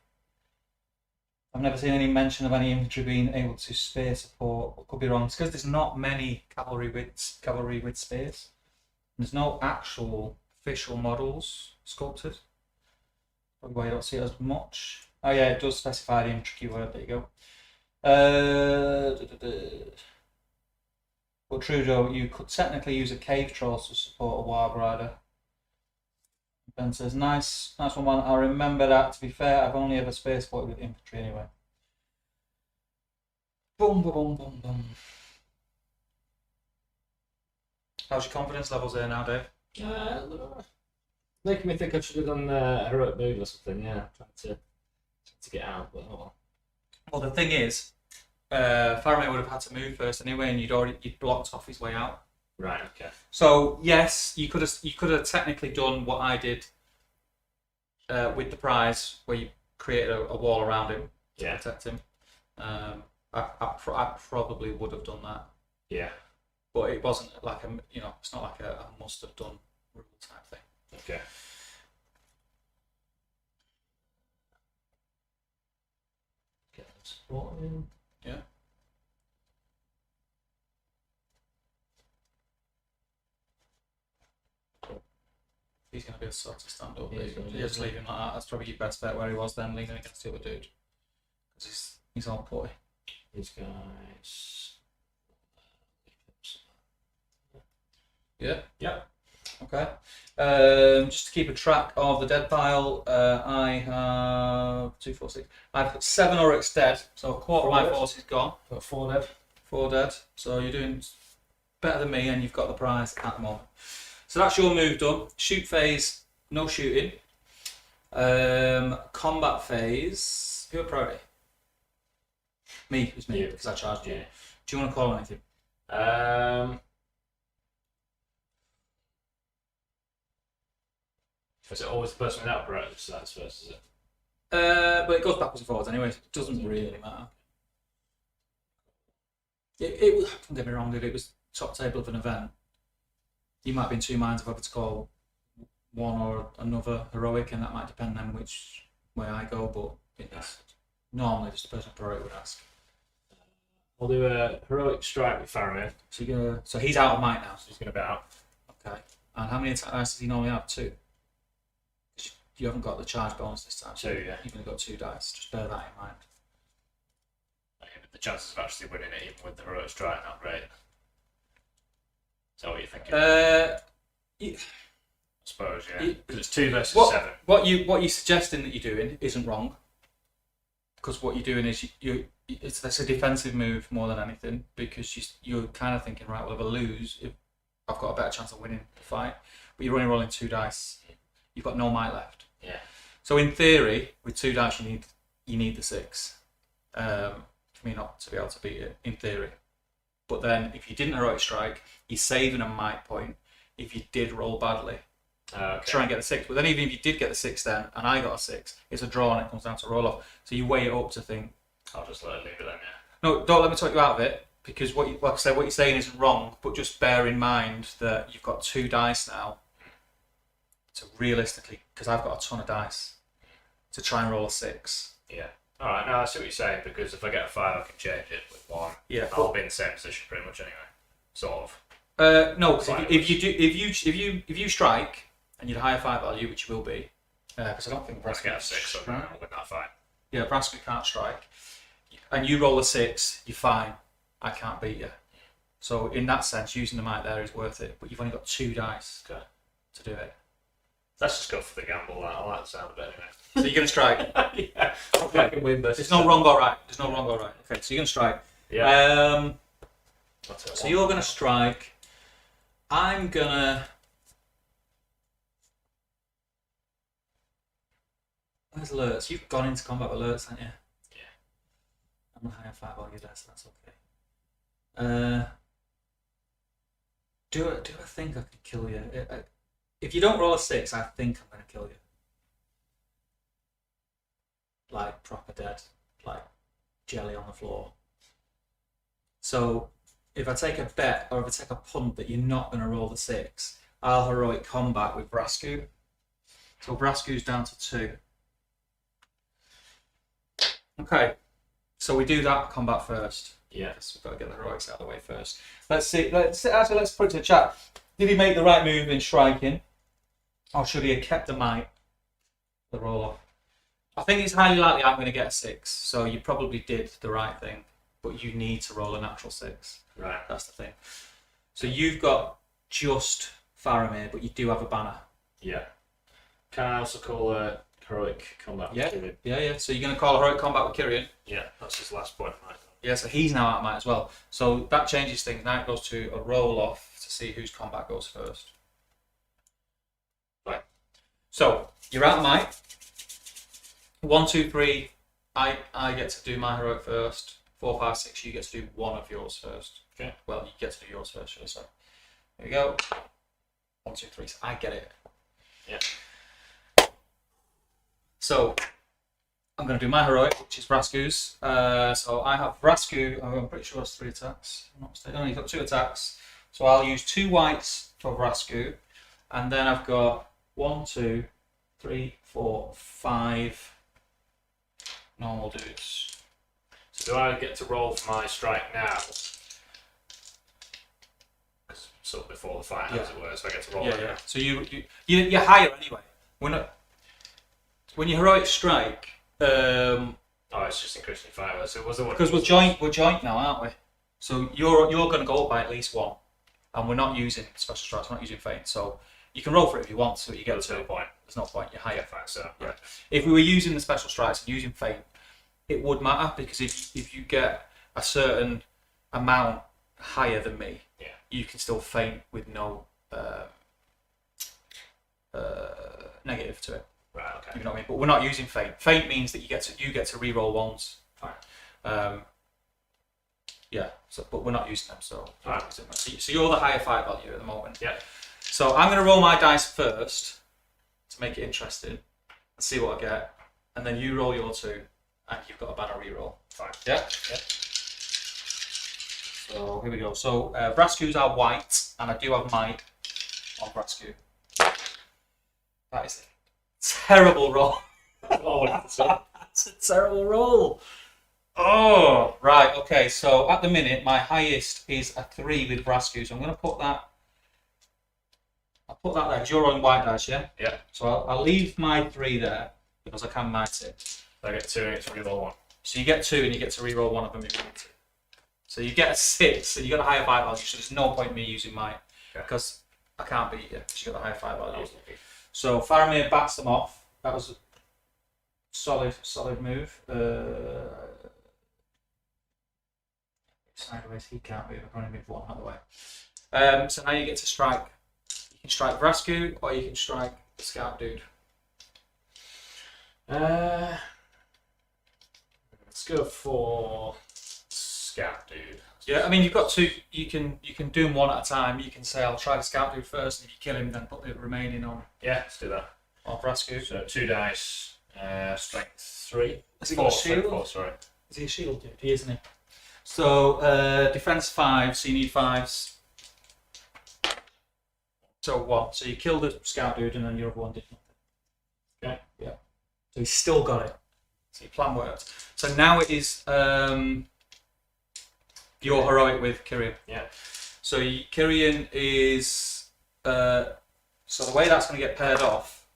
I've never seen any mention of any infantry being able to spear support. Could be wrong. It's because there's not many cavalry with spears. There's no actual official models sculpted. Probably why you don't see it as much. Oh yeah, it does specify the infantry keyword. There you go. But Trudeau, you could technically use a cave troll to support a Warb Rider. Ben says, nice one, man. I remember that. To be fair, I've only ever space supported with infantry anyway. Boom, boom, boom, boom, boom. How's your confidence levels there now, Dave? Making me think I should have done a heroic move or something. Yeah, trying to get out, but oh well. Well, the thing is, Faramir would have had to move first anyway, and you'd blocked off his way out. Right. Okay. So yes, you could have technically done what I did with the prize, where you created a wall around him to protect him. I probably would have done that. Yeah. But it wasn't like it's not like a must have done rule type thing. Okay. Get them supporting. Yeah. He's going to be a sort of stand up. Just leave him like that. That's probably your best bet where he was then, leaning against the other dude. Because he's all putty. These guys. Yeah. Yeah. Okay. Just to keep a track of the dead pile, I have 2, 4, 6. I've got 7 Oryx dead, so a quarter of my force is gone. Got 4 dead. 4 dead. So you're doing better than me, and you've got the prize at the moment. So that's your move done. Shoot phase, no shooting. Combat phase. Who are priority? Me. It's me because I charged you. Do you want to call anything? Is it always the person without priority decides first? Is it? But it goes backwards and forwards anyway. So it doesn't really matter. It don't get me wrong. If it was top table of an event, you might be in two minds of whether to call one or another heroic, and that might depend on which way I go. But it's normally just the person priority would ask. I'll do a heroic strike with Faramir. So he's out of might now. So he's going to be out. Okay. And how many attack dice does he normally have? 2. You haven't got the charge bonus this time. 2, yeah. You've only got 2 dice. Just bear that in mind. The chances of actually winning it, even with the heroic strike, not great. Is that what you're thinking? I suppose, yeah. Because it's 2 versus 7. What you're suggesting that you're doing isn't wrong. Because what you're doing is that's a defensive move more than anything, because you're kind of thinking, right, well, if I lose, I've got a better chance of winning the fight. But you're only rolling 2 dice. You've got no might left. Yeah. So in theory, with 2 dice, you need the 6 for me not to be able to beat it. In theory, but then if you didn't heroic strike, you're saving a might point. If you did roll badly, try and get the 6. But then even if you did get the 6, then and I got a 6, it's a draw and it comes down to roll off. So you weigh it up to think. I'll just let it leave it then. Yeah. No, don't let me talk you out of it. because like I said, what you're saying isn't wrong, but just bear in mind that you've got 2 dice now. So realistically, because I've got a ton of dice, to try and roll a 6. Yeah. Alright, no, I see what you're saying, because if I get a 5 I can change it with 1. Yeah. I'll be in the same position pretty much anyway. Sort of. No, because if you strike and you'd a higher 5 value, which you will be, because I don't think I get a 6, so I'll win that fight. Yeah, Brasky can't strike, and you roll a 6, you're fine. I can't beat you. So in that sense, using the might there is worth it. But you've only got 2 dice to do it. Let's just go for the gamble. I like the sound of it anyway. So you're going to strike. Yeah, I can win this. There's no wrong or right. There's no wrong or right. Okay, so you're going to strike. Yeah. So you're going to strike. I'm going to... Where's alerts? You've gone into combat with alerts, haven't you? Yeah. I'm going to hire 5 on you there, so that's okay. Do I think I can kill you? If you don't roll a 6, I think I'm going to kill you. Like proper dead, like jelly on the floor. So if I take a bet or if I take a punt that you're not going to roll the 6, I'll heroic combat with Brasku. So Brasku's down to 2. Okay, so we do that combat first. Yeah. We've got to get the heroics out of the way first. Let's see. Let's put it to the chat. Did he make the right move in striking, or should he have kept the might? The roll off. I think it's highly likely I'm going to get a 6. So you probably did the right thing, but you need to roll a natural 6. Right. That's the thing. So you've got just Faramir, but you do have a banner. Yeah. Can I also call a heroic combat? Yeah. Yeah. So you're going to call a heroic combat with Kyrian? Yeah. That's his last point, right? Yeah, so he's now out of might as well. So that changes things. Now it goes to a roll off to see whose combat goes first. Right. So you're out of might. 1, 2, 3. I get to do my heroic first. 4, 5, 6. You get to do one of yours first. Okay. Well, you get to do yours first. So there we go. 1, 2, 3. So I get it. Yeah. So I'm going to do my heroic, which is Vrasku's. So I have Vrasku. I'm pretty sure it's 3 attacks. I'm not mistaken. No, he's got 2 attacks. So I'll use 2 whites for Vrasku, and then I've got 1, 2, 3, 4, 5 normal dudes. So do I get to roll for my strike now? So before the fight, as it were, so I get to roll it. Yeah. So you're higher anyway. When you heroic strike. Oh, it's just increasing fight. So was the one Because we're joint now, aren't we? So you're going to go up by at least 1, and we're not using special strikes. We're not using feint. So you can roll for it if you want. So you get There's no point. There's no point. You're higher. Fine, so Yeah. If we were using the special strikes and using feint, it would matter, because if you get a certain amount higher than me, you can still feint with no negative to it. Right. Okay. You know what I mean? But we're not using feint. Feint means that you get to re-roll 1s. Fine. Yeah. So, but we're not using them. So, Fine. so you're the higher fight value at the moment. Yeah. So I'm going to roll my dice first to make it interesting and see what I get, and then you roll your 2, and you've got a banner re-roll. Fine. Yeah. Yeah. So here we go. So Brasku's are white, and I do have might on Brasku. That is a terrible roll. That's a terrible roll. Oh, right. Okay. So at the minute, my highest is a 3 with Brasku. So I'm going to put that. I'll put that there because you're rolling white dice, yeah? Yeah. So I'll leave my 3 there because I can might it. I get 2 and it's re-roll 1. So you get 2 and you get to re-roll 1 of them if you want to. So you get a 6 and you got a higher fight value. So there's no point in me using might because I can't beat you because you got a higher fight value. So Faramir bats them off. That was a solid move. Sideways, he can't move. I can only move 1 out of the way. So now you get to strike. You can strike Vrasku or you can strike the scout dude. Let's go for scout dude. Yeah, I mean you've got 2. You can do them 1 at a time. You can say I'll try the scout dude first, and if you kill him, then put the remaining on. Yeah, let's do that. On Vrasku. So 2 dice, strength 3. Has he got a shield? 4, sorry. Is he a shield dude? He is, isn't he? So defense 5, so you need 5s. So 1. So you kill the scout dude and then your other one did nothing. Okay. Yeah. So he's still got it. So your plan worked. So now it is your heroic with Kyrian. Yeah. So Kyrian is so the way that's going to get paired off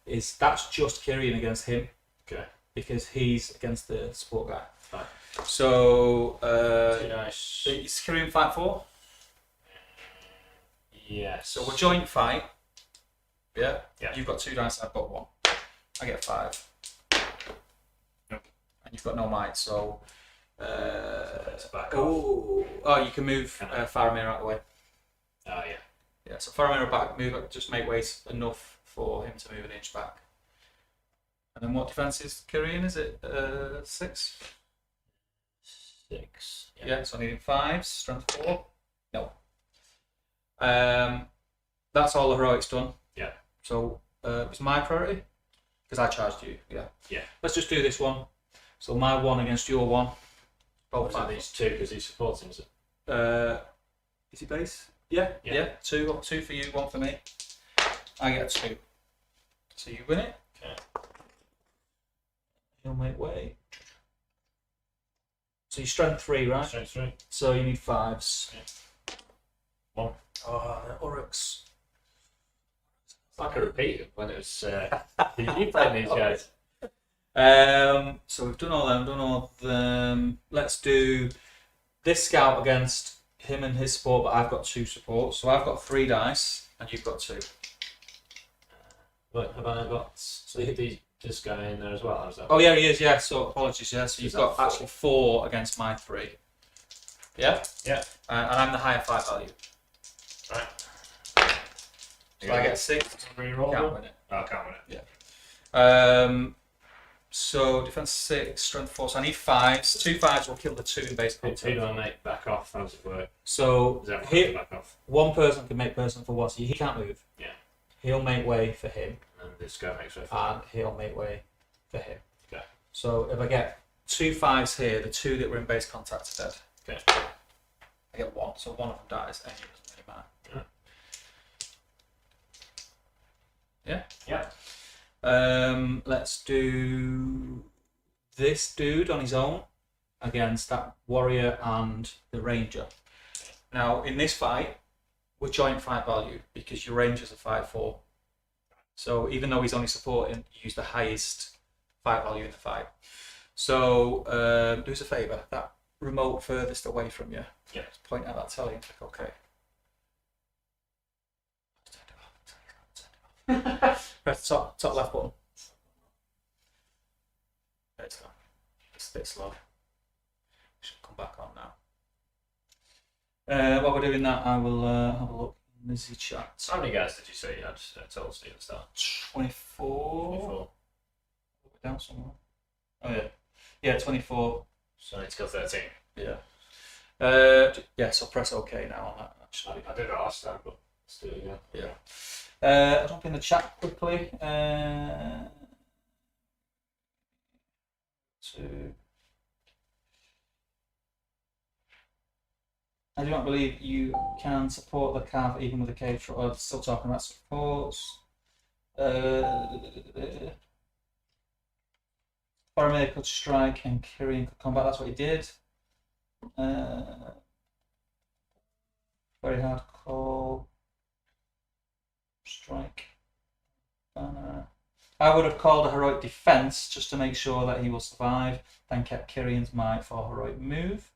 is that's just Kyrian against him. Okay. Because he's against the support guy. Fine. So 2 dice. is Kyrian fight 4? Yes. So we're joint fight. Yeah. Yeah. You've got 2 dice. I've got 1. I get 5. Nope. And you've got no might. So. Let's back off. Oh, you can move Faramir out of the way. Oh yeah. Yeah. So Faramir back, move, just make way enough for him to move an inch back. And then what defense is Kyrian? Is it 6? 6. Yeah. So I need 5s. Strength 4. No. That's all the heroics done. Yeah. So it was my priority because I charged you. Yeah. Yeah. Let's just do this one. So my 1 against your 1. Both are these 2 because he's supporting, is it? Is he base? Yeah. Yeah. Yeah. 2 for you, 1 for me. I get 2. So you win it. Okay. You'll make way. So you strength 3, right? Strength 3. So you need 5s. Yeah. 1. Oh, the Uruks. I could repeat it when it was you playing these guys. So we've done all them. Let's do this scout against him and his support, but I've got 2 supports. So I've got 3 dice and you've got 2. What have I got? So this guy in there as well. How's that? Oh yeah, he is. Yeah. So apologies. Yeah. So you've Is got that 4? actually 4 against my 3. Yeah. Yeah. And I'm the higher fight value. Right. So I get 6. Reroll. Can't win it. Oh, can't win it. Yeah. So defense 6, strength 4. So I need 5s. 2 5s will kill the 2 in base Who contact. do I make back off? How does it work? So Does everyone here, make back off? one person can make person for what? So he can't move. Yeah. He'll make way for him, And this guy makes way for and he'll make way for him. Okay. So if I get 2 5s here, the 2 that were in base contact are dead. Okay. I get 1, so one of them dies, and it doesn't really matter. Yeah. Yeah. Let's do this dude on his own against that warrior and the ranger. Now, in this fight, we're joint fight value because your rangers are 5-4. So even though he's only supporting, you use the highest fight value in the fight. So do us a favour, that remote furthest away from you. Yeah. Just point out that telly and click OK. Press the top left button. There it's gone. It's a bit slow. Should come back on now. While we're doing that, I will have a look in the Z chat. How many guys did you say you had total Steve at the start? 24. 24. Down somewhere. Oh yeah. Yeah, 24. So I need to go 13. Yeah. Yeah, so press OK now on that actually. I did it last time, but let's do it again. Yeah. I'll jump in the chat quickly. I do not believe you can support the calf even with a cave troll. Oh, still talking about supports. Faramir could strike and Kyrian could combat. That's what he did. Very hard call. Strike. I would have called a heroic defense just to make sure that he will survive, then kept Kyrian's might for heroic move.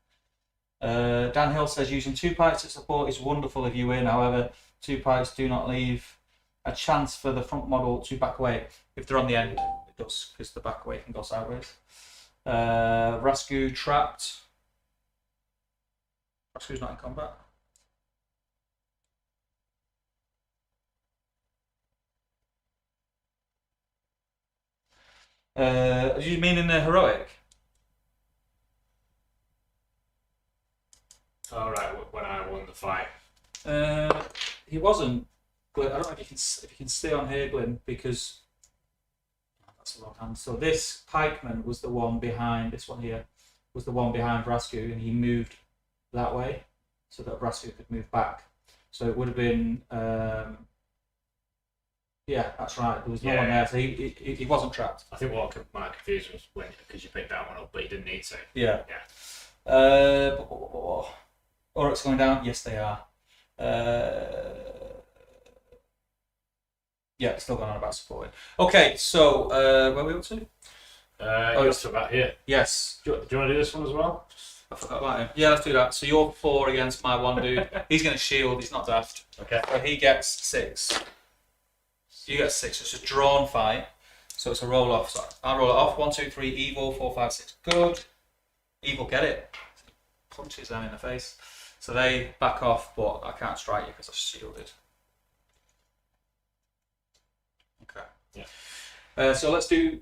Dan Hill says using 2 pikes to support is wonderful if you win. However, 2 pikes do not leave a chance for the front model to back away. If they're on the end, it does, because the back away can go sideways. Rasku trapped. Rasku's not in combat. Do you mean in the heroic? All right, when I won the fight. He wasn't. But I don't know if you can stay on here, Glyn, because that's the wrong hand. So this pikeman was the one behind this one here. was the one behind Vrasku, and he moved that way so that Vrasku could move back. So it would have been, yeah, that's right. There was no one there, so he wasn't trapped. I think what might confuse was when because you picked that one up, but you didn't need to. Yeah. Yeah. Oryx going down? Yes, they are. Yeah, still going on about supporting. Okay, so where are we up to? It's about here. Yes. Do you want to do this one as well? I forgot about him. Yeah, let's do that. So you're 4 against my one dude. He's going to shield. He's not daft. Okay. So he gets 6. You get 6. It's a drawn fight. So it's a roll off. So I'll roll it off. 1, 2, 3, evil. 4, 5, 6, good. Evil, get it. Punches them in the face. So they back off, but I can't strike you because I've shielded. Okay. Yeah. So let's do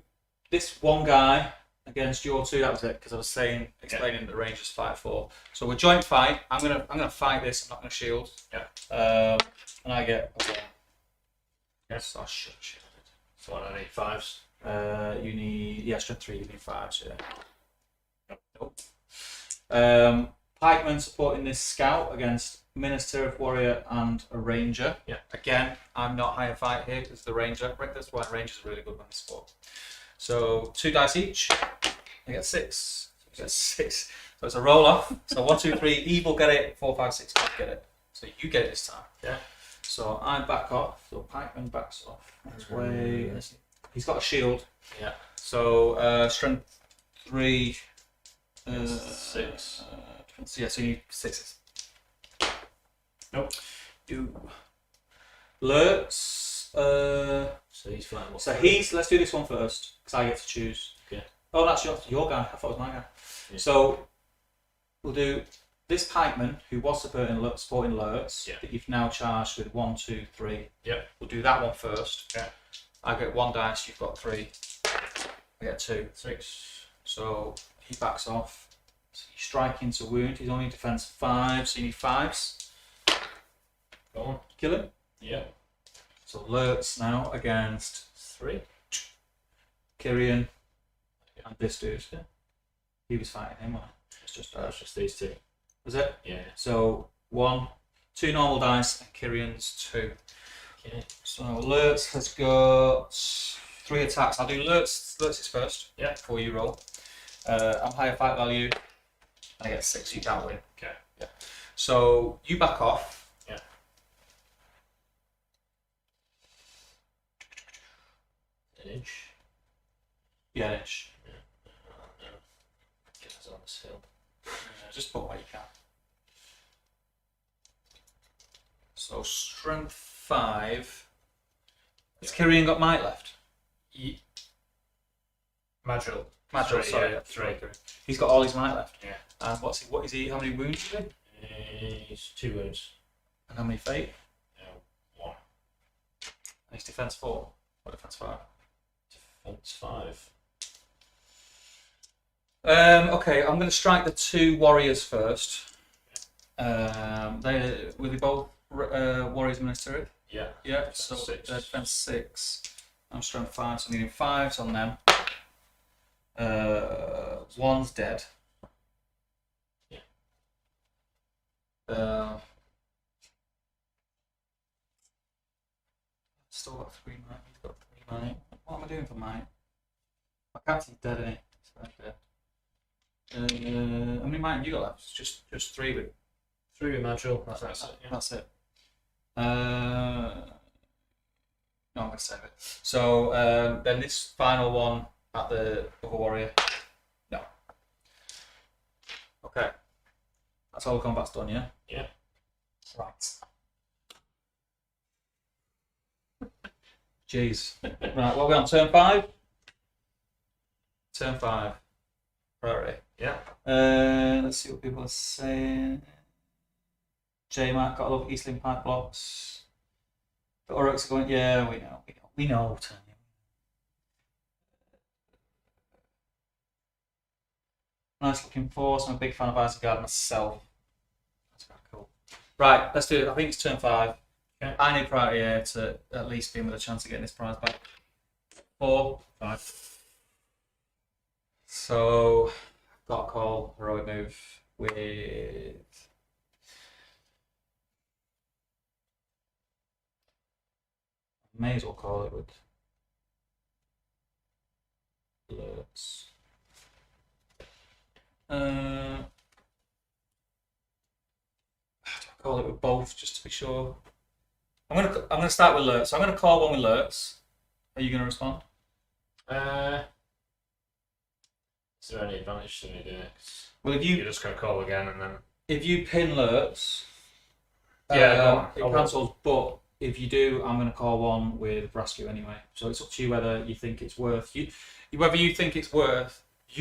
this one guy against your 2. That was it, because I was explaining that the range is 5-4. So we're joint fight. I'm gonna fight this. I'm not gonna shield. Yeah. And I get a 1. Yes, I should have shielded. So I need 5s. You need strength 3. You need 5s. Yeah. Nope. Pikeman supporting this scout against Minister, Warrior, and a Ranger. Yeah. Again, I'm not higher fight here because the Ranger. That's why Rangers are really good when they sport. So 2 dice each. I get 6. I get 6. So it's a roll off. So 1, 2, 3. Evil get it. 4, 5, 6. Good get it. So you get it this time. Yeah. So I back off. So Pikeman backs off. Next way. He's got a shield. Yeah. So strength 3. 6. Yeah, so you need 6s. Nope. Do Lurtz. So he's flying. Let's do this one first because I get to choose. Okay. Oh, that's your guy. I thought it was my guy. Yeah. So we'll do this pikeman who was supporting Lurtz that you've now charged with 1, 2, 3. Yeah. We'll do that one first. Yeah. I get 1 dice. You've got 3. I get 2. 6. So he backs off. So you strike into wound. He's only defense 5, so you need 5s. Go on. Kill him. Yeah. So Lurtz now against 3. Kyrian and this dude. He was fighting him, wasn't he? It's just That's just these 2. Was it? Yeah. So 1, 2 normal dice and Kyrian's 2. Okay. So Lurtz has got 3 attacks. I'll do Lurtz's first. Yeah. Before you roll. I'm higher fight value. And I get 6. You can't win. Okay. Yeah. So you back off. Yeah. An inch. Yeah, an inch. Get us on this hill. Just put what you can. So strength 5. Has Kyrian got might left? Madril. Madril, 3, sorry. yeah, 3. 3. He's got all his might left. Yeah. And what is he? How many wounds is he? He's 2 wounds. And how many fate? 1. And he's defense 4. Or defense 5? Defense 5. Okay, I'm going to strike the 2 warriors first. Will they both warriors minister? Yeah. Yeah, Defense so 6. defense 6. I'm strength 5, so I'm needing 5s on them. 1's dead. Yeah. Still got 3 might. He's got 3 might. What am I doing for might? My captain's dead, isn't he? So that's dead. How many might have you got left? It's just 3 with. 3 with Madril. That's it. Yeah. That's it. No, I'm going to save it. So then this final one at the other warrior. No. Okay. That's all the combat's done, yeah? Yeah. Right. Jeez. Right, what are we on? Turn 5? Turn 5. Priority. Yeah. Let's see what people are saying. J-Mac, got a lot of Eastling Pipe blocks. The Oryx are going, yeah, we know, Tony. Nice looking force. I'm a big fan of Isengard myself. That's quite cool. Right, let's do it. I think it's turn 5. Okay. I need priority here to at least be with a chance of getting this prize back. 4, 5. So I've got a call, heroic move with. May as well call it with alerts. Do I call it with both just to be sure? I'm gonna start with alerts. So I'm gonna call one with alerts. Are you gonna respond? Is there any advantage to me doing it? Well, if You're just going to call again and then. if you pin alerts, Yeah, go on. it cancels. But if you do, I'm going to call one with rescue anyway. So it's up to you whether you think it's worth you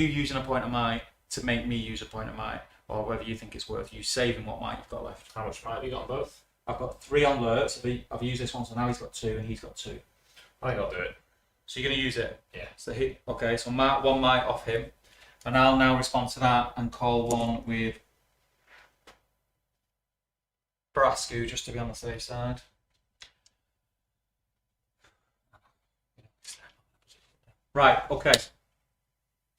using a point of might to make me use a point of might, or whether you think it's worth you saving what might you've got left. How much might have you got on both? I've got 3 on alerts. I've used this one, so now he's got 2 and he's got 2. I think I'll do it. So you're going to use it? Yeah. So okay, so mark 1 might off him, and I'll now respond to that and call one with Brascu just to be on the safe side. Right, okay.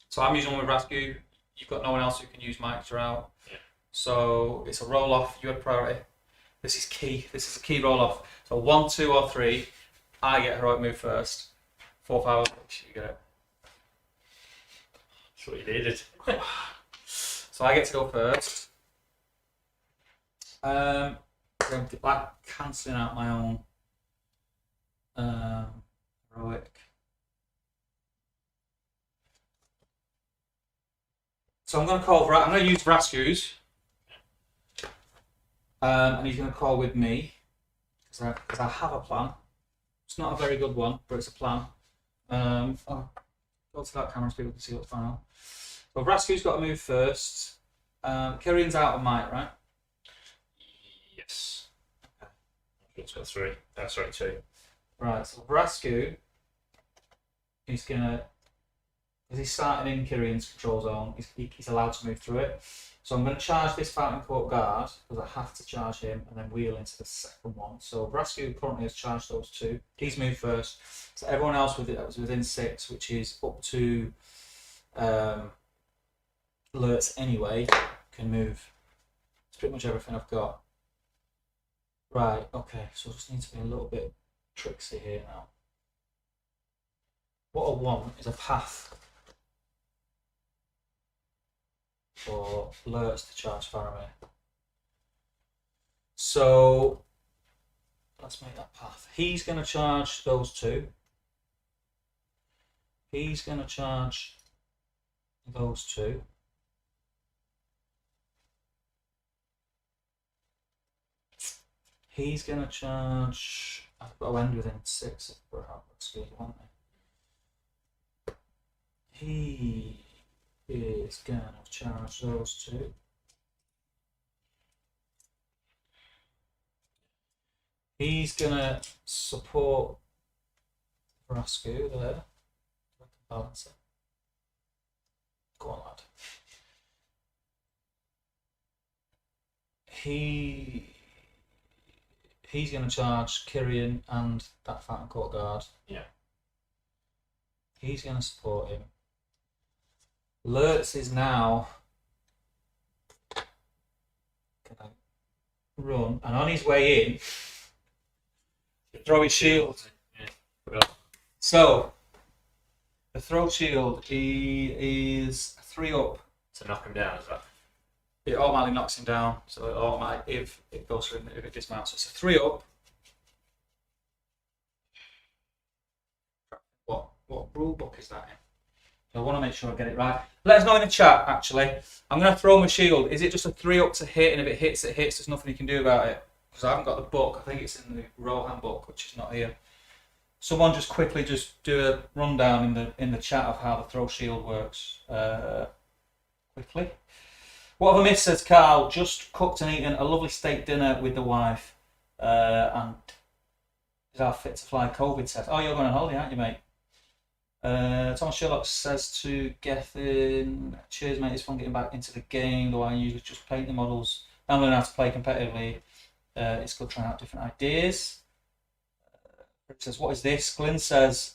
So I'm using one with Brascu. You've got no one else who can use might throughout. Yeah. So it's a roll off. You had priority. This is key. This is a key roll off. So 1, 2, or 3. I get heroic move first. 4, 5, or 6. You get it. That's what you needed. So I get to go first. Like cancelling out my own heroic. So I'm going to call. I'm going to use Vrascu's, and he's going to call with me because I have a plan. It's not a very good one, but it's a plan. I'll go to that camera so people can see what's going on. So Vrascu's got to move first. Kyrian's out of might, right? Yes. It's got 3. Sorry, 2. Right, so Vrascu, he's gonna, because he's starting in Kyrian's control zone, he's allowed to move through it. So I'm going to charge this Fountain Court guard, because I have to charge him, and then wheel into the second one. So Vrascu currently has charged those 2. He's moved first. So everyone else with it that was within 6, which is up to alerts anyway, can move. It's pretty much everything I've got. Right, okay, so I just need to be a little bit tricksy here now. What I want is a path for alerts to charge Faramir. So let's make that path. He's going to charge those 2. He's going to charge those 2. He's going to charge. I've got to end within 6 for how speed, won't I? He is going to charge those 2. He's going to support Vrascu there. I can balance it. Go on, lad. He's going to charge Kyrian and that Fountain Court guard. Yeah. He's going to support him. Lurtz is now going to run, and on his way in, throw his shield. Yeah. So, the throw shield, he is 3 up. To knock him down, is that? It automatically knocks him down, so it automatically, if it goes through, if it dismounts. So it's a 3 up. What rule book is that in? So I want to make sure I get it right. Let us know in the chat, actually. I'm going to throw my shield. Is it just a 3 up to hit, and if it hits, it hits? There's nothing you can do about it. Because I haven't got the book. I think it's in the Rohan book, which is not here. Someone just quickly do a rundown in the chat of how the throw shield works. Quickly. What have I missed, says Carl? Just cooked and eaten a lovely steak dinner with the wife. And is our fit to fly COVID test? Oh, you're going on holiday, aren't you, mate? Thomas Sherlock says to Gethin, cheers, mate. It's fun getting back into the game, though I usually just paint the models. I'm learning how to play competitively. It's good trying out different ideas. It says, what is this? Glyn says,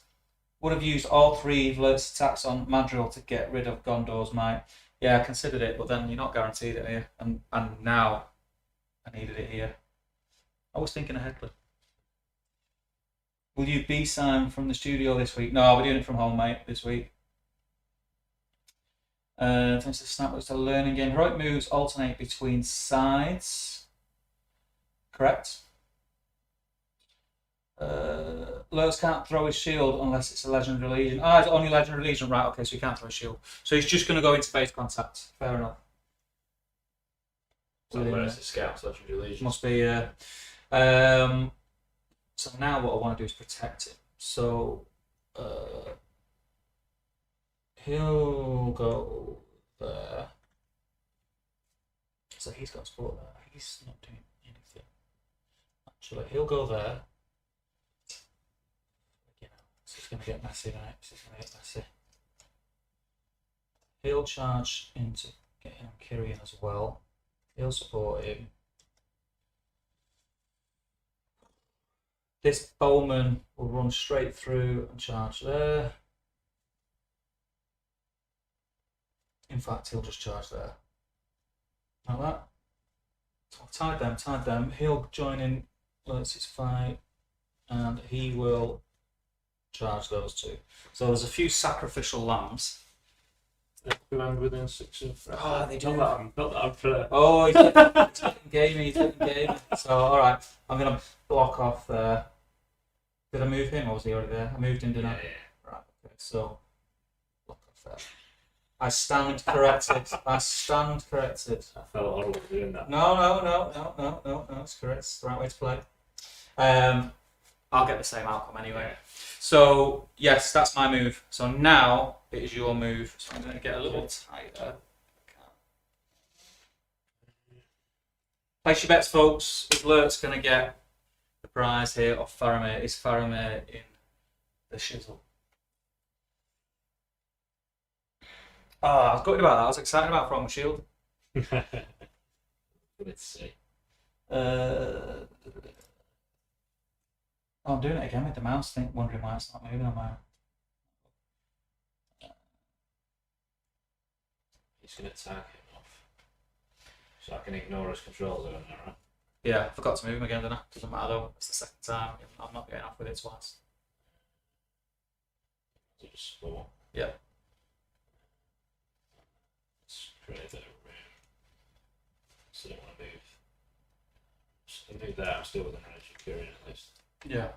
would have used all 3 Vlert's attacks on Madril to get rid of Gondor's might. Yeah, I considered it, but then you're not guaranteed it here. And now I needed it here. I was thinking ahead, but will you B-sign from the studio this week? No, we're doing it from home, mate, this week. Thanks to the snap, it's a learning game. Heroic moves alternate between sides. Correct. Lurks can't throw his shield unless it's a legendary legion. Ah, it's only legendary legion, right? Okay, so he can't throw his shield. So he's just going to go into base contact. Fair enough. So where's the scouts, legendary legion? Must be. So now what I want to do is protect him. So he'll go there. So he's got support there. He's not doing anything. Actually, he'll go there. You know, this is going to get messy, right? This is going to get messy. He'll charge into getting Kyrian as well. He'll support him. This bowman will run straight through and charge there. In fact, he'll just charge there. Like that. So I've tied them. He'll join in Lurtz's fight, and he will charge those two. So there's a few sacrificial lambs. They land within 6 of. Oh, they do. Not that I'm fair. Oh, he's getting gamey, So, alright, I'm going to block off there. Did I move him or was he already there? I moved him, didn't I? Yeah. Right, okay, so, block off there. I stand corrected. I felt horrible doing that. No, it's correct. It's the right way to play. I'll get the same outcome anyway. So, yes, that's my move. So now it is your move. So I'm going to get a little tighter. Place your bets, folks. Is Lurt's going to get the prize here off Faramir? Is Faramir in the shizzle? Oh, I was gutted about that. I was excited about throwing my shield. Let's see. Oh, I'm doing it again with the mouse thing, wondering why it's not moving on my. He's going to tag him off. So I can ignore his controls over there, right? Yeah, I forgot to move him again, didn't I? Doesn't matter though, it's the second time. I'm not getting off with it twice. So just explore. Yeah. Let's create a bit of room. So I don't want to move. Just move there, I'm still within range of Kyrian at least. Yeah.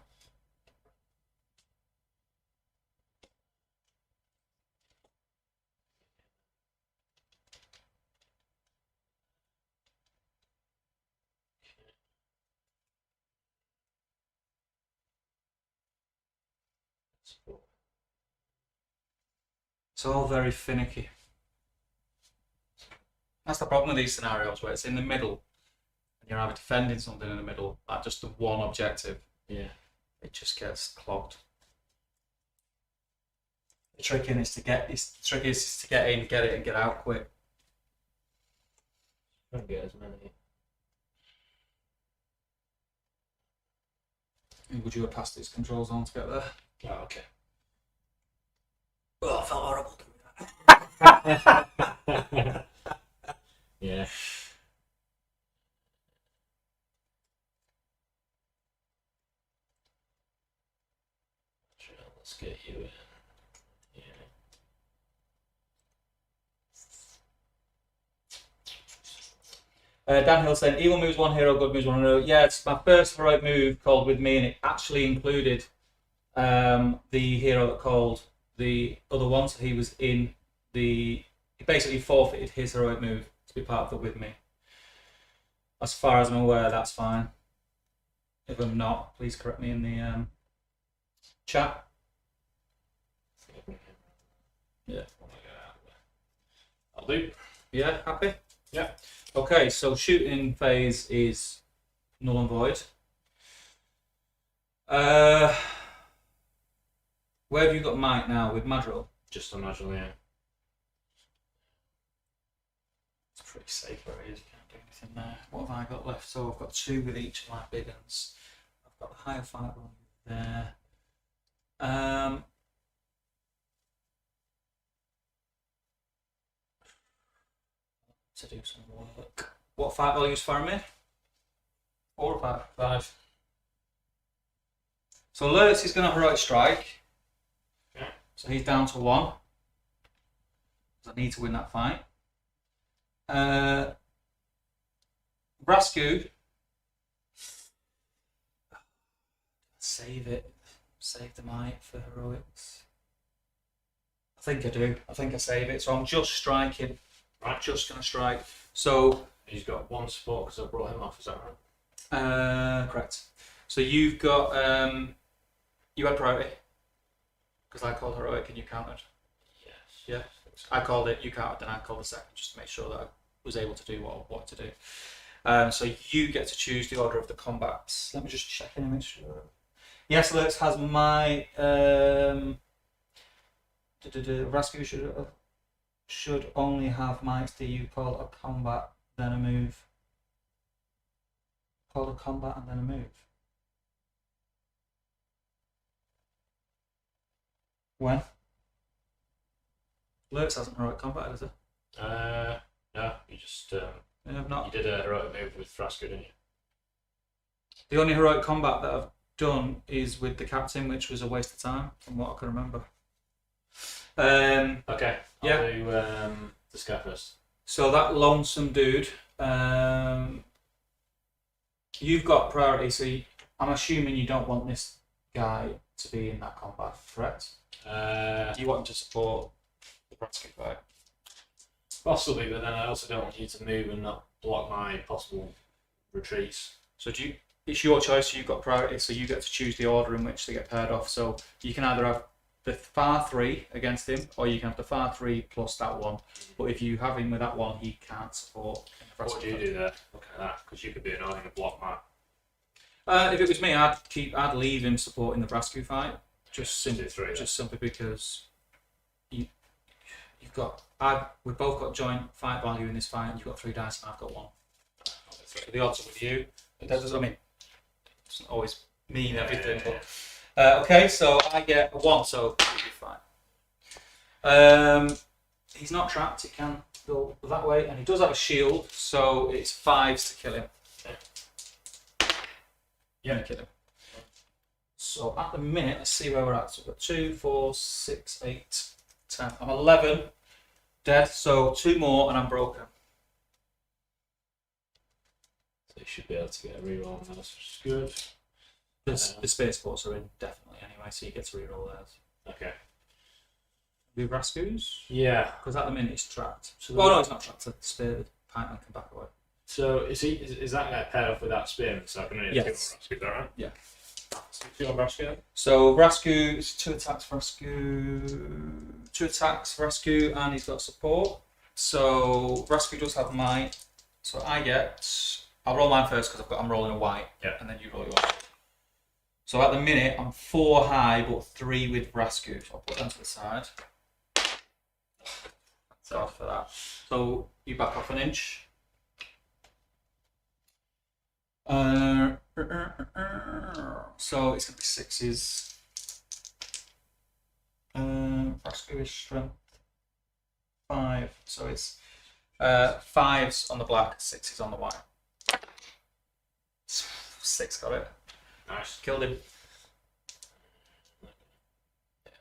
It's all very finicky. That's the problem with these scenarios where it's in the middle and you're either defending something in the middle, like just the one objective. Yeah. It just gets clogged. The trick is to get in, get it, and get out quick. Try and get as many. Would you have passed these controls on to get there? Oh, okay. Oh, I felt horrible doing that. Yeah. Sure, let's get you in. Yeah. Dan Hill saying, evil moves one hero, good moves one hero. Yeah, it's my first heroic move called with me, and it actually included the hero that called the other one, so he was in the. He basically forfeited his heroic move to be part of the with me. As far as I'm aware, that's fine. If I'm not, please correct me in the chat. Yeah. I'll do. Yeah, happy? Yeah. Okay, so shooting phase is null and void. Where have you got Mike now with Madrill? Just imagine, yeah. It's pretty safe where it is. You can't do anything there. What have I got left? So I've got 2 with each of my big ones. I've got the higher fight one there. to do some work. What fight values for me? 4 or 5? 5. So Lurtz is going to heroic strike. Okay. So he's down to 1. I need to win that fight. Brasku. Save it. Save the might for heroics. I think I do. I think I save it. So I'm just striking. Right. Just going to strike. So He's got 1 support because I brought him off, is that right? correct. So you've got you had priority because I called heroic and you countered. Yes. Yeah. I called it. You countered, then I called the second just to make sure that I was able to do what I wanted to do. So you get to choose the order of the combats. Let me just check in and make sure. Yes, Lurtz has my Rascu should only have mights. Do you call a combat then a move? Call a combat and then a move. When? Lurtz hasn't heroic combat, is it? No, you just Not. you did a heroic move with Frasco, didn't you? The only heroic combat that I've done is with the captain, which was a waste of time, from what I can remember. Okay. I'll do the sky first. So that lonesome dude, you've got priority. So I'm assuming you don't want this guy to be in that combat, correct? Do you want him to support the Bratsky fight? Possibly, but then I also don't want you to move and not block my possible retreats. So it's your choice. You've got priority, so you get to choose the order in which they get paired off. So you can either have the far 3 against him, or you can have the far 3 plus that one. But if you have him with that one, he can't support. What do you do there? Look at that, because you could be annoying and block my. If it was me, I'd leave him supporting the Brasku fight, just simply because you've got we've both got joint fight value in this fight, and you've got 3 dice, and I've got 1. So the odds are with you. But that doesn't, I mean, it doesn't always mean everything. Yeah. But okay, so I get a 1, so you'll be fine. He's not trapped. He can go that way, and he does have a shield, so it's 5s to kill him. Yeah, kill him. So at the minute, let's see where we're at. So we've got 2, 4, 6, 8, 10. I'm 11 dead, so 2 more and I'm broken. So you should be able to get a reroll on those, which is good. The space ports are in definitely anyway, so you get to reroll theirs. Okay. Do Rascus? Yeah. Because at the minute it's trapped. So Oh no, it's not trapped. The spear pikeman can back away. So is that guy paired off with that spearman? So I can only do 2 on Rascu, is that right? Yeah. So 2 on Rascu. So Rascu, it's 2 attacks for Rascu. 2 attacks for Rascu, and he's got support. So Rascu does have might. So I'll roll mine first because I'm rolling a white. Yeah. And then you roll yours. So at the minute I'm 4 high but 3 with Rascu. So I'll put them to the side. Sorry for that. So you back off an inch. So it's going to be 6s. Rascu is strength 5. So it's 5s on the black, 6s on the white. 6 got it. Nice. Killed him. Yeah.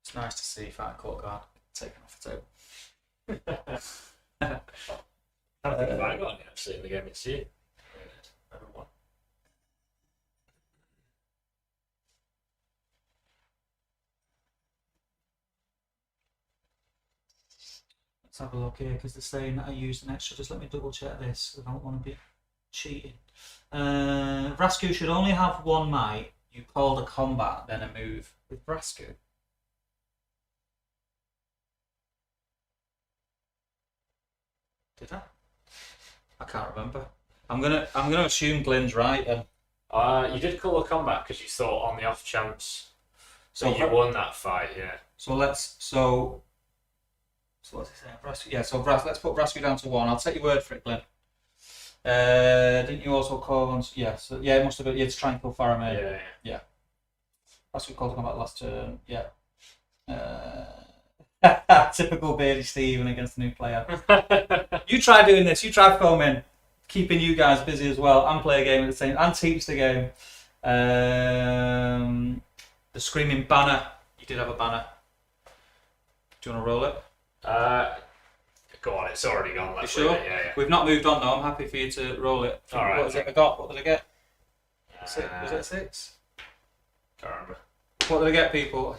It's nice to see Fat Court Guard taken off the table. I don't think I got any actually in the game. It's you. Everyone. Let's have a look here because they're saying that I used an extra. Just let me double check this. I don't want to be cheating. Rascu should only have 1 might. You called a combat, then a move with Rascu. Did I? I can't remember. I'm gonna assume Glenn's right. And You did call a combat because you thought on the off chance. So So you won that fight, yeah. so what's he saying? Rascu, yeah. So let's put Rascu down to 1. I'll take your word for it, Glenn. Didn't you also call once? Yeah. So yeah, it must have been. You had to try and kill Faramir. Yeah. Rascu called a combat last turn. Yeah. Typical Beardy Stephen against a new player. You try doing this. You try filming, keeping you guys busy as well, and play a game at the same, and teach the game. The Screaming Banner. You did have a banner. Do you want to roll it? Go on, it's already gone. You sure? Yeah. We've not moved on though. I'm happy for you to roll it. All right. What was it I got? What did I get? Was it a 6? Can't remember. What did I get, people?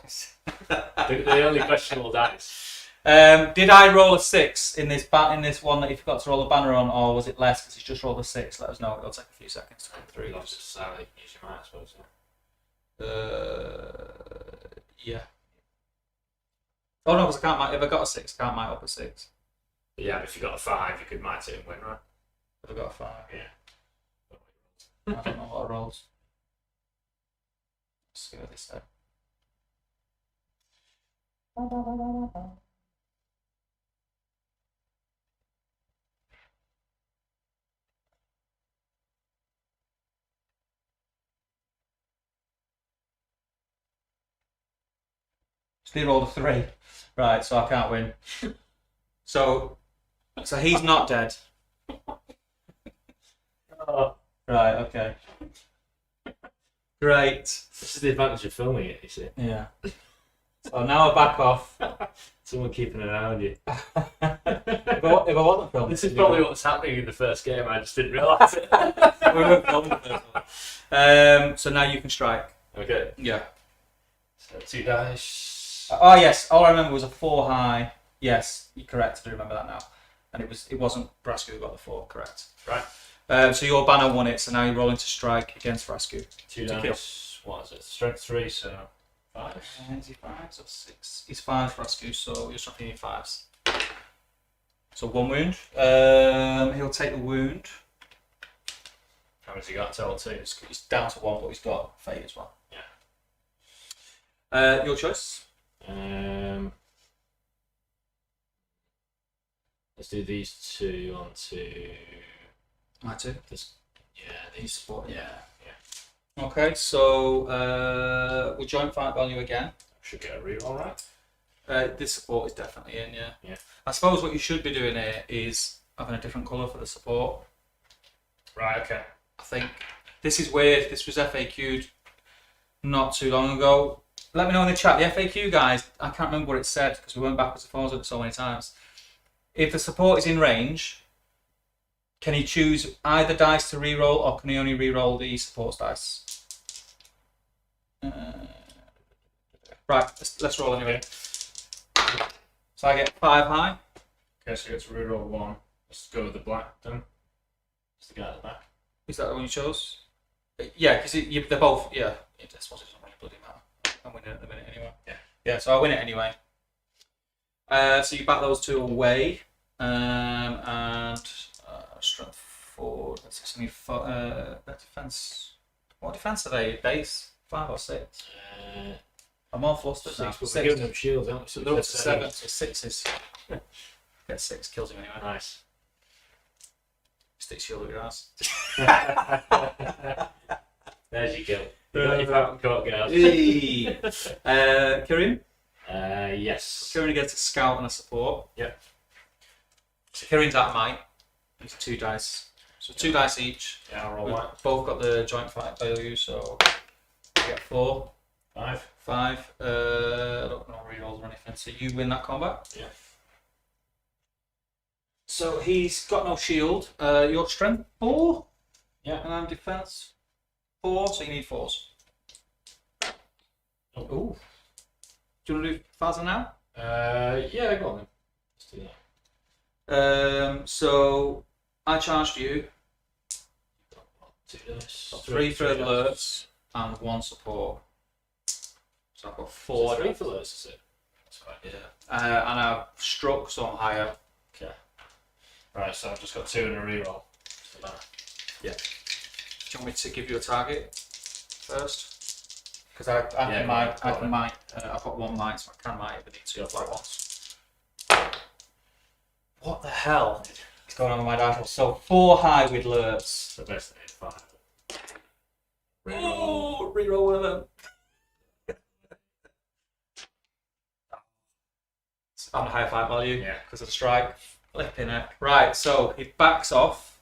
The only questionable dice. Did I roll a 6 in this in this one that you forgot to roll a banner on, or was it less because you just rolled a 6? Let us know. It'll take a few seconds to come through. Use your mind, I suppose. Yeah. Oh no, because I can't. If I got a 6, I can't might up a 6. Yeah, but if you got a 5, you could might it and win, right? If I got a 5, Yeah. I don't know what I rolled. Let's see what they say. They rolled a 3. Right, so I can't win. So he's not dead. Oh. Right, okay. Great. This is the advantage of filming it, you see. Yeah. So now I back off. Someone keeping an eye on you. If I want to film, This is probably what's happening in the first game. I just didn't realise it. We weren't filming the first one. So now you can strike. Okay. Yeah. So 2 dice. Oh yes. All I remember was a 4 high. Yes, you're correct. I do remember that now. And it wasn't Brasco who got the 4. Correct. Right. So your banner won it. So now you're rolling to strike against Brasco. 2 to dice. What is it? Strength 3, so 5. Is he 5s or 6? He's 5 Brasco, so you're striking in 5s. So 1 wound. He'll take the wound. How many's he got total? 2. He's down to 1, but he's got fate as well. Yeah. Your choice. Let's do these 2 onto My 2. this. Yeah, These these. support. Yeah. Okay, so we joint fight value again. Should get a reroll, right? This support is definitely in, yeah. Yeah. I suppose what you should be doing here is having a different colour for the support. Right. Okay. I think this is weird. This was FAQ'd not too long ago. Let me know in the chat. The FAQ guys, I can't remember what it said because we went backwards and forwards with it so many times. If the support is in range, can he choose either dice to reroll, or can he only reroll the support's dice? Right, let's roll anyway. So I get 5 high. Okay, so you get to reroll 1. Let's go with the black then. It's the guy at the back. Is that the one you chose? Yeah, because they're both. Yeah, I suppose it doesn't really bloody matter. I'm winning at the minute anyway. Yeah, so I win it anyway. So you back those 2 away, and strength 4. That's only defense. What defense are they? Base 5 or 6? I'm all flustered now. 6, but we're giving them shields, aren't we? So they're up to 7. So 6s. Get 6 kills him anyway. Nice. Stick shield with your ass. There's your kill. You got your fountain court, guys. Kirin? Yes. Kirin gets a scout and a support. Yep. So Kirin's out of might. It's 2 dice. So 2 dice each. Yeah, I'll roll We've 1. both got the joint fight value, so you get 4. 5. 5. I don't know rerolls or anything. So you win that combat. Yeah. So he's got no shield. Your strength 4. Yeah. And I'm defense 4. So you need 4s. Oh. Ooh. Do you want to do Faza now? Yeah, go on then. Let's do that. So I charged you. 2 dice. 3 for alerts and 1 support. So I've got 4. 3 for alerts, is it? That's quite good. Yeah. And I've struck, so I'm higher. Okay. Right, so I've just got 2 in a reroll. Yeah. Do you want me to give you a target first? Because I can might. I've got 1 might, so I can might if I need to. Like once. What the hell is going on with my dice roll? So 4 high with alerts. So basically 5. Oh, reroll one of them. on a higher fight value. Yeah. Because of the strike. Flipping heck. Right, so he backs off.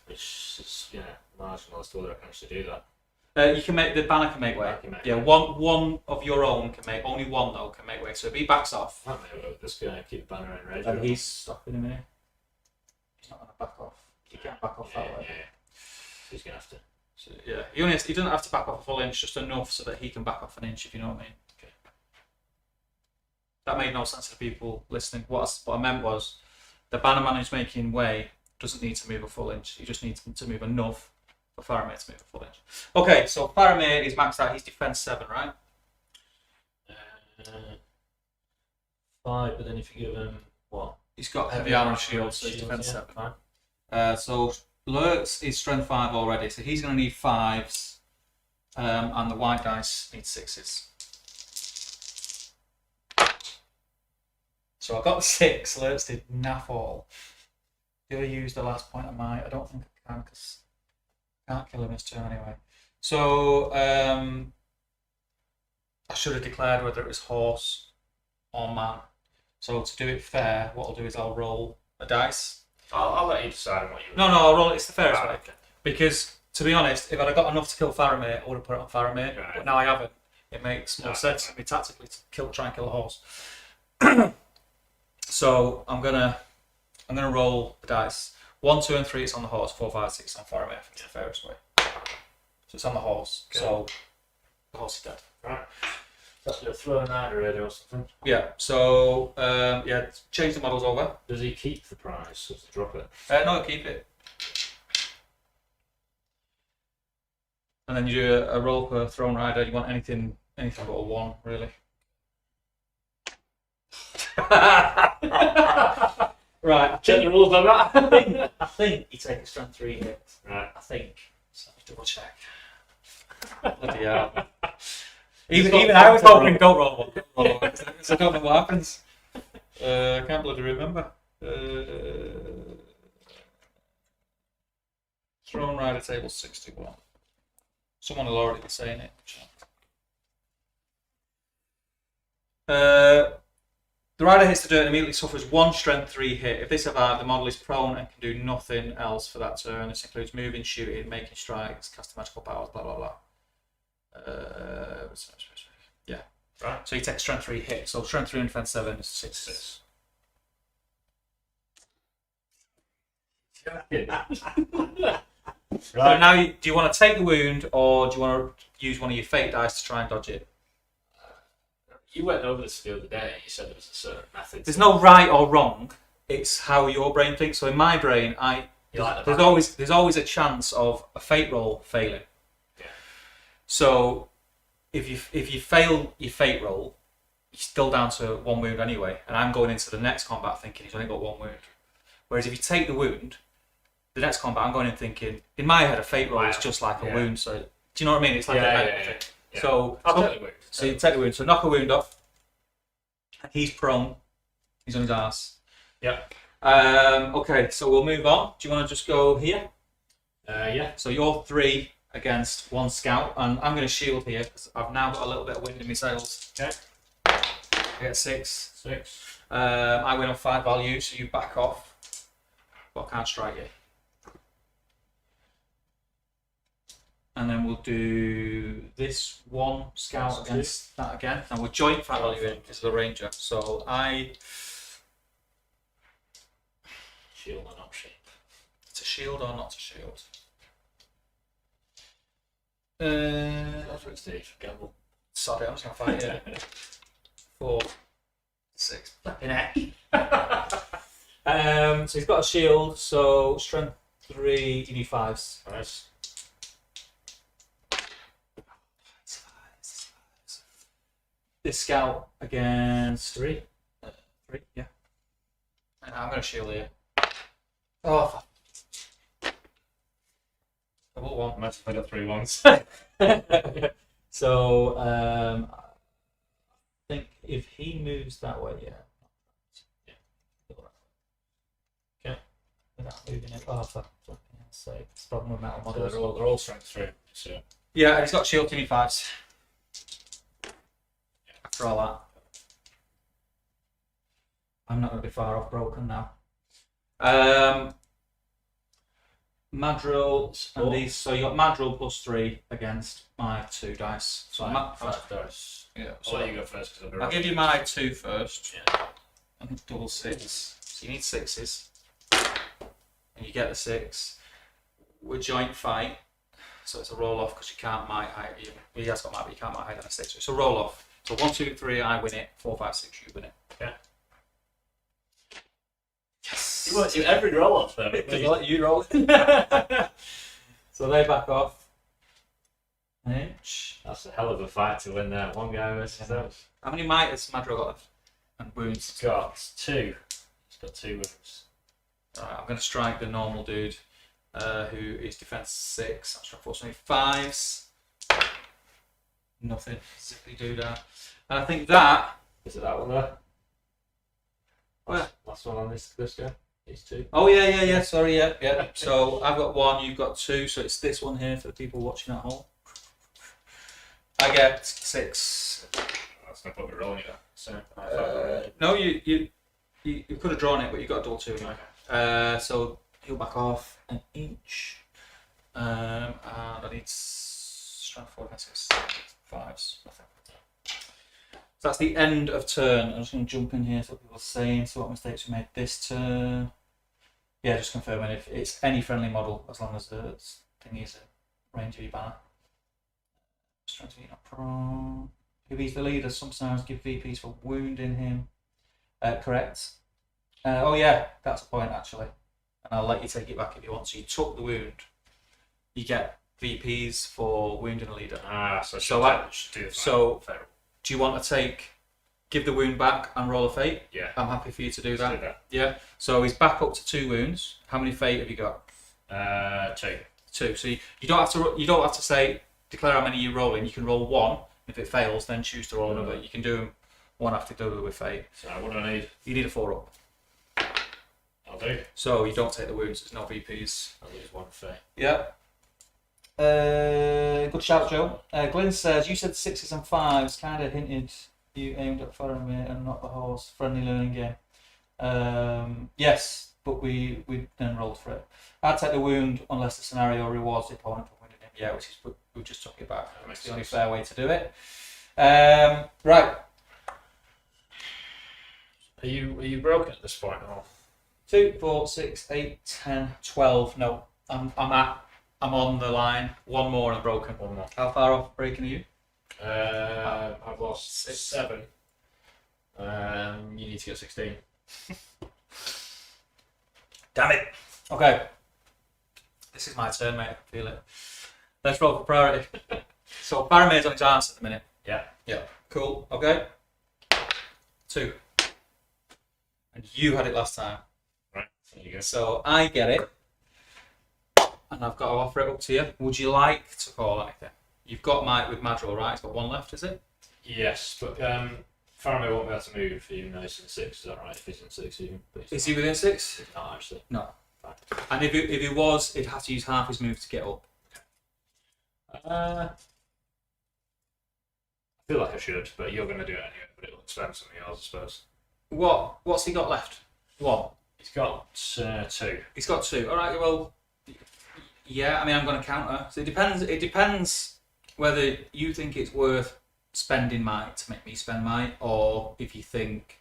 Which is, marginal as to whether I can actually do that. You can make the banner can make way. One of your own can make only one though can make way. So if he backs off, I may have this guy keep the banner in range. and he's stopping him here. He's not gonna back off. He can't back off that way. Yeah. He's gonna have to. So, yeah, he doesn't have to back off a full inch, just enough so that he can back off an inch. If you know what I mean. Okay. That made no sense to people listening. What I meant was, the bannerman who's making way doesn't need to move a full inch. He just needs to move enough for Faramir to move a full inch. Okay, so Faramir is maxed out. He's defense 7, right? 5, but then if you give him what? He's got heavy armor and shield, so he's defense 7. Fine. So Lurtz is strength 5 already, so he's going to need 5s, and the white dice need 6s. So I got the 6. Lurtz did naff all. Do I use the last point of my? I don't think I can because I can't kill him this turn anyway. So I should have declared whether it was horse or man. So to do it fair, what I'll do is I'll roll a dice. I'll let you decide on what you. No, I'll roll it. It's the fairest way. Okay. Because to be honest, if I'd have got enough to kill Faramir, I would have put it on Faramir. Right. But now I haven't. It makes more sense to me tactically to try and kill a horse. So I'm gonna roll the dice. 1, 2, and 3. It's on the horse. 4, 5, 6 on Faramir. It's the fairest way. So it's on the horse. Okay. So the horse is dead. Right. That's a throwing out already or something. Yeah. So change the models over. Does he keep the prize? Does he drop it? No, keep it. And then you do a roll per Throne Rider. You want anything but a 1, really. Right. Check the rules on that. I think you take a strength 3 hit. Right. I think. So let me double check. Bloody hell. Even I was hoping don't roll 1. Because I don't know what happens. I can't bloody remember. Throne Rider table 61. Someone will already be saying it. The rider hits the dirt and immediately suffers 1 strength 3 hit. If they survive, the model is prone and can do nothing else for that turn. This includes moving, shooting, making strikes, casting magical powers, blah blah blah. Yeah. Right. So you take strength 3 hit. So strength 3 and defense 7 is 6. So now, do you want to take the wound or do you want to use one of your fate dice to try and dodge it? You went over this the other day. You said there was a certain method. There's no right or wrong. It's how your brain thinks. So in my brain, there's always a chance of a fate roll failing. Yeah. So if you fail your fate roll, you're still down to 1 wound anyway. And I'm going into the next combat thinking he's only got 1 wound. Whereas if you take the wound, the next combat I'm going in thinking, in my head, a fate roll is just like a wound. So do you know what I mean? It's like a thing. Yeah. So I'll take the wound. So you take the wound. So knock a wound off. He's prone. He's on his ass. Yeah. Okay, so we'll move on. Do you want to just go here? Yeah. So you're 3 against 1 scout, and I'm going to shield here because I've now got a little bit of wind in my sails. Okay. I get 6. 6. I win on 5 value, so you back off. But I can't strike you. And then we'll do this 1 scout against that again. And we'll joint 5 value in because of the ranger. So I... Shield or not shield? It's a shield or not a shield? That's what Steve. Gamble. Sorry, I'm just going to fight you. 4, 6. Flipping heck. So he's got a shield, so strength 3, you need 5s. Nice. This scout against 3. 3, yeah. And I'm going to shield here. Oh, double 1. Must have got 3 ones. So, I think if he moves that way, yeah. Okay. Without moving it. Oh, for fucking sake. It's a problem with metal So models. they're all strength 3. So. Yeah, and he's got shield, 5s. After all that. I'm not going to be far off broken now. Madrill and these. So you got Madrill +3 against my 2 dice. So Five dice. yeah. I'll let you go first because I'll give you my 2 first. Yeah. And double 6. So you need 6s. And you get the 6. We're joint fight. So it's a roll off because you can't might hide. He has got might, but you can't might hide on a 6. So it's a roll off. So 1, 2, 3, I win it. 4, 5, 6, you win it. Yeah. Yes. You want every roll off though. I'll let you roll. So they back off. An inch. That's a hell of a fight to win that. One guy versus those. How many might has Madrill got left? And wounds? He's got 2. He's got 2 wounds. Alright, I'm going to strike the normal dude, who is defense 6. I'm strike 4, so 5s. Nothing. Zippy doodah. And I think that. Is it that one there? Where? Last one on this guy. These 2. Oh yeah. Sorry, yeah. So I've got 1, you've got 2. So it's this one here for the people watching at home. I get 6. That's not what we're rolling it. So. No, you could have drawn it, but you got a double 2 anyway. Okay. So he'll back off an inch. And I need strike 4, 5, 6, 5s. Nothing. So that's the end of turn. I'm just going to jump in here so what people are saying. So what mistakes we made this turn? Yeah, just confirming if it's any friendly model as long as the thing is a range of your banner. Strength of not prone. If he's the leader, sometimes give VPs for wounding him. Correct. Oh yeah, that's a point actually. And I'll let you take it back if you want. So you took the wound. You get VPs for wounding a leader. Do you want to give the wound back and roll a fate? Yeah. I'm happy for you to do that. Let's do that. Yeah. So he's back up to 2 wounds. How many fate have you got? 2. 2. So you don't have to say declare how many you're rolling. You can roll 1. If it fails, then choose to roll another. You can do them one after the other with fate. So what do I need? You need a 4 up. I'll do. So you don't take the wounds. There's no VPs. I'll use 1 fate. Yeah. Good shout, Joe. Glyn says you said 6s and 5s. Kind of hinted you aimed at Faramir and not the horse. Friendly learning game. Yes, but we then rolled for it. I'd take the wound unless the scenario rewards the opponent for wounding him. Yeah, which is we just took it back. It's the only fair way to do it. Right. Are you broken at this point or? 2, 4, 6, 8, 10, 12. No, I'm on the line. 1 more and I'm broken. 1 more. How far off breaking are you? I've lost 6. 7. You need to get 16. Damn it. Okay. This is my turn, mate. I can feel it. Let's roll for priority. So Faramir's on his arse at the minute. Yeah. Yeah. Cool. Okay. 2. And you had it last time. Right. There you go. So I get it. And I've got to offer it up to you. Would you like to call anything? You've got Mike with Madrill, right? He's got 1 left, is it? Yes, but Faramir won't be able to move even though he's in 6. Is that right? If he's in 6, Is he within 6? He's not actually. No. Fine. And if he was, he'd have to use half his move to get up. I feel like I should, but you're going to do it anyway. But it'll expand some of yours, I suppose. What's he got left? 1. He's got 2. He's got 2. All right. Well, yeah. I mean, I'm going to counter. So it depends. It depends whether you think it's worth spending might to make me spend might, or if you think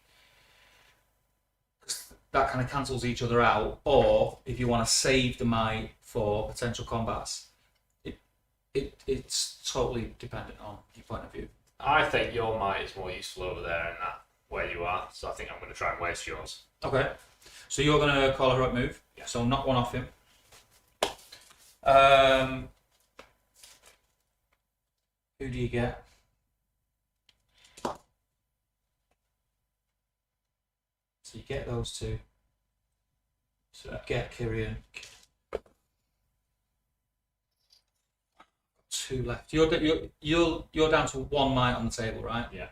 that kind of cancels each other out, or if you want to save the might for potential combats. It's totally dependent on your point of view. I think your might is more useful over there in that where you are, so I think I'm going to try and waste yours. Okay. So you're going to call a heroic move. Yeah. So knock 1 off him. Who do you get? So you get those 2. So you get Kyrian. 2 left. You're down to 1 might on the table, right? Yeah.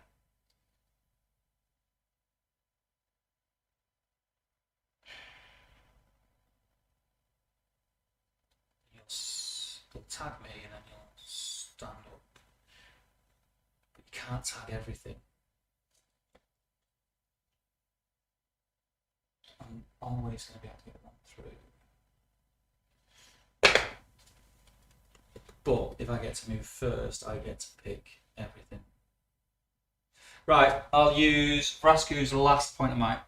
You'll tag me and then you'll stand up. But you can't tag everything. I'm always going to be able to get one through. But if I get to move first, I get to pick everything. Right, I'll use Vrasku's last point of my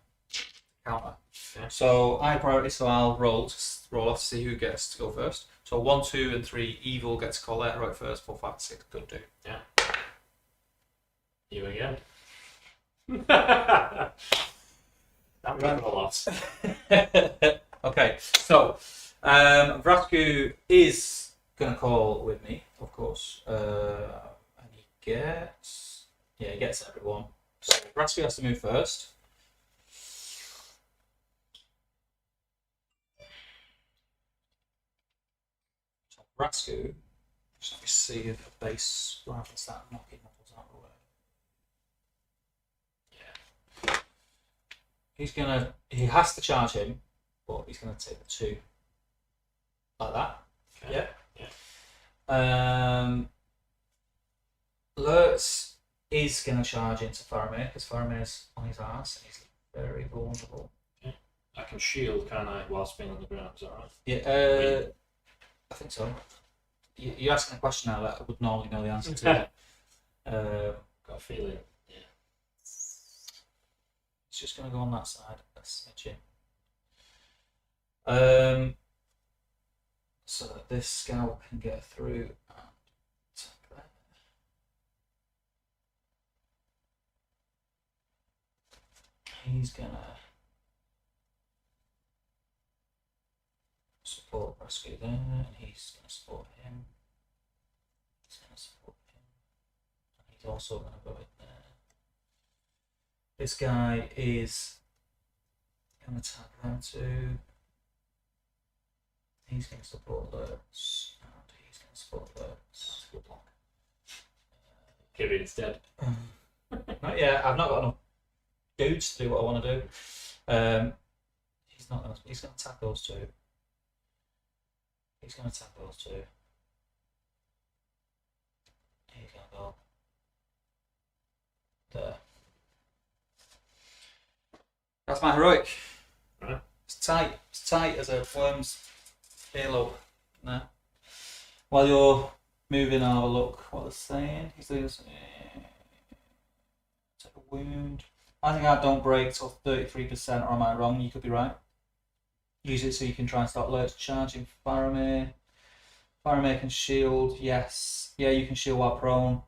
counter. Okay. So high priority, so I'll roll off to see who gets to go first. So 1, 2, and 3, evil gets to call their heroic first. 4, 5, 6, good do. Yeah. You again. That was a loss. Okay, so Vrasku is going to call with me, of course. And he gets everyone. So Vrasku has to move first. So Vrasku, just let me see if the base rifle start knocking models out of the way. Yeah. He has to charge him, but he's gonna take the 2. Like that. Okay. Yeah. Lurtz is gonna charge into Faramir because Faramir's on his ass and he's very vulnerable. Okay. I can shield, can't I, whilst being on the ground, is that right? Yeah, I think so. You're asking a question now that I would normally know the answer to. Got a feeling. Yeah. It's just going to go on that side. That's smidging. So that this scout can get through and attack there. He's going to support Rescue there, and he's going to support him. He's going to support him. And he's also going to go in there. This guy is going to attack them too. He's going to support Lurtz, and he's going to support Lurtz. That's a good block. Kiri instead. Not yet. I've not got enough dudes to do what I want to do. He's not going to. He's going to attack those 2. He's going to attack those 2. He's going to go there. That's my heroic. Right. It's tight. It's tight as a worm's earlobe. Now, while you're moving, I'll have a look what they're saying. He's doing take a wound. I think I don't break till 33%, or am I wrong? You could be right. Use it so you can try and stop Lurtz charging Faramir. Faramir can shield, yes. Yeah, you can shield while prone.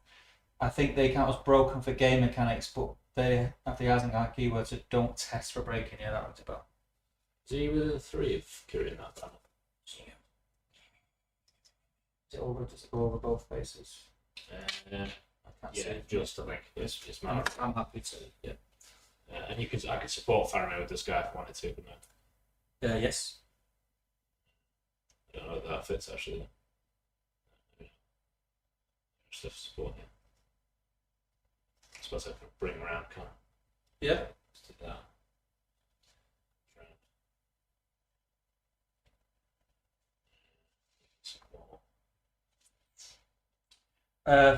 I think they count as broken for game mechanics, but they have the Isengard keyword, so don't test for breaking. Yeah, that rings a bell. Is he within 3 of Kiri in that battle? Does it go over both faces? Yeah, I can't yeah, see. just I think it's my. I'm happy to. Yeah. And I could support Faramir with this guy if I wanted to, couldn't I? Yes. I don't know if that fits actually. Just have to support him. I suppose I can bring around, can't I? Yeah. Just do that.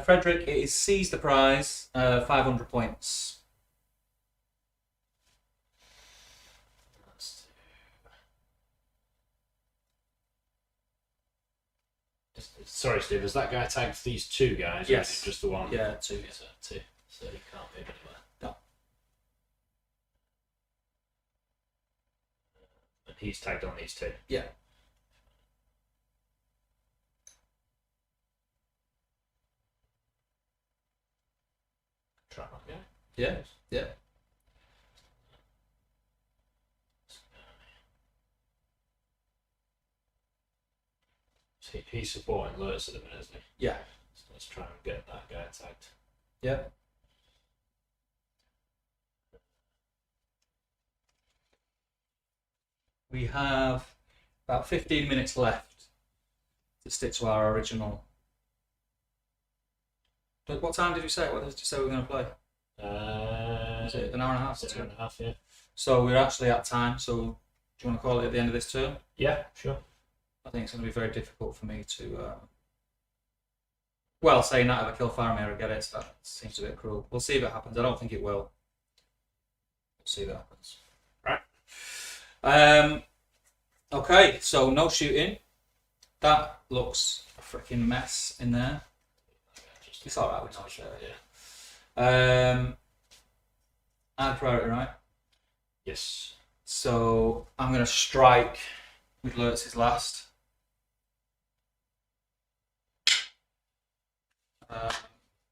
Frederick, it is seize the prize, 500 points. Sorry, Steve, has that guy tagged these 2 guys? Yes. Or is it just the one? Yeah, 2. So 2. So he can't move anywhere. No. And he's tagged on these 2. Yeah. Trap that guy. Yeah. Yeah. So he's supporting Lurtz at the minute, isn't he? Yeah. So let's try and get that guy tagged. Yeah. We have about 15 minutes left to stick to our original. But what time did you say? What did you say we were going to play? Is it an hour and a half? An hour and a half, yeah. So we're actually at time. So do you want to call it at the end of this turn? Yeah, sure. I think it's going to be very difficult for me to. Well, saying that if I kill Faramir, I get it. So that seems a bit cruel. We'll see if it happens. I don't think it will. We'll see if it happens. Right. Okay, so no shooting. That looks a freaking mess in there. It's alright with no shooting. Yeah. Add priority, right? Yes. So I'm going to strike with Lurtz's last. Are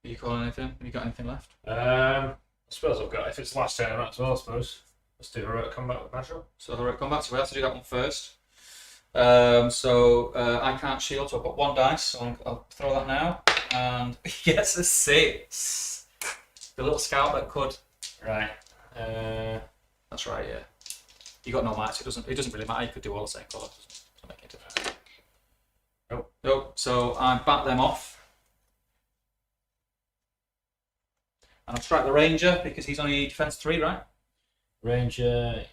you calling anything? Have you got anything left? I suppose I've got. If it's last turn, I might as well. I suppose. Let's do heroic combat with natural. So heroic combat. So we have to do that one first. I can't shield, so I've got 1 dice. So I'll throw that now, and he gets a 6. The little scout that could. Right. That's right. Yeah. You got no match. It doesn't really matter. You could do all the same colours. Doesn't make any difference. Nope. So I bat them off. And I'll strike the ranger because he's only defense 3, right? Ranger.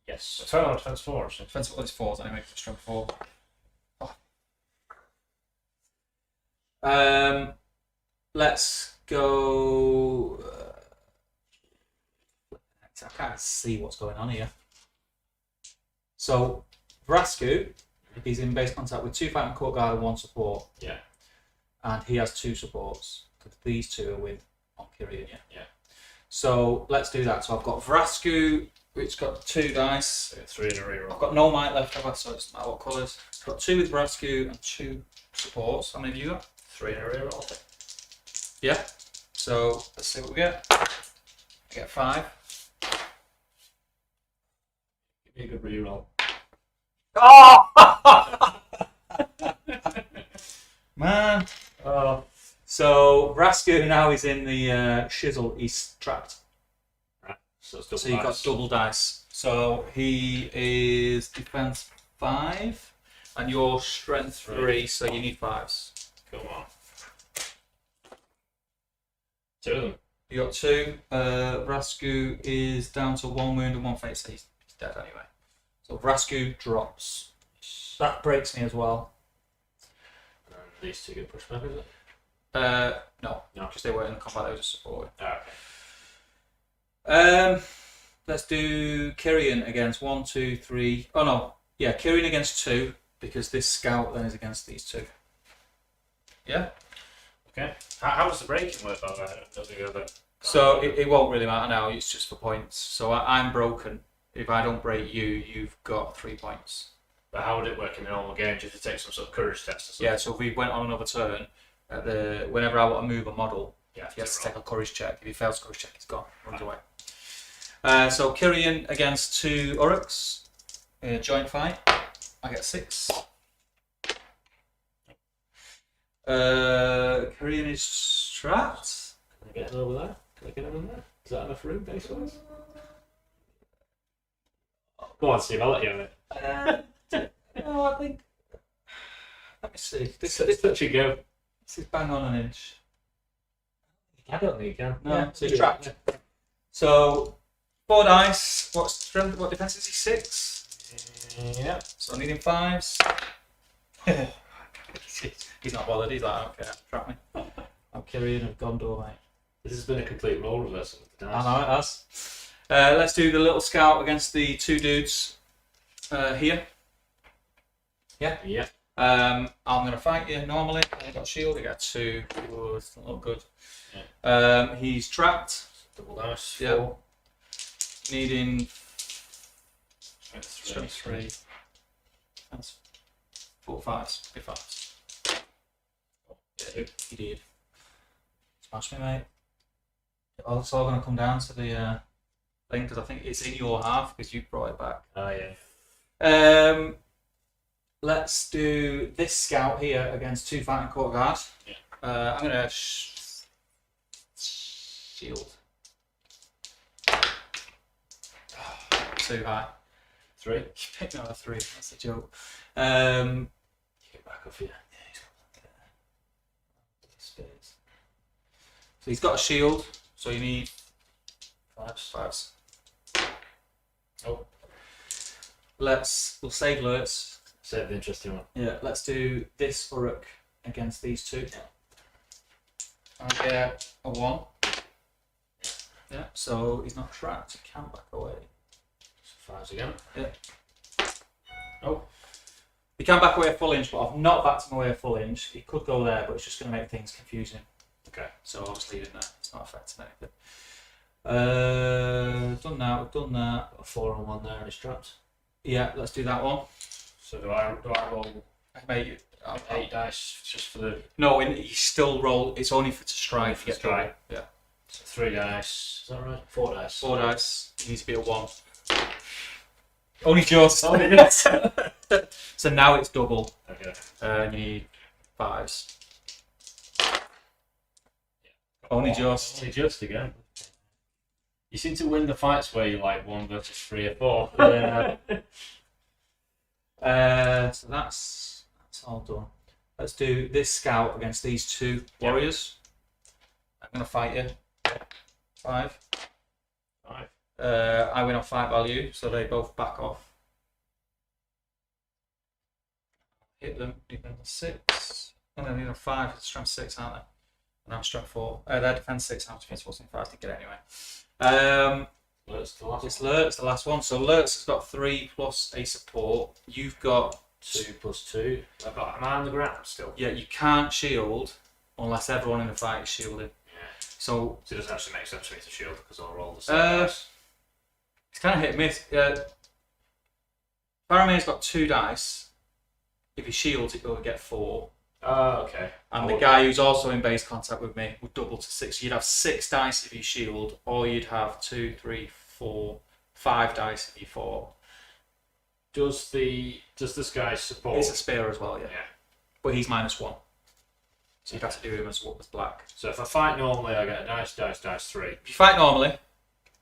Yes. Total defense 4. So. Defense 4 is 4s anyway. Strength 4. Oh. Let's go. I can't see what's going on here. So Vrasku is in base contact with 2 fighting court guard and 1 support. Yeah. And he has 2 supports. Because these 2 are with Kyrian. Yeah. So let's do that. So I've got Vrasku, which got 2 dice. So 3 in a reroll. I've got no might left, have I? So it doesn't matter what colours. I've got 2 with Vrasku and 2 supports. How many have you got? 3 in a reroll. Yeah. So let's see what we get. I get 5. Give me a good reroll. Oh! Man. Oh. So Vrasku now is in the shizzle. He's trapped. Right. So it's double So you've got double dice. So he is defense 5, and you're strength 3. So you need 5s. Come on. 2 of them. You got 2. Vrasku is down to 1 wound and 1 face. So he's dead anyway. So Vrasku drops. That breaks me as well. And these 2 get pushed back, is it? No, because they weren't in combat. They were just supporting. Okay. Let's do Kyrian against 1, 2, 3. Oh no, yeah, Kyrian against 2 because this scout then is against these 2. Yeah. Okay. How does the breaking work on the other? So it won't really matter now. It's just for points. So I'm broken. If I don't break you, you've got 3 points. But how would it work in the normal game? Do you have to take some sort of courage test or something? Yeah. So if we went on another turn, whenever I want to move a model, Yeah. he has to take a courage check. If he fails a courage check, he's gone. Runs away. So Kyrian against 2 Uruks. Joint fight. I get 6. Kyrian is trapped. Can I get him over there? Can I get him in there? Is that enough room, base-wise? Go on, Steve. I'll let you have it. No, I think. Let me see. This Touch and go. is bang on an inch. I don't think you can. No, Yeah, so he's trapped. So 4 dice. What defense is he? 6. Yeah. So I need him 5s. He's not bothered. He's like, I don't care. Trap me. I'm Kyrian of Gondor, mate. This has been a complete role reversal of the dice. I know it has. Let's do the little scout against the 2 dudes here. Yeah. Yeah. I'm going to fight you normally. I got a shield. I got 2. Ooh, it's not look good. Yeah. He's trapped. Double dice. Yeah. 4. Needing Strength 3. That's 4 5s. Big 5s. Yeah, he did. Smash me, mate. Oh, it's all going to come down to the thing because I think it's in your half because you brought it back. Oh, yeah. Let's do this scout here against 2 fighting court guard. Yeah. I'm going to shield. Too high. 3. You picked another 3. That's a joke. Get back off here. So he's got a shield, so you need 5s. Oh. We'll save Lurtz. Save the interesting one. Yeah, let's do this Uruk against these 2. I get a 1. Yeah, so he's not trapped. He can back away. Fives again. Yeah. Oh. You can back away a full inch, but I've not backed him away a full inch. He could go there, but it's just going to make things confusing. Okay. So I'll just leave it there. It's not affecting anything. Done that. We've done that. Got a 4-on-1 there and it's trapped. Yeah, let's do that one. So do I roll Mate, 8 dice just for the no, you still roll. It's only for to strike. For strike. Yeah. So 3 dice. Is that right? 4 dice. 4 dice. You need to be a 1. Only just. Only just. So now it's double. Okay. You need 5s. Only just. Only just again. You seem to win the fights where you're like 1 versus 3 or 4. Yeah. So that's all done. Let's do this scout against these 2 warriors. I'm gonna fight you. 5. 5. I win on fight value, so they both back off. Hit them. Defense 6. And then they're 5. Strength 6, aren't they? And I'm strength 4. Their defense 6. I'm defense 4. 5 to get it anyway. Lurt's the last. It's Lurt's the last one. So Lurt's has got 3 plus a support. You've got 2 plus 2. Am I on the ground still? Yeah, you can't shield unless everyone in the fight is shielded. Yeah. So it doesn't actually make sense for me to shield because I'll roll the same dice. It's kind of hit and miss. Faramir's got 2 dice. If he shields, he'll get 4. Okay. And the guy who's also in base contact with me would double to 6. So you'd have 6 dice if you shield, or you'd have 2, 3, 4, 5 dice if you fought. Does this guy support? It's a spear as well, yeah. Yeah. But he's -1. So you'd have to do him as black. So if I fight normally, I get a dice, 3. If you fight normally,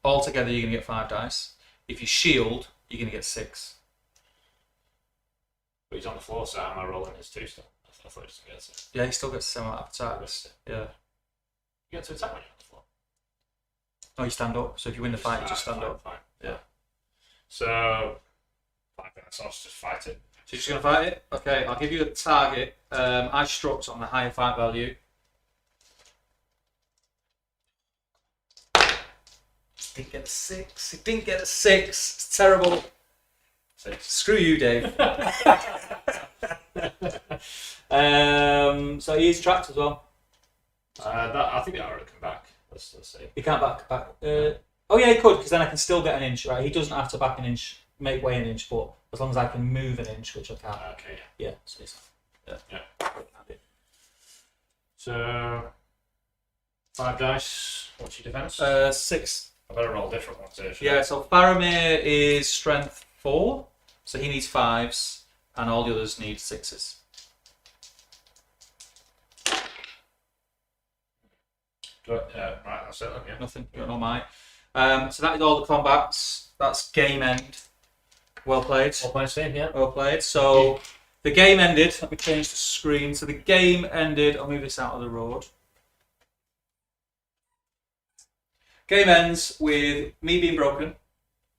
altogether you're going to get 5 dice. If you shield, you're going to get 6. But he's on the floor, so am I rolling his 2 still? I thought he doesn't get it. Yeah, he still gets the same amount of attacks. Yeah. You get to attack when you're on the floor. No, you stand up. So if you win the fight, you just stand up. Fine. Yeah. So 5 dice, I'll just fight it. So you're just going to fight it? Okay, I'll give you a target. I struck on the higher fight value. Didn't get a 6. It didn't get a 6. It's terrible. 6. Screw you, Dave. So he is trapped as well. I think that already come back. Let's see. He can't back. Oh yeah, he could, because then I can still get an inch. Right? He doesn't have to back an inch, make way an inch, but as long as I can move an inch, which I can. Okay. Yeah. So it's, Yeah. So 5 dice. What's your defense? 6. I better roll different ones here. Yeah. So Faramir is strength 4, so he needs 5s, and all the others need 6s. Right, that's it then, yeah. Nothing. You don't know mine. So that is all the combats. That's game end. Well played. All playing same, yeah. Well played. So the game ended. Let me change the screen. So the game ended. I'll move this out of the road. Game ends with me being broken.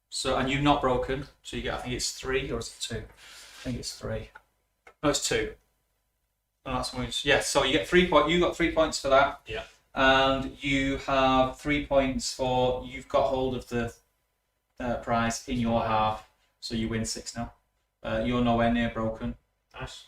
So and you not broken. So you get. I think it's 3 or is it 2? I think it's 3. No, it's 2. And that's when yes. So you get 3 points. You got 3 points for that. Yeah. And you have 3 points for you've got hold of the prize in your half. So you win 6 now. You're nowhere near broken. Nice.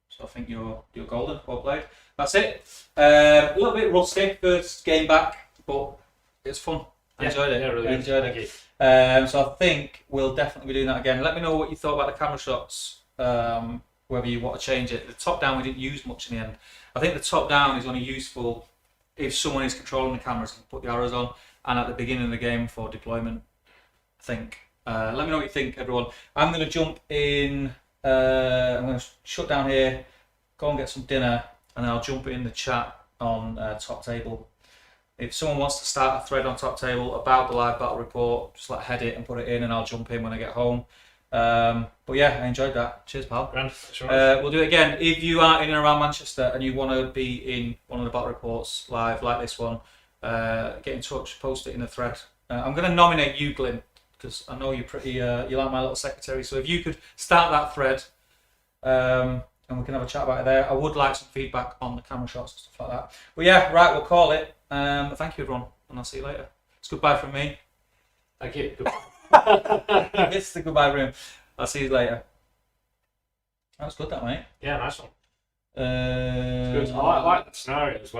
So I think you're golden. Well played. That's it. A little bit rusty first game back, but it's fun. I enjoyed it. Yeah, really I enjoyed it. So I think we'll definitely be doing that again. Let me know what you thought about the camera shots. Whether you want to change it. The top down we didn't use much in the end. I think the top down is only useful if someone is controlling the cameras and put the arrows on, and at the beginning of the game for deployment. I think. Let me know what you think, everyone. I'm going to jump in. I'm going to shut down here, go and get some dinner, and then I'll jump in the chat on Top Table. If someone wants to start a thread on Top Table about the live battle report, just head it and put it in, and I'll jump in when I get home. But yeah, I enjoyed that. Cheers, pal. We'll do it again. If you are in and around Manchester and you want to be in one of the battle reports live, like this one, get in touch, post it in a thread. I'm going to nominate you, Glyn, because I know you're pretty. You like my little secretary. So if you could start that thread, and we can have a chat about it there. I would like some feedback on the camera shots and stuff like that. But yeah, right, we'll call it. Thank you, everyone, and I'll see you later. It's goodbye from me. Thank you. Goodbye. It's the goodbye room. I'll see you later. That was good, that, mate. Yeah, nice one. Uh, Good. I like the scenario as well.